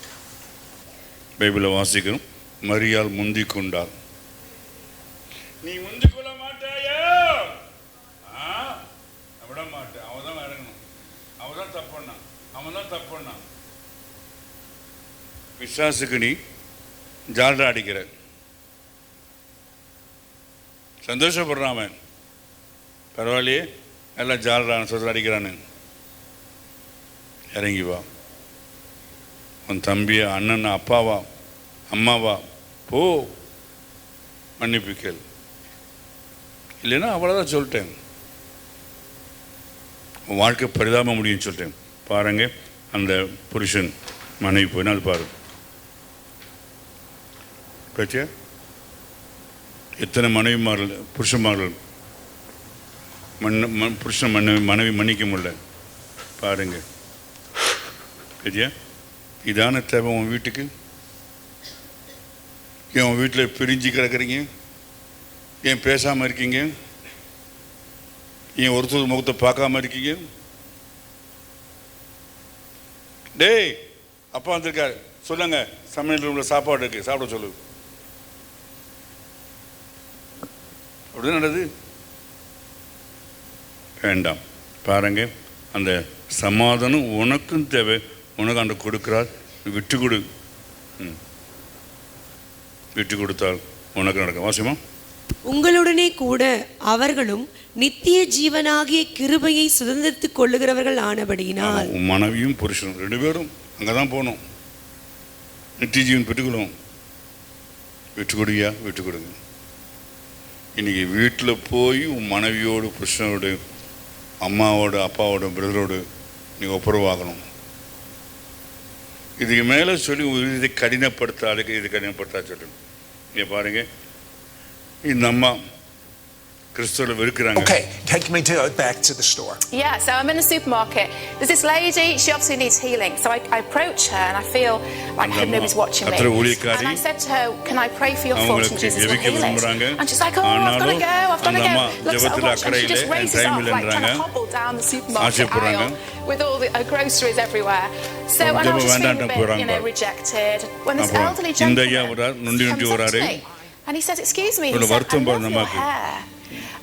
பைபிளை வாசிக்கிறோம், மரியாள் முந்தி கொண்டாள். நீ முந்தி கொள்ள மாட்டாயா? விட மாட்டேன். அவன் தான் இறங்கணும், அவன் தான் தப்புனான், அவன் தான் தப்புனான். விசுவாசுக்கு நீ ஜால்ரா அடிக்கிற, சந்தோஷப்படுறான் அவன். பரவாயில்லையே, எல்லாம் ஜால்ரான்னு சொல்ற அடிக்கிறான்னு. இறங்கி வா, உன் தம்பியா, அண்ணனா, அப்பாவா, அம்மாவா, போ மன்னிப்பு கேள். இல்லைன்னா அவ்வளோதான் சொல்லிட்டேன், உன் வாழ்க்கை பரிதாப முடியும்னு சொல்லிட்டேன். பாருங்க, அந்த புருஷன் மனைவி போயினா அது பாரு. பற்றியா எத்தனை மனைவிமார்கள் புருஷன்மார்கள் புருஷன் மனைவி மன்னிக்க முடியல பாருங்க. சரியா, இதான தேவை உன் வீட்டுக்கு? ஏன் உன் வீட்டில் பிரிஞ்சு கிடக்குறீங்க? ஏன் பேசாமல் இருக்கீங்க? ஏன் ஒருத்தர் முகத்தை பார்க்காம இருக்கீங்க? டேய், அப்பா வந்திருக்காரு, சொல்லுங்க, சமையல் ரூமில் சாப்பாடு இருக்கு, சாப்பிட சொல்லு. அப்படி நடக்குது. வேண்டாம். பாருங்க, அந்த சமாதானம் உனக்கும் தேவை, உனக்கு அந்த கொடுக்கிறார். விட்டு கொடு, விட்டு கொடுத்தால் உனக்கு நடக்கும். வாசிமா, உங்களுடனே கூட அவர்களும் நித்திய ஜீவனாகிய கிருபையை சுதந்திரத்துக் கொள்ளுகிறவர்கள் ஆனபடியினால். மனைவியும் புருஷனும் ரெண்டு பேரும் அங்கதான் போகணும், நித்திய ஜீவன் பெற்றுக்கொள்ளும். விட்டு கொடுங்க, விட்டு கொடுங்க. இன்னைக்கு வீட்டில் போய் உன் மனைவியோடு, புருஷனோடு, அம்மாவோடு, அப்பாவோட, பிரதரோடு நீ ஒப்புரவாகணும். இதுக்கு மேலே சொல்லி இதை கடினப்படுத்தாதுக்கு, இது கடினப்படுத்தா சொல்லணும். இங்கே பாருங்க, இந்த அம்மா Okay, take me back to the store. Yeah, so I'm in the supermarket. There's this lady, she obviously needs healing. So I approach her and I feel like nobody's watching me. And I said to her, can I pray for your foot and Jesus will heal it? And she's like, oh, I've got to go. Looks at her watch and she just races up, like trying to hobble down the supermarket aisle with all the groceries everywhere. So, and I was just feeling a bit, rejected. When this elderly gentleman comes up to me and he says, excuse me, he said, I love your hair.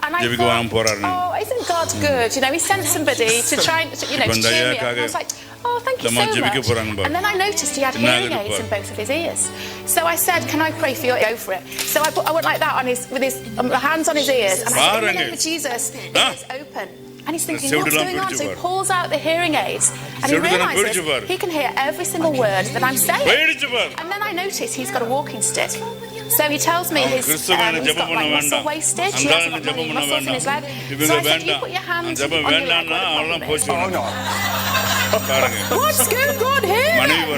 And I thought, oh, isn't God good? He sent somebody to try and, cheer me up. And I was like, oh, thank you so much. And then I noticed he had hearing aids in both of his ears. So I said, can I pray for you? Go for it. So I went like that with his hands on his ears. And I said, in the name of Jesus, ears open. And he's thinking, what's going on? So he pulls out the hearing aids. And he realizes he can hear every single word that I'm saying. And then I noticed he's got a walking stick. So he tells me he's got like muscle wasted. He hasn't got many muscles in his leg. So I said, you put your hand on your leg. Oh no. What's going on here?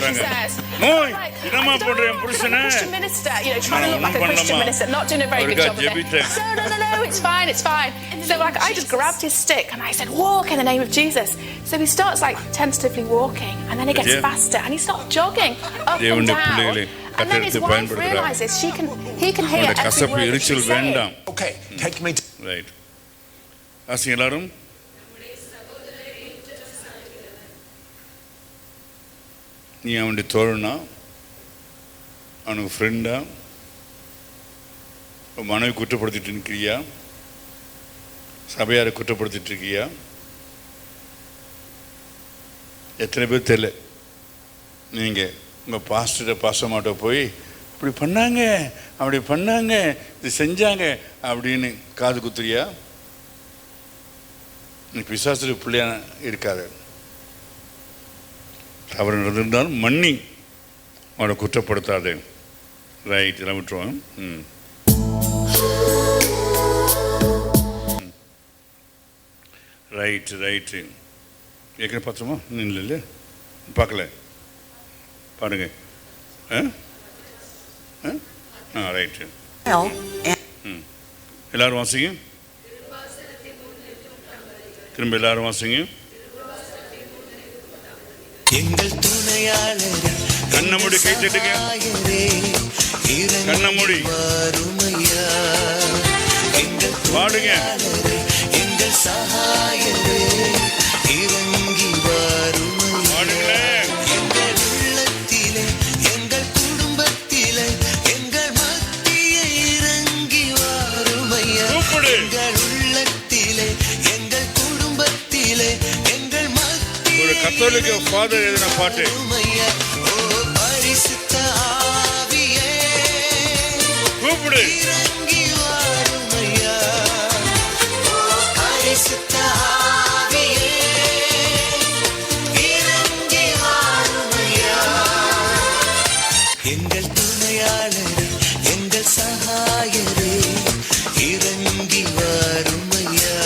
She says. I'm a Christian minister, trying to look like a Christian minister, not doing a very good job of it. So no, it's fine. So I just grabbed his stick and I said, walk in the name of Jesus. So he starts tentatively walking and then he gets faster and he starts jogging up and down. And then his wife realizes he can hear every word that she's saying. Okay, take me Right. Asking எல்லாரும் நீ அவனுடைய தோழனா அவனுக்கு ஃப்ரெண்டா மனைவி குற்றப்படுத்திட்டு இருக்கிறியா சபையாரை குற்றப்படுத்திட்டு இருக்கியா எத்தனை பேர் தெரியல நீங்கள் உங்கள் பாஸ்டர்கிட்ட போய் இப்படி பண்ணாங்க அப்படி பண்ணாங்க இது செஞ்சாங்க அப்படின்னு காது குத்துறியா நீ பிசாசுடைய பிள்ளையா இருக்காது தவறு நடந்திருந்தாலும் மன்னி அவனை குற்றப்படுத்தாது ரைட் எல்லாம் விட்டுருவான் ரைட்டு ஏற்கனவே பார்த்தோமா இல்லை பார்க்கல பாருங்க ரைட்டு எல்லாரும் வாசிங்க திரும்ப எல்லாரும் வாசிங்க எங்கள் துணையாளரே கண்ணமுடி கை தட்டுங்க கண்ணமுடி பாடுங்க எங்கள் சகாயரே இறங்கி வருமையா எங்கள் உள்ளத்திலே எங்கள் குடும்பத்திலே எங்கள் மத்தியே இறங்கி வருமையா எங்கள் உள்ளத்திலே எங்கள் குடும்பத்திலே எங்கள் ஒரு கத்தோலிக்க ஃபாதர் எழுதின பாட்டு பரிசுத்த ஆவியே கூப்பிடு இறங்கி வருமையா பரிசுத்த ஆவியே இறங்கி வருமையா எங்கள் துணையாளரே எங்கள் சகாயரே இறங்கி வருமையா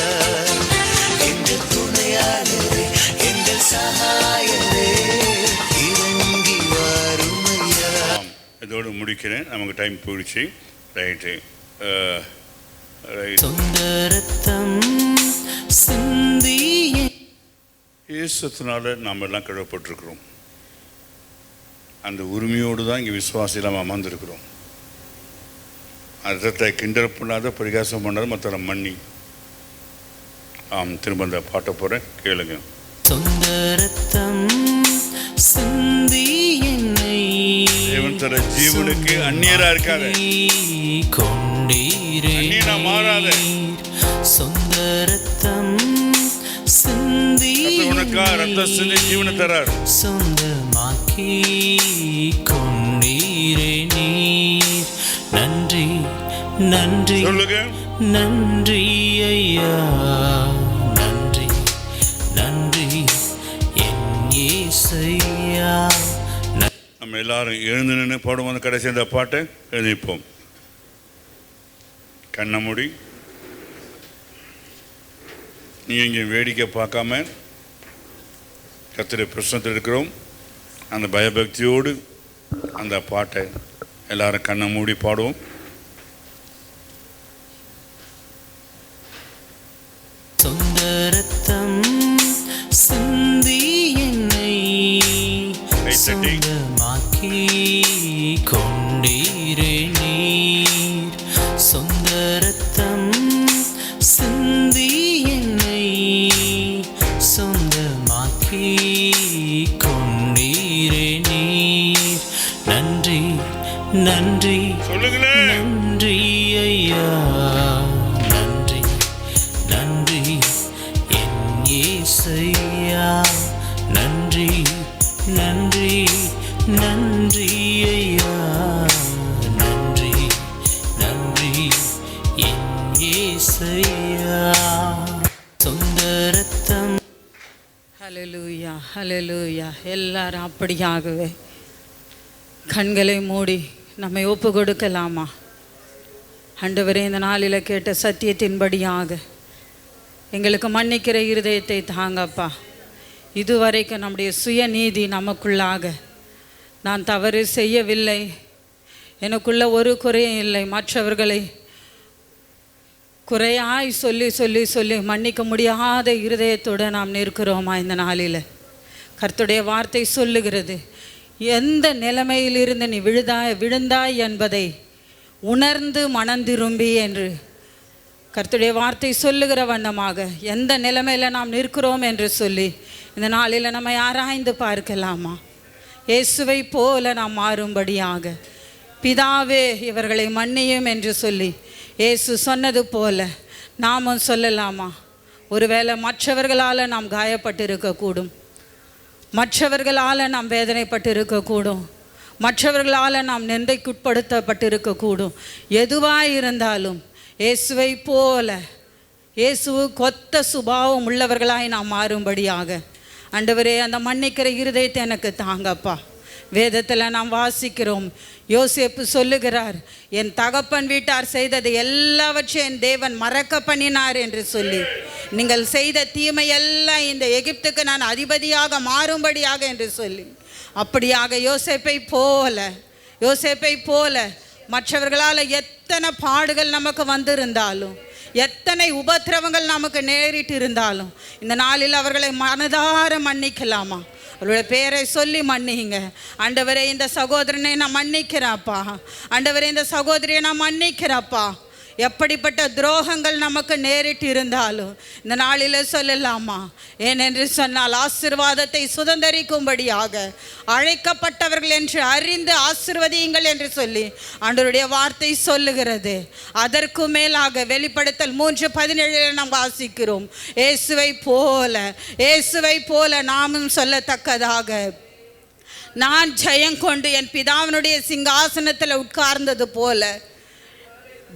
எங்கள் துணையாளரே எங்கள் சகாயரே இறங்கி வருமையா. இதோடு முடிக்கிறேன், நமக்கு டைம் போயிடுச்சு. ரைட்டு இயேசுனால நாம் எல்லாம் கழுவப்பட்டிருக்கிறோம். அந்த உரிமையோடு தான் இங்கே விசுவாசிலாம் அமர்ந்திருக்கிறோம். அர்த்தத்தை கிண்டல் பண்ணாத, பரிகாசம் பண்ணாத, மற்ற மன்னி. திரும்ப அந்த பாட்டை போகிறேன், கேளுங்க. தேவன் தர ஜீவனுக்கு அந்நியரா இருக்காத, அந்நியனா மாறாத, உனக்கா ரத்த சிந்தி ஜீவனை தரார். சொந்தமாக்கி கொண்டீரே நீர். நன்றி நன்றி சொல்லுங்க. நன்றி ஐயா, நன்றி நன்றி என் இயேசையா. நம்ம எல்லாரும் எழுந்து நின்று பாடுவோம் அந்த கடைசி அந்த பாட்டை. எழுதிப்போம். கண்ண மூடி. நீ இங்கே வேடிக்கை பார்க்காம கர்த்தருடைய பிரசன்னத்தில் இருக்கிறோம். அந்த பயபக்தியோடு அந்த பாட்டை எல்லாரும் கண்ணை மூடி பாடுவோம். நன்றி ஐயா, நன்றி நன்றி என் இயேசையா, நன்றி நன்றி நன்றி ஐயா, நன்றி நன்றி என் இயேசையா. சொந்த ரத்தம். ஹல்லேலூயா ஹல்லேலூயா. எல்லாரும் அப்படியாகவே கண்களை மூடி நம்மை ஒப்பு கொடுக்கலாமா? ஆண்டவரே, இந்த நாளில் கேட்ட சத்தியத்தின்படியாக எங்களுக்கு மன்னிக்கிற இருதயத்தை தாங்கப்பா. இதுவரைக்கும் நம்முடைய சுயநீதி நமக்குள்ளாக, நான் தவறு செய்யவில்லை, எனக்குள்ள ஒரு குறையும் இல்லை, மற்றவர்களை குறையாய் சொல்லி சொல்லி சொல்லி மன்னிக்க முடியாத இருதயத்தோடு நாம் நிற்கிறோமா? இந்த நாளில் கர்த்தருடைய வார்த்தை சொல்லுகிறது, எந்த நிலைமையிலிருந்து நீ விழுந்தாய் என்பதை உணர்ந்து மனந்திரும்பி என்று கர்த்தருடைய வார்த்தை சொல்லுகிற வண்ணமாக எந்த நிலைமையில் நாம் நிற்கிறோம் என்று சொல்லி இந்த நாளில் நம்ம ஆராய்ந்து பார்க்கலாமா? இயேசுவை போல நாம் மாறும்படியாக, பிதாவே இவர்களை மன்னியும் என்று சொல்லி இயேசு சொன்னது போல நாமும் சொல்லலாமா? ஒருவேளை மற்றவர்களால் நாம் காயப்பட்டு இருக்கக்கூடும், மற்றவர்களால் நாம் வேதனைப்பட்டு இருக்கக்கூடும், மற்றவர்களால் நாம் நிந்தைக்குட்படுத்தப்பட்டு இருக்கக்கூடும். எதுவாக இருந்தாலும் இயேசுவை போல, இயேசுவுக்கு ஒத்த சுபாவம் உள்ளவர்களாய் நாம் மாறும்படியாக ஆண்டவரே, அந்த மன்னிக்கிற இருதயத்தை எனக்கு தாங்கப்பா. வேதத்தில் நாம் வாசிக்கிறோம், யோசேப்பு சொல்லுகிறார், என் தகப்பன் வீட்டார் செய்தது எல்லாவற்றையும் என் தேவன் மறக்க பண்ணினார் என்று சொல்லி, நீங்கள் செய்த தீமையெல்லாம் இந்த எகிப்துக்கு நான் அதிபதியாக மாறும்படியாக என்று சொல்லி, அப்படியாக யோசேப்பை போல மற்றவர்களால் எத்தனை பாடுகள் நமக்கு வந்திருந்தாலும், எத்தனை உபத்திரவங்கள் நமக்கு நேரிட்டு இருந்தாலும் இந்த நாளில் அவர்களை மனதார மன்னிக்கலாமா? அவருடைய பேரை சொல்லி மன்னிங்க. ஆண்டவரே, இந்த சகோதரனை நான் மன்னிக்கிறேன்ப்பா, ஆண்டவரே இந்த சகோதரியை நான் மன்னிக்கிறேன்ப்பா. எப்படிப்பட்ட துரோகங்கள் நமக்கு நேரிட்டு இருந்தாலும் இந்த நாளில் சொல்லலாமா? ஏனென்று சொன்னால் ஆசீர்வாதத்தை சுதந்தரிக்கும்படியாக அழைக்கப்பட்டவர்கள் என்று அறிந்து ஆசீர்வதியுங்கள் என்று சொல்லி ஆண்டவருடைய வார்த்தை சொல்லுகிறது. அதற்கு மேலாக வெளிப்படுத்தல் 3:17 நாம் வாசிக்கிறோம், இயேசுவை போல நாமும் சொல்லத்தக்கதாக, நான் ஜெயங்கொண்டு என் பிதாவினுடைய சிங்காசனத்தில் உட்கார்ந்தது போல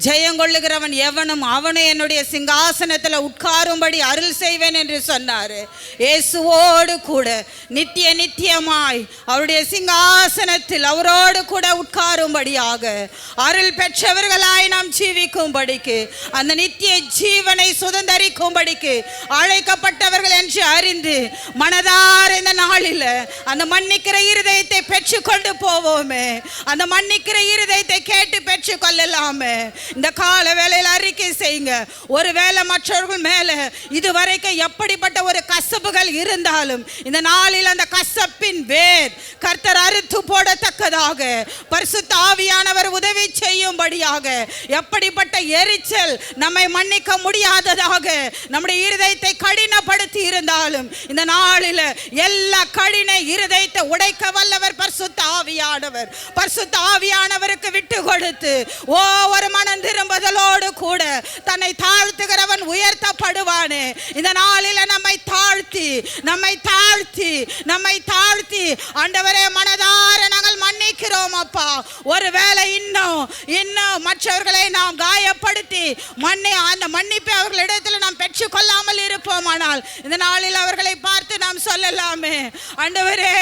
ஜெயங்கொள்ளுகிறவன் எவனும் அவனை என்னுடைய சிங்காசனத்தில் உட்காரும்படி அருள் செய்வேன் என்று சொன்னார். இயேசுவோடு கூட நித்தியமாய் அவருடைய சிங்காசனத்தில் அவரோடு கூட உட்காரும்படியாக அருள் பெற்றவர்களாய் நாம் ஜீவிக்கும்படிக்கு, அந்த நித்திய ஜீவனை சுதந்தரிக்கும்படிக்கு அழைக்கப்பட்டவர்கள் என்று அறிந்து மனதார இந்த நாளில் அந்த மன்னிக்கிற இருதயத்தை பெற்றுக்கொண்டு போவோமே, அந்த மன்னிக்கிற இருதயத்தை கேட்டு பெற்றுக்கொள்ளலாமே. இந்த கால வேளையில் அறிக்கை செய்யுங்க. ஒருவேளை மற்றவர்கள் மேல இதுவரைக்கும் எப்படிப்பட்ட ஒரு கசப்புகள் இருந்தாலும் இந்த நாளில் அந்த கசப்பின் வேர் கர்த்தர் அறுத்து போடத்தக்கதாக பரிசுத்த ஆவியானவர் உதவி செய்யும்படியாக, எப்படிப்பட்ட எரிச்சல் நம்மை மன்னிக்க முடியாததாக நம்முடைய இருதயத்தை கடினப்படுத்தி இருந்தாலும் இந்த நாளில் எல்லா கடின இருதயத்தை உடைக்க வல்லவர் பரிசுத்த ஆவியானவர். பரிசுத்த ஆவியானவருக்கு விட்டு கொடுத்து ஒரு மனம் திரும்புதலோடு கூட தன்னை தாழ்த்துகிறவன் உயர்த்தப்படுவானே. இந்த நாளில் நம்மை தாழ்த்தி ஆண்டவரே மனதார நாங்கள் மன்னிக்கிறோம் அப்பா. ஒருவேளை இன்னும் மற்றவர்களை நாம் காயப்படுத்தி அந்த மன்னிப்பை அவர்களிடத்தில் நாம் பெற்றுக்கொள்ளாமல் இருப்போமானால் இந்த நாளில் அவர்களை பார்த்து நாம் சொல்லலாமே, ஆண்டவரே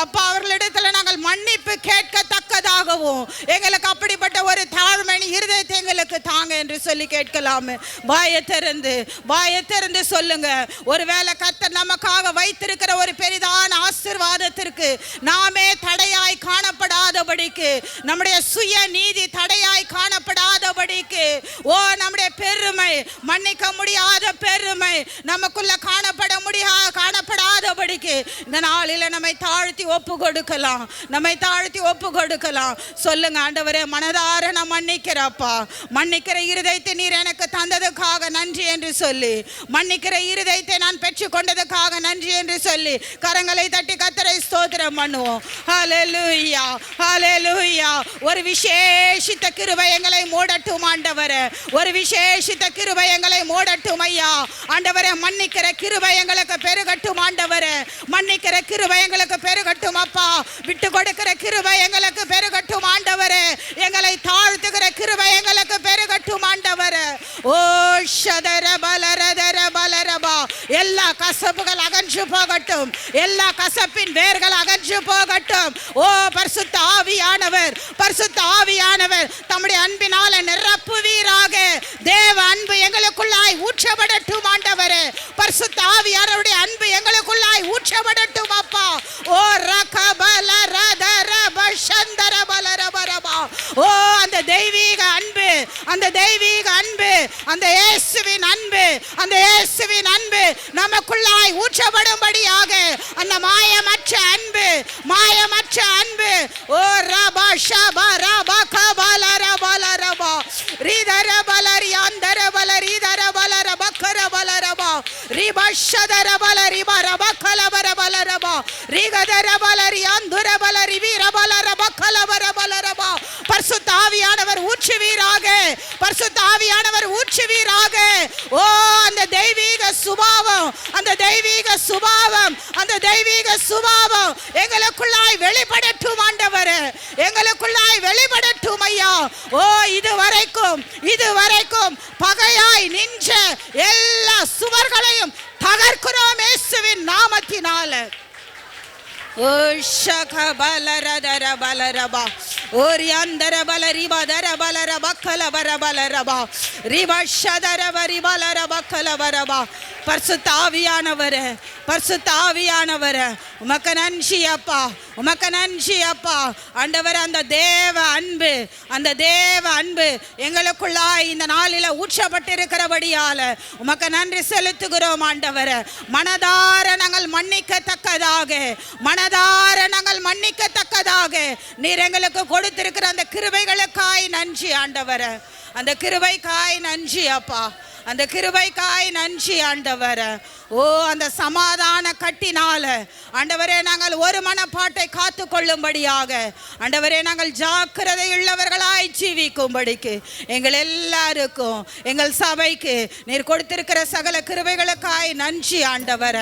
அப்பா அவர்களிடத்தில் நாங்கள் மன்னிப்பு கேட்கத்தக்கதாகவும் எங்களுக்கு அப்படிப்பட்ட ஒரு தாழ்மை இருதயத்தை எங்களுக்கு தாங்க என்று சொல்லி கேட்கலாமே. வாயை திறந்து சொல்லுங்க. ஒருவேளை கர்த்தர் நமக்காக வைத்திருக்கிற ஒரு பெரிதான ஆசீர்வாதத்திற்கு நாமே தடையாய் காணப்படாதபடிக்கு, நம்முடைய சுய நீதி தடையாய் காணப்படாதபடிக்கு, நம்முடைய பெருமை, மன்னிக்க முடியாத பெருமை நமக்குள்ள காணப்படாதபடிக்கு இந்த நாளில் நம்மை தாழ்த்தி ஒப்பு கொடுக்கலாம். சொல்லுங்க, ஆண்டவரே மனதார நான் மன்னிக்கிறப்பா, மன்னிக்கிற இருதயத்தை நீர் எனக்கு தந்ததுக்காக நன்றி என்று சொல்லி, மன்னிக்கிற இருதயத்தை நான் பெற்றுக்கொண்டதுக்காக நன்றி என்று சொல்லி கரங்களை தட்டி கர்த்தரை ஸ்தோத்திரம் பண்ணுவோம். ஹல்லேலூயா, ஹல்லேலூயா. ஒரு விசேஷித்த கிருபை எங்களை மூடட்டும் ஆண்டவரே, ஒரு விசேஷித்த கிருபை எங்களை மூடட்டும் ஐயா. ஆண்டவரே, மன்னிக்கிற கிருபை எங்களுக்கு பெருகட்டும் ஆண்டவரே, மன்னிக்கிற கிருபை எங்களுக்கு பெருகட்டும் அப்பா. விட்டு கொடுக்கிற கிருபை எங்களுக்கு பெருகட்டும் ஆண்டவரே, எங்களை தாழ்த்துகிற கிருபை எங்களுக்கு பெருகட்டும் ஆண்டவரே. ஓ ஷதர பலரதர பலரபா. எல்லா கசப்புகள் அகன்று போகட்டும், எல்லா கசப்பின் வேர்கள் அகன்று போகட்டும். ஓ பரிசுத்த ஆவியானவர், பரிசுத்த ஆவியானவர் தம்முடைய அன்பினால நிரப்புவீராக. தேவ அன்பு எங்களுக்குள்ளாய் ஊற்றப்படட்டும் ஆண்டவரே, பரிசுத்த ஆவியானவருடைய அன்பு எங்களுக்குள்ளாய் ஊற்றப்படட்டும் அப்பா. ஓ ரகபல ரதர பஷந்தர பலரபரபா. ஓ அந்த தெய்வீக அன்பு, அந்த தெய்வீக அன்பு, அந்த இயேசுவின் அன்பு, அந்த இயேசுவின் அன்பு நமக்குள்ளாய் ஊற்றப்படும்படியாக அந்த மாயமற்ற அன்பு, மாயமற்ற அன்பு. ஓ ரபா ஷபா ரபா கபல ரபல ரபா ரீதர பலரி அந்தர பலரி தர பலர பக்கர பலரபா ரிபா ஷதர பலரி பரப கலபர பலரபா ரிகதர பலரி அந்துர பலரி வீர பலர பக்கலபர பலரபா. பரிசுத்த ஆவியானவர் ஊற்றுவீராக, பரிசுத்த ஆவியானவர் ஊற்றுவீராக. ஓ அந்த தெய்வீக சுபாவம், அந்த தெய்வீக சுபாவம், அந்த தெய்வீக சுபாவம் எங்களுக்குள்ளாய் வெளிப்படட்டும் ஆண்டவரே, எங்களுக்குள்ளாய் வெளிப்படட்டும் ஐயா. ஓ இதுவரைக்கும் பகையாய் நின்ற எல்லா சுவர்களையும் தகர்க்கிறோம் இயேசுவின் நாமத்தினால. ஓ ஷக பலரதர பலரபா ஓரியந்தர பலரிபதர பலரப கலபர பலரபா ரிப ஷதர பரிபலர பக்கலபரபா. பரிசுத்த ஆவியானவரே, பரிசுத்த ஆவியானவரே, உமக்கு நன்றி அப்பா, உமக்கு நன்றி அப்பா. ஆண்டவர், அந்த தேவ அன்பு, அந்த தேவ அன்பு எங்களுக்குள்ளாய் இந்த நாளில் ஊற்றப்பட்டிருக்கிறபடியால உமக்கு நன்றி செலுத்துகிறோம் ஆண்டவர். மனதார நாங்கள் மன்னிக்கத்தக்கதாக, மனதார நாங்கள் மன்னிக்கத்தக்கதாக நீர் எங்களுக்கு கொடுத்திருக்கிற அந்த கிருபைகளுக்காய் நன்றி ஆண்டவர், அந்த கிருபைக்காய் நன்றி அப்பா, அந்த கிருபைக்காய் நன்றி ஆண்டவர். ஓ அந்த சமாதான கட்டினால ஆண்டவரே நாங்கள் ஒரு மனப்பாட்டை காத்து கொள்ளும்படியாக ஆண்டவரே நாங்கள் ஜாக்கிரதை உள்ளவர்களாய் ஜீவிக்கும்படிக்கு எங்கள் எல்லாருக்கும் எங்கள் சபைக்கு நீர் கொடுத்திருக்கிற சகல கிருபைகளுக்காய் நன்றி ஆண்டவர்.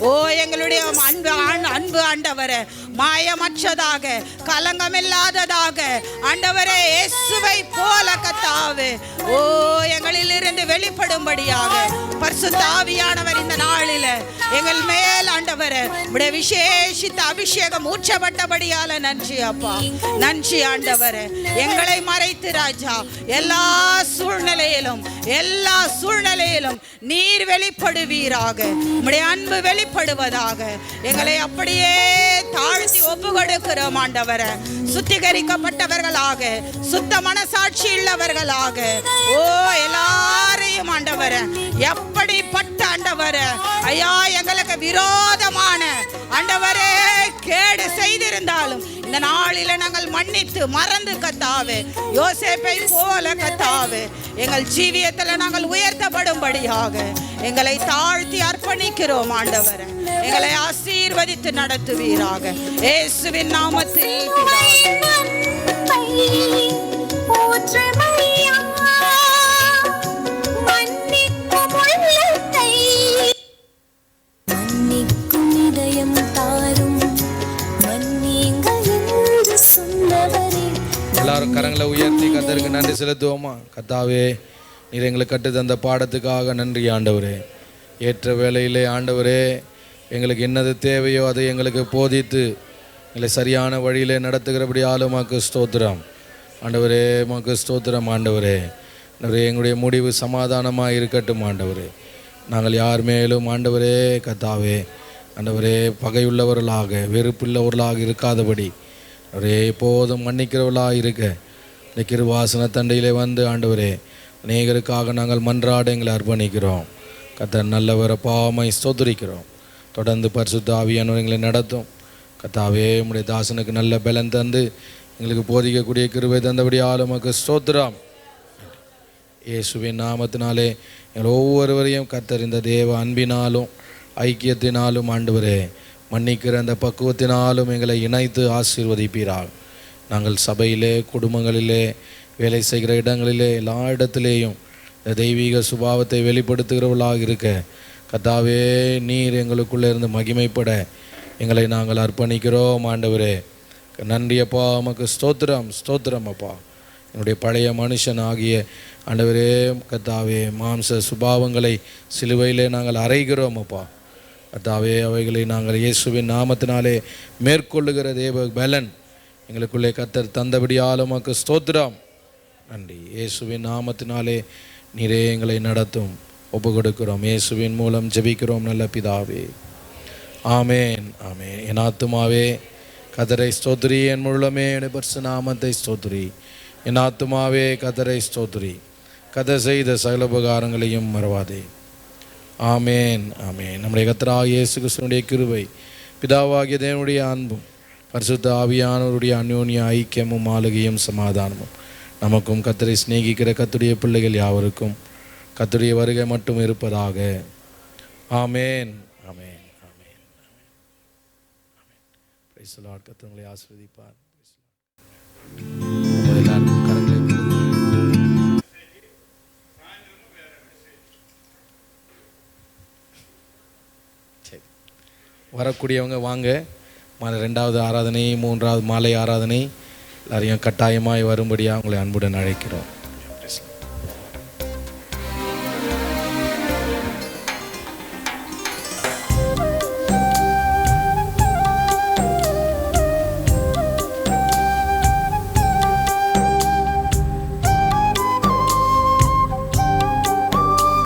ஓ எங்களுடைய அன்பு ஆண்டவர் மாயமற்றதாக கலங்கமில்லாததாக ஆண்டவரே இயேசுவை போல கத்தாவே ஓ எங்களில் இருந்து வெளிப்படும்படியாக பரிசுத்த ஆவியானவர் இந்த நாளில் எங்கள் மேல் ஆண்டவரே உம்முடைய விசேஷித்த அபிஷேகம் ஊற்றப்பட்டபடியால நன்றி அப்பா, நன்றி ஆண்டவரே. எங்களை மறைத்து ராஜா எல்லா சூழ்நிலையிலும், எல்லா சூழ்நிலையிலும் நீர் வெளிப்படுவீராக, உம்முடைய அன்பு வெளிப்படுவதாக. எங்களை அப்படியே தாழ்த்தி ஒப்பு கொடுக்கிறோம் ஆண்டவரே. சுத்திகரிக்கப்பட்டவர்களாக, சுத்த மனசாட்சி உள்ளவர்களாக ஓ எல்லாரையும் ஆண்டவரே எப்படிப்பட்ட ஆண்டவரே ஐயா எங்களுக்கு விரோதமான ஆண்டவரே கேடு செய்திருந்தாலும் இந்த நாளில நாங்கள் மன்னித்து மறந்து கத்தாவே யோசேப்பை போல கத்தாவே எங்கள் ஜீவியத்தில் நாங்கள் உயர்த்தப்படும்படியாக எங்களை தாழ்த்தி அர்ப்பணிக்கிறோம் ஆண்டவரே. எங்களை ஆசீர்வதித்து நடத்துவீராக இயேசுவின் நாமத்தில் பிதாவே. எல்லாரும் கரங்களை உயர்த்தி கர்த்தருக்கு நன்றி செலுத்துவோமா? கர்த்தாவே, நீர் எங்களுக்கு கட்டு தந்த பாடத்துக்காக நன்றி ஆண்டவரே. ஏற்ற வேளையிலே ஆண்டவரே எங்களுக்கு என்னது தேவையோ அதை எங்களுக்கு போதித்து எங்களை சரியான வழியிலே நடத்துகிறபடியாலும் உமக்கு ஸ்தோத்திரம் ஆண்டவரே, உமக்கு ஸ்தோத்திரம் ஆண்டவரே. ஆண்டவரே, எங்களுடைய முடிவு சமாதானமாக இருக்கட்டும் ஆண்டவரே. நாங்கள் யார் மேலும் ஆண்டவரே கர்த்தாவே ஆண்டவரே பகையுள்ளவர்களாக வெறுப்புள்ளவர்களாக இருக்காதபடி அவரே எப்போதும் மன்னிக்கிறவர்களாக இருக்க இந்த கிருபாசன தண்டையிலே வந்து ஆண்டவரே அநேகருக்காக நாங்கள் மன்றாட எங்களை அர்ப்பணிக்கிறோம். கர்த்தர் நல்லவரை பாவமை ஸ்தோத்திரிக்கிறோம். தொடர்ந்து பரிசுத்த ஆவியானவர் எங்களை நடத்தும். கர்த்தாவே, உம்முடைய தாசனுக்கு நல்ல பலன் தந்து எங்களுக்கு போதிக்கக்கூடிய கிருபை தந்தபடியால் உமக்கு ஸ்தோத்திரம். இயேசுவின் நாமத்தினாலே எங்கள் ஒவ்வொருவரையும் கர்த்தர் இந்த தேவ அன்பினாலும் ஐக்கியத்தினாலும் ஆண்டவரே மன்னிக்கிற அந்த பக்குவத்தினாலும் எங்களை இணைத்து ஆசீர்வதிப்பீராக. நாங்கள் சபையிலே, குடும்பங்களிலே, வேலை செய்கிற இடங்களிலே, எல்லா இடத்திலேயும் இந்த தெய்வீக சுபாவத்தை வெளிப்படுத்துகிறவர்களாக இருக்க கர்த்தாவே நீர் எங்களுக்குள்ளே இருந்து மகிமைப்பட எங்களை நாங்கள் அர்ப்பணிக்கிறோம். ஆண்டவரே நன்றி அப்பா, உமக்கு ஸ்தோத்திரம் ஸ்தோத்திரம் அப்பா. என்னுடைய பழைய மனுஷன் ஆகிய ஆண்டவரே கர்த்தாவே மாம்ச சுபாவங்களை சிலுவையிலே நாங்கள் அறைகிறோம் அப்பா. கர்த்தாவே அவைகளை நாங்கள் இயேசுவின் நாமத்தினாலே மேற்கொள்ளுகிற தேவ பலன் எங்களுக்குள்ளே கர்த்தர் தந்தபடியால் உமக்கு ஸ்தோத்திரம் நன்றி. இயேசுவின் நாமத்தினாலே நீரே எங்களை நடத்தும் ஒப்பு கொடுக்கிறோம். இயேசுவின் மூலம் ஜெபிக்கிறோம் நல்ல பிதாவே, ஆமேன் ஆமேன். என் ஆத்துமாவே கர்த்தரை ஸ்தோத்திரி, என் முழுமே என்னுடைய பரிசுத்த நாமத்தை ஸ்தோத்திரி. என் ஆத்துமாவே கர்த்தரை ஸ்தோத்திரி, கர்த்தர் செய்த சகல உபகாரங்களையும் மறவாதே. ஆமேன் ஆமேன். நம்முடைய கர்த்தராகிய இயேசு கிறிஸ்துவினுடைய கிருபை, பிதாவாகிய தேவனுடைய அன்பும், பரிசுத்த ஆவியானவருடைய அந்யோன்ய ஐக்கியமும் ஆளுகையும் சமாதானமும் நமக்கும் கர்த்தரை சிநேகிக்கிற கர்த்தருடைய பிள்ளைகள் யாவருக்கும் கர்த்தருடைய வருகை மட்டும் இருப்பதாக. ஆமேன் ஆமேன் ஆமேன். Praise the Lord. கர்த்தர் உங்களை ஆசீர்வதிப்பார். எல்லாரும் கரங்களை சரி, வரக்கூடியவங்க வாங்க. 2வது ஆராதனை, 3வது மாலை ஆராதனை எல்லாரையும் கட்டாயமாய் வரும்படியாக உங்களை அன்புடன் அழைக்கிறோம்.